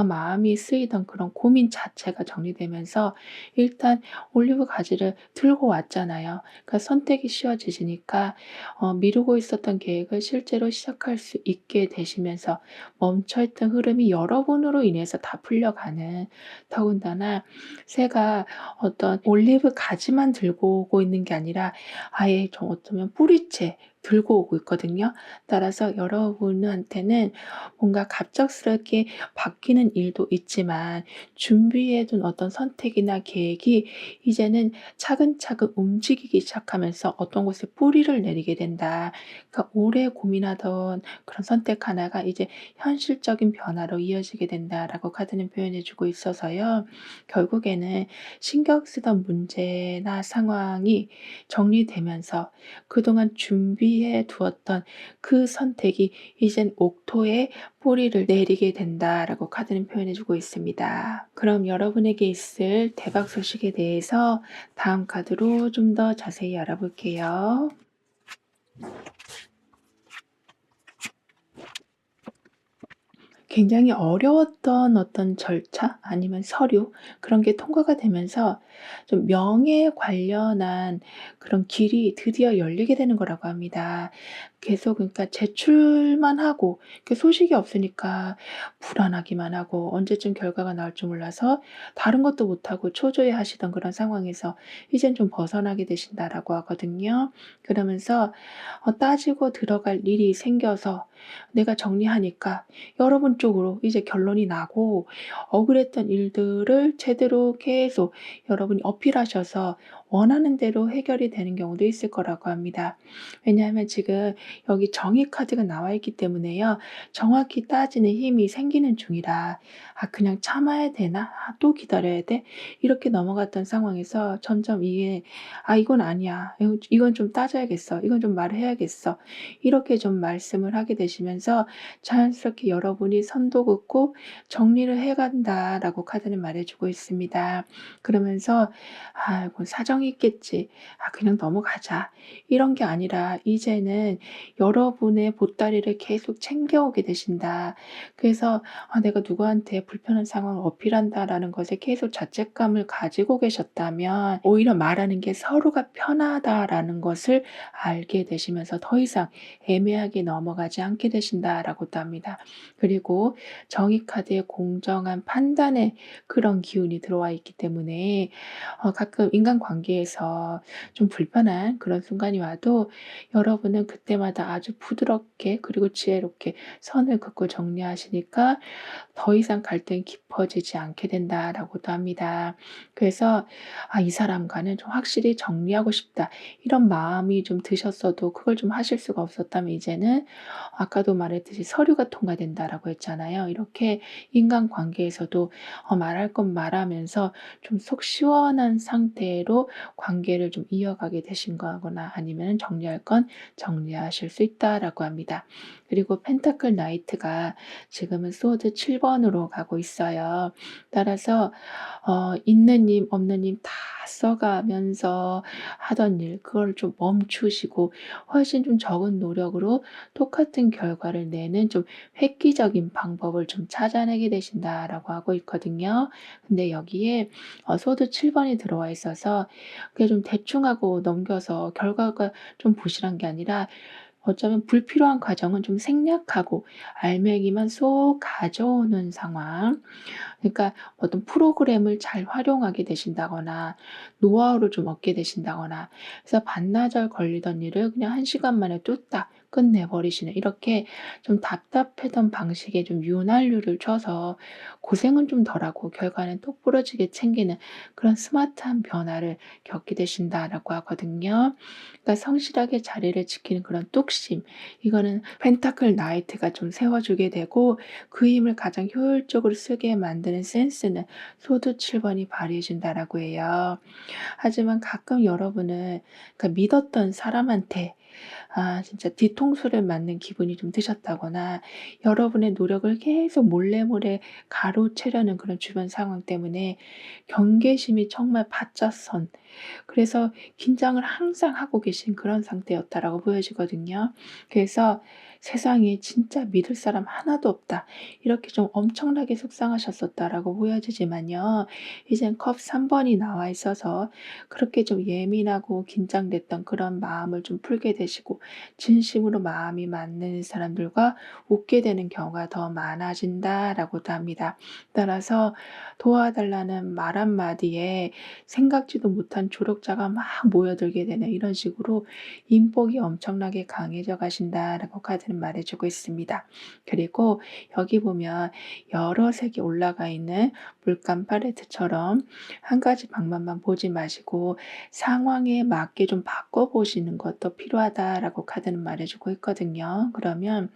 마음이 쓰이던 그런 고민 자체가 정리되면서 일단 올리브 가지를 들고 왔잖아요. 그러니까 선택이 쉬워지시니까 미루고 있었던 계획을 실제로 시작할 수 있게 되시면서 멈춰있던 흐름이 여러분으로 인해서 다 풀려가는, 더군다나 새가 어떤 올리브 가지만 들고 오고 있는 게 아니라 아예 좀 어쩌면 뿌리째 들고 오고 있거든요. 따라서 여러분한테는 뭔가 갑작스럽게 바뀌는 일도 있지만 준비해 둔 어떤 선택이나 계획이 이제는 차근차근 움직이기 시작하면서 어떤 곳에 뿌리를 내리게 된다. 그러니까 오래 고민하던 그런 선택 하나가 이제 현실적인 변화로 이어지게 된다라고 카드는 표현해 주고 있어서요. 결국에는 신경 쓰던 문제나 상황이 정리되면서 그동안 준비해 두었던 그 선택이 이젠 옥토에 뿌리를 내리게 된다라고 카드는 표현해 주고 있습니다. 그럼 여러분에게 있을 대박 소식에 대해서 다음 카드로 좀 더 자세히 알아볼게요. 굉장히 어려웠던 어떤 절차 아니면 서류, 그런 게 통과가 되면서 좀 명예에 관련한 그런 길이 드디어 열리게 되는 거라고 합니다. 계속 그러니까 제출만 하고 그 소식이 없으니까 불안하기만 하고 언제쯤 결과가 나올 줄 몰라서 다른 것도 못하고 초조해하시던 그런 상황에서 이젠 좀 벗어나게 되신다라고 하거든요. 그러면서 따지고 들어갈 일이 생겨서 내가 정리하니까 여러분 쪽으로 이제 결론이 나고, 억울했던 일들을 제대로 계속 여러분이 어필하셔서 원하는 대로 해결이 되는 경우도 있을 거라고 합니다. 왜냐하면 지금 여기 정의 카드가 나와 있기 때문에요. 정확히 따지는 힘이 생기는 중이라 '아 그냥 참아야 되나? 아 또 기다려야 돼?' 이렇게 넘어갔던 상황에서 점점 이게 '아 이건 아니야. 이건 좀 따져야겠어. 이건 좀 말해야겠어.' 이렇게 좀 말씀을 하게 되시면서 자연스럽게 여러분이 선도 긋고 정리를 해 간다라고 카드는 말해 주고 있습니다. 그러면서 '아 뭐 사정 걱정이 있겠지. 아 그냥 넘어가자." 이런 게 아니라 이제는 여러분의 보따리를 계속 챙겨오게 되신다. 그래서 '아 내가 누구한테 불편한 상황을 어필한다.'라는 것에 계속 자책감을 가지고 계셨다면 오히려 말하는 게 '서로가 편하다.'라는 것을 알게 되시면서 더 이상 애매하게 넘어가지 않게 되신다라고도 합니다. 그리고 정의 카드의 공정한 판단의 그런 기운이 들어와 있기 때문에 가끔 인간관계에서 좀 불편한 그런 순간이 와도 여러분은 그때마다 아주 부드럽게 그리고 지혜롭게 선을 긋고 정리하시니까 더 이상 갈등이 깊어지지 않게 된다라고도 합니다. 그래서 '아 이 사람과는 좀 확실히 정리하고 싶다.' 이런 마음이 좀 드셨어도 그걸 좀 하실 수가 없었다면 이제는 아까도 말했듯이 "서류가 통과된다."라고 했잖아요. 이렇게 인간관계에서도 말할 건 말하면서 좀 속 시원한 상태로 관계를 좀 이어가게 되신 거거나 아니면은 "정리할 건 정리하실 수 있다."라고 합니다. 그리고 펜타클 나이트가 지금은 소드 7 번으로 가고 있어요. 따라서 있는 힘 없는 힘 다 써가면서 하던 일 그걸 좀 멈추시고 훨씬 좀 적은 노력으로 똑같은 결과를 내는 좀 획기적인 방법을 좀 찾아내게 되신다라고 하고 있거든요. 근데 여기에 소드 7 번이 들어와 있어서 그게 좀 대충 하고 넘겨서 결과가 좀 부실한 게 아니라 어쩌면 불필요한 과정은 좀 생략하고 알맹이만 쏙 가져오는 상황. 그러니까 어떤 프로그램을 잘 활용하게 되신다거나 노하우를 좀 얻게 되신다거나 그래서 반나절 걸리던 일을 그냥 1 시간 만에 뚝딱 끝내 버리시는 이렇게 좀 답답했던 방식에 좀 윤활유를 줘서 고생은 좀 덜하고 결과는 똑부러지게 챙기는 그런 스마트한 변화를 겪게 되신다라고 하거든요. 그러니까 성실하게 자리를 지키는 그런 뚝심 이거는 펜타클 나이트가 좀 세워 주게 되고 그 힘을 가장 효율적으로 쓰게 만드는 센스는 소드 7 번이 발휘해 준다라고 해요. 하지만 가끔 여러분은 그러니까 믿었던 사람한테 진짜 뒤통수를 맞는 기분이 좀 드셨다거나 여러분의 노력을 계속 몰래 가로채려는 그런 주변 상황 때문에 경계심이 정말 바짝 선 그래서 긴장을 항상 하고 계신 그런 상태였다라고 보여지거든요. 그래서 '세상에 진짜 믿을 사람 하나도 없다.' 이렇게 좀 엄청나게 속상하셨었다라고 보여지지만요. 이젠 컵 3 번이 나와 있어서 그렇게 좀 예민하고 긴장됐던 그런 마음을 좀 풀게 되시고 진심으로 마음이 맞는 사람들과 웃게 되는 경우가 더 많아진다라고도 합니다. 따라서 도와달라는 말 한마디에 생각지도 못한 조력자가 막 모여들게 되는 이런 식으로 인복이 엄청나게 강해져 가신다라고 카드는 말해 주고 있습니다. 그리고 여기 보면 여러 색이 올라가 있는 물감 팔레트처럼 한 가지 방법만 보지 마시고 상황에 맞게 좀 바꿔 보시는 것도 필요하다라고 카드는 말해 주고 있거든요. 그러면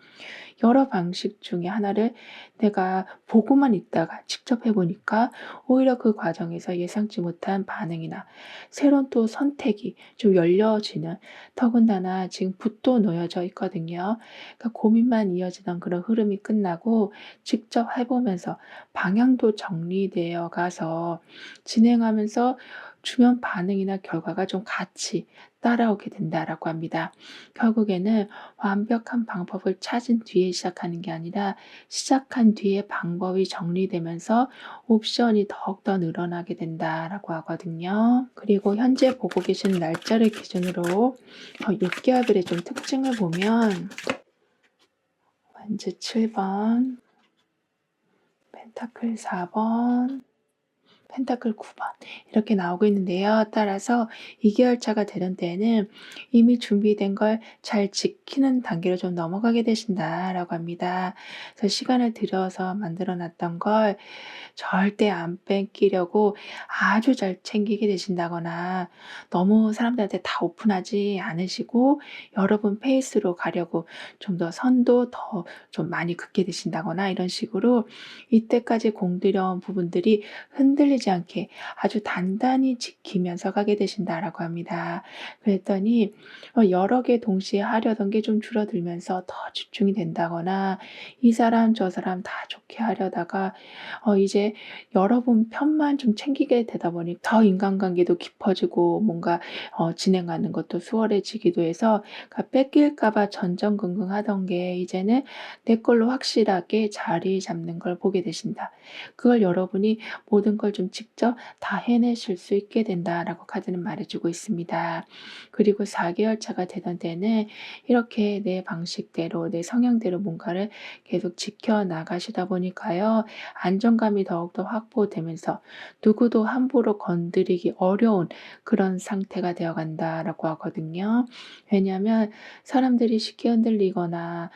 여러 방식 중에 하나를 내가 보고만 있다가 직접 해 보니까 오히려 그 과정에서 예상치 못한 반응이나 새로운 또 선택이 좀 열려지는 더군다나 지금 붓도 놓여져 있거든요. 그러니까 고민만 이어지던 그런 흐름이 끝나고 직접 해 보면서 방향도 정리되어 가서 진행하면서 주변 반응이나 결과가 좀 같이 따라오게 된다라고 합니다. 결국에는 완벽한 방법을 찾은 뒤에 시작하는 게 아니라 시작한 뒤에 방법이 정리되면서 옵션이 더욱더 늘어나게 된다라고 하거든요. 그리고 현재 보고 계신 날짜를 기준으로 6개월별의 좀 특징을 보면 완즈 7 번, 펜타클 4 번, 펜타클 9번 이렇게 나오고 있는데요. 따라서 2 개월 차가 되는 데에는 이미 준비된 걸 잘 지키는 단계로 좀 넘어가게 되신다라고 합니다. 그래서 시간을 들여서 만들어 놨던 걸 절대 안 뺏기려고 아주 잘 챙기게 되신다거나 너무 사람들한테 다 오픈하지 않으시고 여러분 페이스로 가려고 좀 더 선도 더 좀 많이 긋게 되신다거나 이런 식으로 이때까지 공들여온 부분들이 흔들리지 흔들리지 않게 아주 단단히 지키면서 가게 되신다라고 합니다. 그랬더니 여러 개 동시에 하려던 게 좀 줄어들면서 더 집중이 된다거나 이 사람 저 사람 다 좋게 하려다가 이제 여러분 편만 좀 챙기게 되다 보니 더 인간관계도 깊어지고 뭔가 진행하는 것도 수월해지기도 해서 그러니까 뺏길까 봐 전전긍긍하던 게 이제는 내 걸로 확실하게 자리 잡는 걸 보게 되신다. 그걸 여러분이 모든 걸 좀 직접 다 해내실 수 있게 된다라고 카드는 말해 주고 있습니다. 그리고 4개월 차가 되던 때는 이렇게 내 방식대로 내 성향대로 뭔가를 계속 지켜 나가시다 보니까요. 안정감이 더욱더 확보되면서 누구도 함부로 건드리기 어려운 그런 상태가 되어 간다라고 하거든요. 왜냐하면 사람들이 쉽게 흔들리거나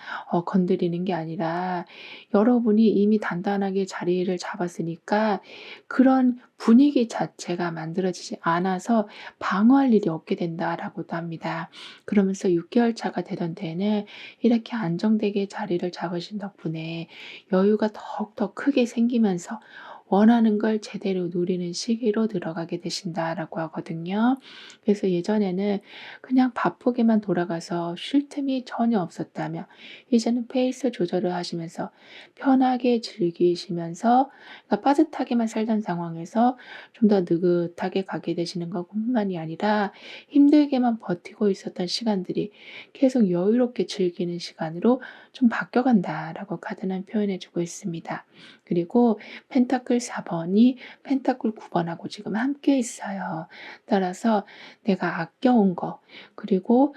건드리는 게 아니라 여러분이 이미 단단하게 자리를 잡았으니까 그런 분위기 자체가 만들어지지 않아서 방어할 일이 없게 된다라고도 합니다. 그러면서 6개월 차가 되던 때는 이렇게 안정되게 자리를 잡으신 덕분에 여유가 더욱더 크게 생기면서 원하는 걸 제대로 누리는 시기로 들어가게 되신다라고 하거든요. 그래서 예전에는 그냥 바쁘게만 돌아가서 쉴 틈이 전혀 없었다면 이제는 페이스 조절을 하시면서 편하게 즐기시면서 그러니까 빠듯하게만 살던 상황에서 좀 더 느긋하게 가게 되시는 것뿐만이 아니라 힘들게만 버티고 있었던 시간들이 계속 여유롭게 즐기는 시간으로 좀 바뀌어간다라고 카드는 표현해 주고 있습니다. 그리고 펜타클 4번이 펜타클 9번하고 지금 함께 있어요. 따라서 내가 아껴온 거 그리고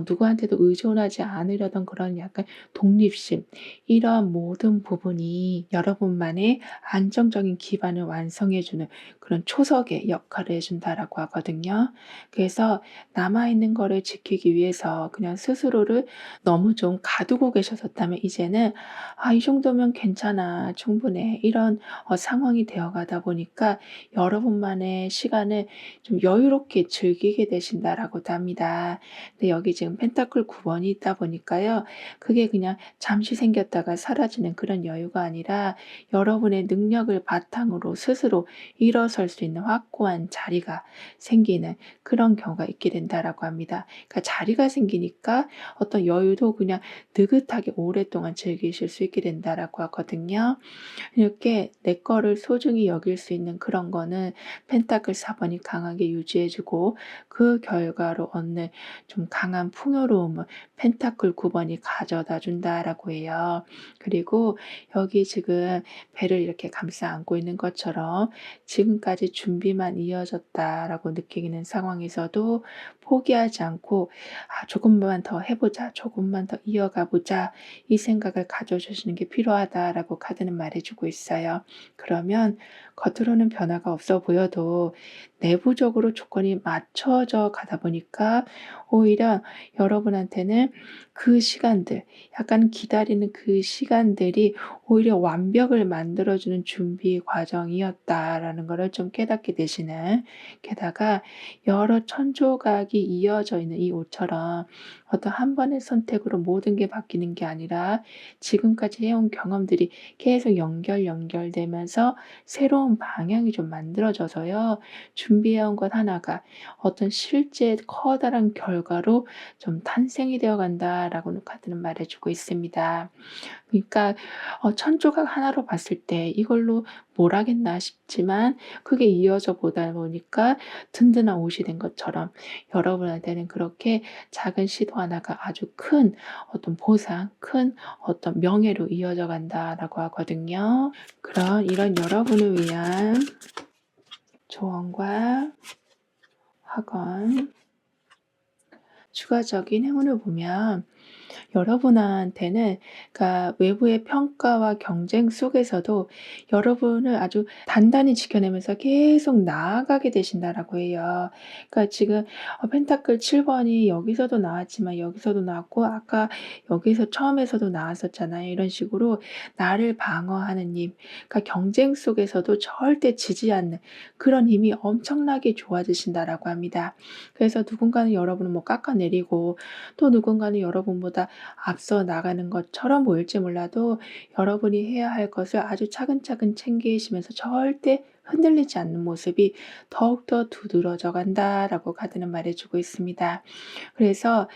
누구한테도 의존하지 않으려던 그런 약간 독립심 이런 모든 부분이 여러분만의 안정적인 기반을 완성해 주는 그런 초석의 역할을 해 준다라고 하거든요. 그래서 남아 있는 거를 지키기 위해서 그냥 스스로를 너무 좀 가두고 계셨었다면 이제는 '아 이 정도면 괜찮아. 충분해.' 이런 상황이 되어 가다 보니까 여러분만의 시간을 좀 여유롭게 즐기게 되신다라고도 합니다. 근데 여기 지금 펜타클 9 번이 있다 보니까요. 그게 그냥 잠시 생겼다가 사라지는 그런 여유가 아니라 여러분의 능력을 바탕으로 스스로 일어설 수 있는 확고한 자리가 생기는 그런 경우가 있게 된다라고 합니다. 그러니까 자리가 생기니까 어떤 여유도 그냥 느긋하게 오랫동안 즐기실 수 있게 된다라고 하거든요. 이렇게 내 거를 소중히 여길 수 있는 그런 거는 펜타클 4 번이 강하게 유지해 주고 그 결과로 얻는 좀 강한 풍요로움을 펜타클 9 번이 가져다 준다라고 해요. 그리고 여기 지금 배를 이렇게 감싸 안고 있는 것처럼 지금까지 준비만 이어졌다라고 느끼는 상황에서도 포기하지 않고 '아 조금만 더 해 보자. 조금만 더 이어가 보자.' 이 생각을 가져 주시는 게 필요하다라고 카드는 말해 주고 있어요. 그러면 겉으로는 변화가 없어 보여도 내부적으로 조건이 맞춰져 가다 보니까 오히려 여러분한테는 그 시간들 약간 기다리는 그 시간들이 오히려 완벽을 만들어 주는 준비 과정이었다라는 거를 좀 깨닫게 되시는 게다가 여러 천조각이 이어져 있는 이 옷처럼 어떤 한 번의 선택으로 모든 게 바뀌는 게 아니라 지금까지 해온 경험들이 계속 연결되면서 새로운 방향이 좀 만들어져서요. 준비해온 것 하나가 어떤 실제 커다란 결과로 좀 탄생이 되어 간다라고는 카드는 말해 주고 있습니다. 그러니까 천조각 하나로 봤을 때 이걸로 뭘 하겠나 싶지만 그게 이어져 보다 보니까 든든한 옷이 된 것처럼 여러분한테는 그렇게 작은 시도 하나가 아주 큰 어떤 보상, 큰 어떤 명예로 이어져 간다라고 하거든요. 그런 이런 여러분을 위한 조언과 확언, 추가적인 행운을 보면 여러분한테는 그러니까 외부의 평가와 경쟁 속에서도 여러분을 아주 단단히 지켜내면서 계속 나아가게 되신다라고 해요. 그러니까 지금 펜타클 7 번이 여기서도 나왔지만 여기서도 나왔고 아까 여기서 처음에서도 나왔었잖아요. 이런 식으로 나를 방어하는 힘, 그러니까 경쟁 속에서도 절대 지지 않는 그런 힘이 엄청나게 좋아지신다라고 합니다. 그래서 누군가는 여러분을 뭐 깎아내리고 또 누군가는 여러분보다 앞서 나가는 것처럼 보일지 몰라도 여러분이 해야 할 것을 아주 차근차근 챙기시면서 절대 흔들리지 않는 모습이 더욱더 두드러져 간다라고 카드는 말해 주고 있습니다. 그래서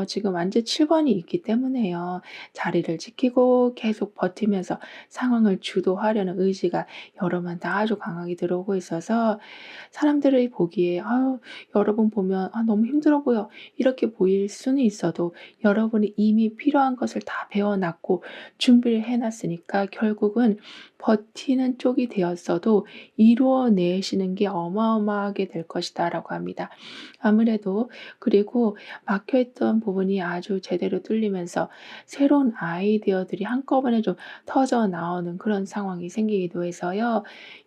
지금 완전 7 번이 있기 때문에요. 자리를 지키고 계속 버티면서 상황을 주도하려는 의지가 여러분한테 아주 강하게 들어오고 있어서 사람들이 보기에 '아유 여러분 보면 너무 힘들어 보여.' 이렇게 보일 수는 있어도 여러분이 이미 필요한 것을 다 배워 놨고 준비를 해 놨으니까 결국은 버티는 쪽이 되었어도 이루어내시는 게 어마어마하게 될 것이다라고 합니다. 아무래도 그리고 막혀 있던 부분이 아주 제대로 뚫리면서 새로운 아이디어들이 한꺼번에 좀 터져 나오는 그런 상황이 생기기도 해서요.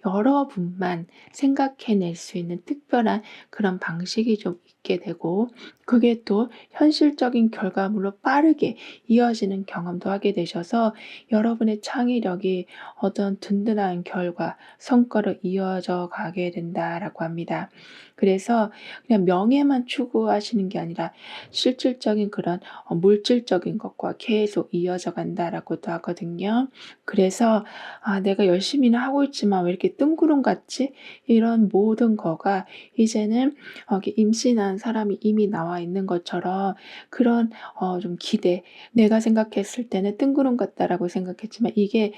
여러분만 생각해낼 수 있는 특별한 그런 방식이 좀 있게 되고 그게 또 현실적인 결과물로 빠르게 이어지는 경험도 하게 되셔서 여러분의 창의력이 어떤 든든한 결과, 성과로 이어져 가게 된다라고 합니다. 그래서 그냥 명예만 추구하시는 게 아니라 실질적인 그런 물질적인 것과 계속 이어져 간다라고도 하거든요. 그래서 '아 내가 열심히는 하고 있지만 왜 이렇게 뜬구름 같지?' 이런 모든 거가 이제는 이렇게 임신한 사람이 이미 나와 있는 것처럼 그런 좀 기대, 내가 생각했을 때는 '뜬구름 같다.'라고 생각했지만 이게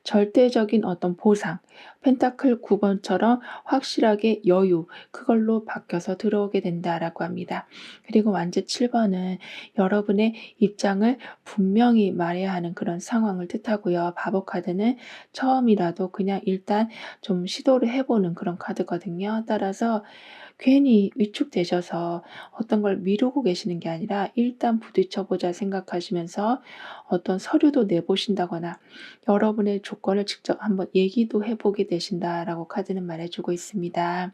절대적인 어떤 보상, 펜타클 9 번처럼 확실하게 여유, 그걸로 바뀌어서 들어오게 된다라고 합니다. 그리고 완제 7 번은 여러분의 입장을 분명히 말해야 하는 그런 상황을 뜻하고요. 바보 카드는 처음이라도 그냥 일단 좀 시도를 해 보는 그런 카드거든요. 따라서 괜히 위축되셔서 어떤 걸 미루고 계시는 게 아니라 일단 부딪혀 보자 생각하시면서 어떤 서류도 내보신다거나 여러분의 조건을 직접 한번 얘기도 해 보게 되신다라고 카드는 말해 주고 있습니다.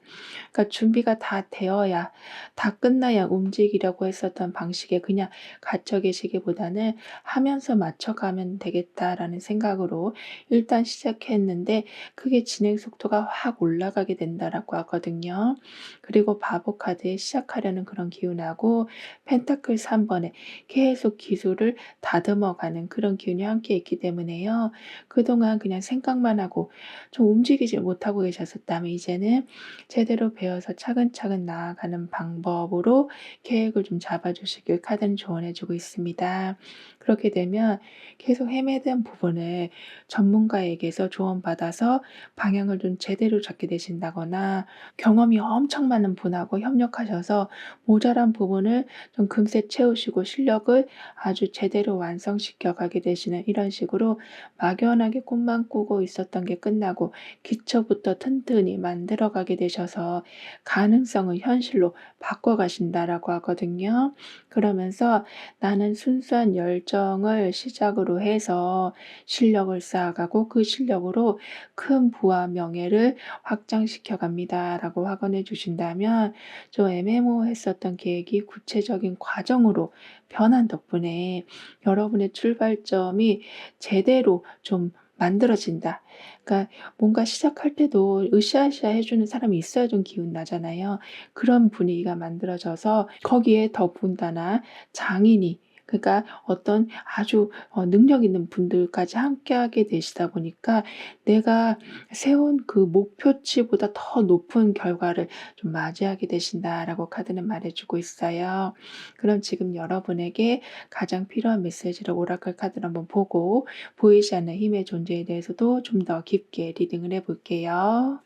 그러니까 준비가 다 되어야, 다 끝나야 움직이려고 했었던 방식에 그냥 갇혀 계시기보다는 '하면서 맞춰가면 되겠다.'라는 생각으로 일단 시작했는데 그게 진행 속도가 확 올라가게 된다라고 하거든요. 그리고 바보 카드에 시작하려는 그런 기운하고 펜타클 3 번에 계속 기술을 다듬어가는 그런 기운이 함께 있기 때문에요. 그동안 그냥 생각만 하고 좀 움직이지 못하고 계셨었다면 이제는 제대로 배워서 차근차근 나아가는 방법으로 계획을 좀 잡아 주시길 카드는 조언해 주고 있습니다. 그렇게 되면 계속 헤매던 부분을 전문가에게서 조언받아서 방향을 좀 제대로 잡게 되신다거나 경험이 엄청 많은 분하고 협력하셔서 모자란 부분을 좀 금세 채우시고 실력을 아주 제대로 완성시켜 가게 되시는 이런 식으로 막연하게 꿈만 꾸고 있었던 게 끝나고 기초부터 튼튼히 만들어 가게 되셔서 가능성을 현실로 바꿔 가신다라고 하거든요. 그러면서 나는 순수한 열정을 시작으로 해서 실력을 쌓아가고 그 실력으로 큰 부와 명예를 확장시켜 갑니다라고 확언해 주신다면 좀 애매모호했었던 계획이 구체적인 과정으로 변한 덕분에 여러분의 출발점이 제대로 좀 만들어진다. 그러니까 뭔가 시작할 때도 으쌰으쌰 해 주는 사람이 있어야 좀 기운 나잖아요. 그런 분위기가 만들어져서 거기에 더군다나 장인이, 그러니까 어떤 아주 능력 있는 분들까지 함께하게 되시다 보니까 내가 세운 그 목표치보다 더 높은 결과를 좀 맞이하게 되신다라고 카드는 말해 주고 있어요. 그럼 지금 여러분에게 가장 필요한 메시지를 오라클 카드를 한번 보고 보이지 않는 힘의 존재에 대해서도 좀 더 깊게 리딩을 해 볼게요.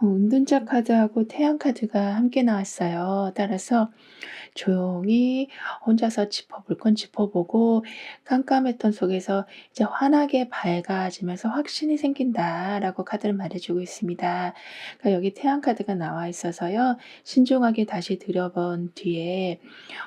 은둔자 카드하고 태양 카드가 함께 나왔어요. 따라서 조용히 혼자서 짚어볼 건 짚어보고 깜깜했던 속에서 이제 환하게 밝아지면서 확신이 생긴다라고 카드를 말해주고 있습니다. 그러니까 여기 태양 카드가 나와 있어서요. 신중하게 다시 들여본 뒤에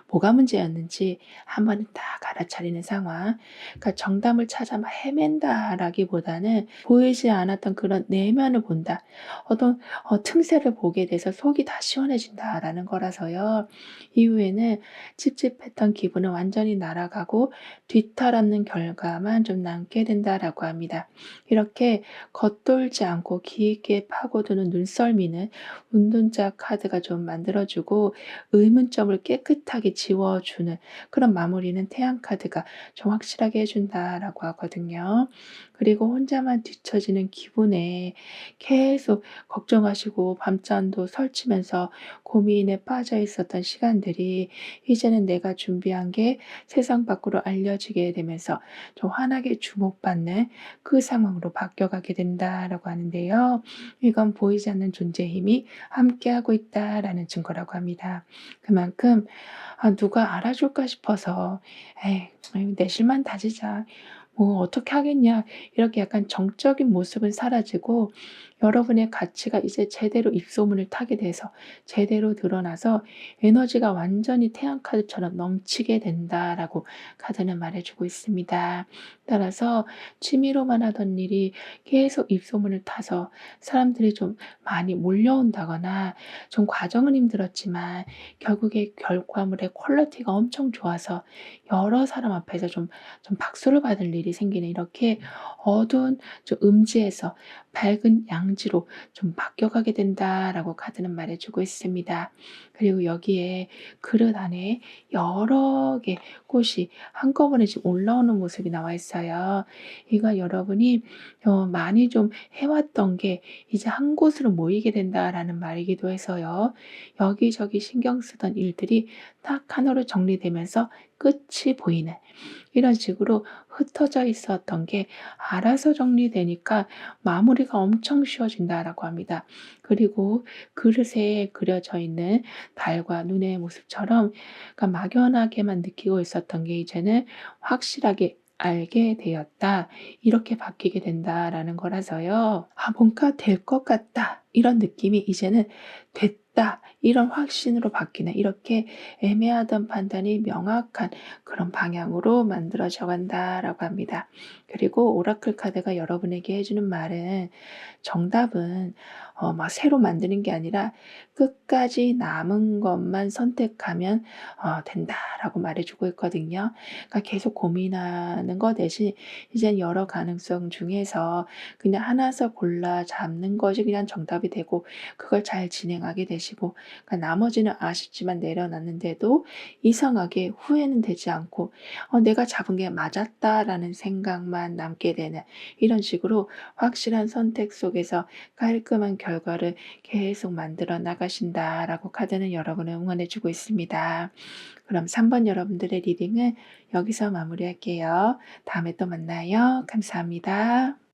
뭐가 문제였는지 한 번은 다 갈아차리는 상황. 그러니까 정답을 찾아 막 헤맨다라기보다는 보이지 않았던 그런 내면을 본다. 어떤 틈새를 보게 돼서 속이 다 시원해진다라는 거라서요. 이후 이후에는 찝찝했던 기분은 완전히 날아가고 뒤탈없는 결과만 좀 남게 된다라고 합니다. 이렇게 겉돌지 않고 깊게 파고드는 눈썰미는 운동자 카드가 좀 만들어주고 의문점을 깨끗하게 지워주는 그런 마무리는 태양 카드가 좀 확실하게 해준다라고 하거든요. 그리고 혼자만 뒤처지는 기분에 계속 걱정하시고 밤잠도 설치면서 고민에 빠져 있었던 시간들이 이제는 내가 준비한 게 세상 밖으로 알려지게 되면서 좀 환하게 주목받는 그 상황으로 바뀌어가게 된다라고 하는데요. 이건 보이지 않는 존재의 힘이 함께하고 있다라는 증거라고 합니다. 그만큼 누가 알아줄까 싶어서 에이, 내실만 다지자. 뭐 어떻게 하겠냐. 이렇게 약간 정적인 모습은 사라지고 여러분의 가치가 이제 제대로 입소문을 타게 돼서 제대로 드러나서 에너지가 완전히 태양카드처럼 넘치게 된다라고 카드는 말해주고 있습니다. 따라서 취미로만 하던 일이 계속 입소문을 타서 사람들이 좀 많이 몰려온다거나 좀 과정은 힘들었지만 결국에 결과물의 퀄리티가 엄청 좋아서 여러 사람 앞에서 좀 박수를 받을 일이 생기는 이렇게 어두운 좀 음지에서 밝은 양지로 좀 바뀌어가게 된다라고 카드는 말해주고 있습니다. 그리고 여기에 그릇 안에 여러 개 꽃이 한꺼번에 지금 올라오는 모습이 나와 있어요. 이거 여러분이 많이 좀 해왔던 게 이제 한 곳으로 모이게 된다라는 말이기도 해서요. 여기저기 신경 쓰던 일들이 딱 하나로 정리되면서 끝이 보이는 이런 식으로 흩어져 있었던 게 알아서 정리되니까 마무리가 엄청 쉬워진다라고 합니다. 그리고 그릇에 그려져 있는 달과 눈의 모습처럼 그러니까 막연하게만 느끼고 있었던 게 이제는 확실하게 알게 되었다. 이렇게 바뀌게 된다라는 거라서요. 뭔가 될 것 같다. 이런 느낌이 이제는 됐다. 이런 확신으로 바뀌는 이렇게 애매하던 판단이 명확한 그런 방향으로 만들어져 간다라고 합니다. 그리고 오라클 카드가 여러분에게 해주는 말은 정답은 막 새로 만드는 게 아니라 끝까지 남은 것만 선택하면 된다라고 말해주고 있거든요. 그러니까 계속 고민하는 것 대신 이제 여러 가능성 중에서 그냥 하나서 골라 잡는 것이 그냥 정답이 되고 그걸 잘 진행하게 되시고 그러니까 나머지는 아쉽지만 내려놨는데도 이상하게 후회는 되지 않고 내가 잡은 게 맞았다라는 생각만 남게 되는 이런 식으로 확실한 선택 속에서 깔끔한 결과를 계속 만들어 나가신다라고 카드는 여러분을 응원해 주고 있습니다. 그럼 3번 여러분들의 리딩은 여기서 마무리할게요. 다음에 또 만나요. 감사합니다.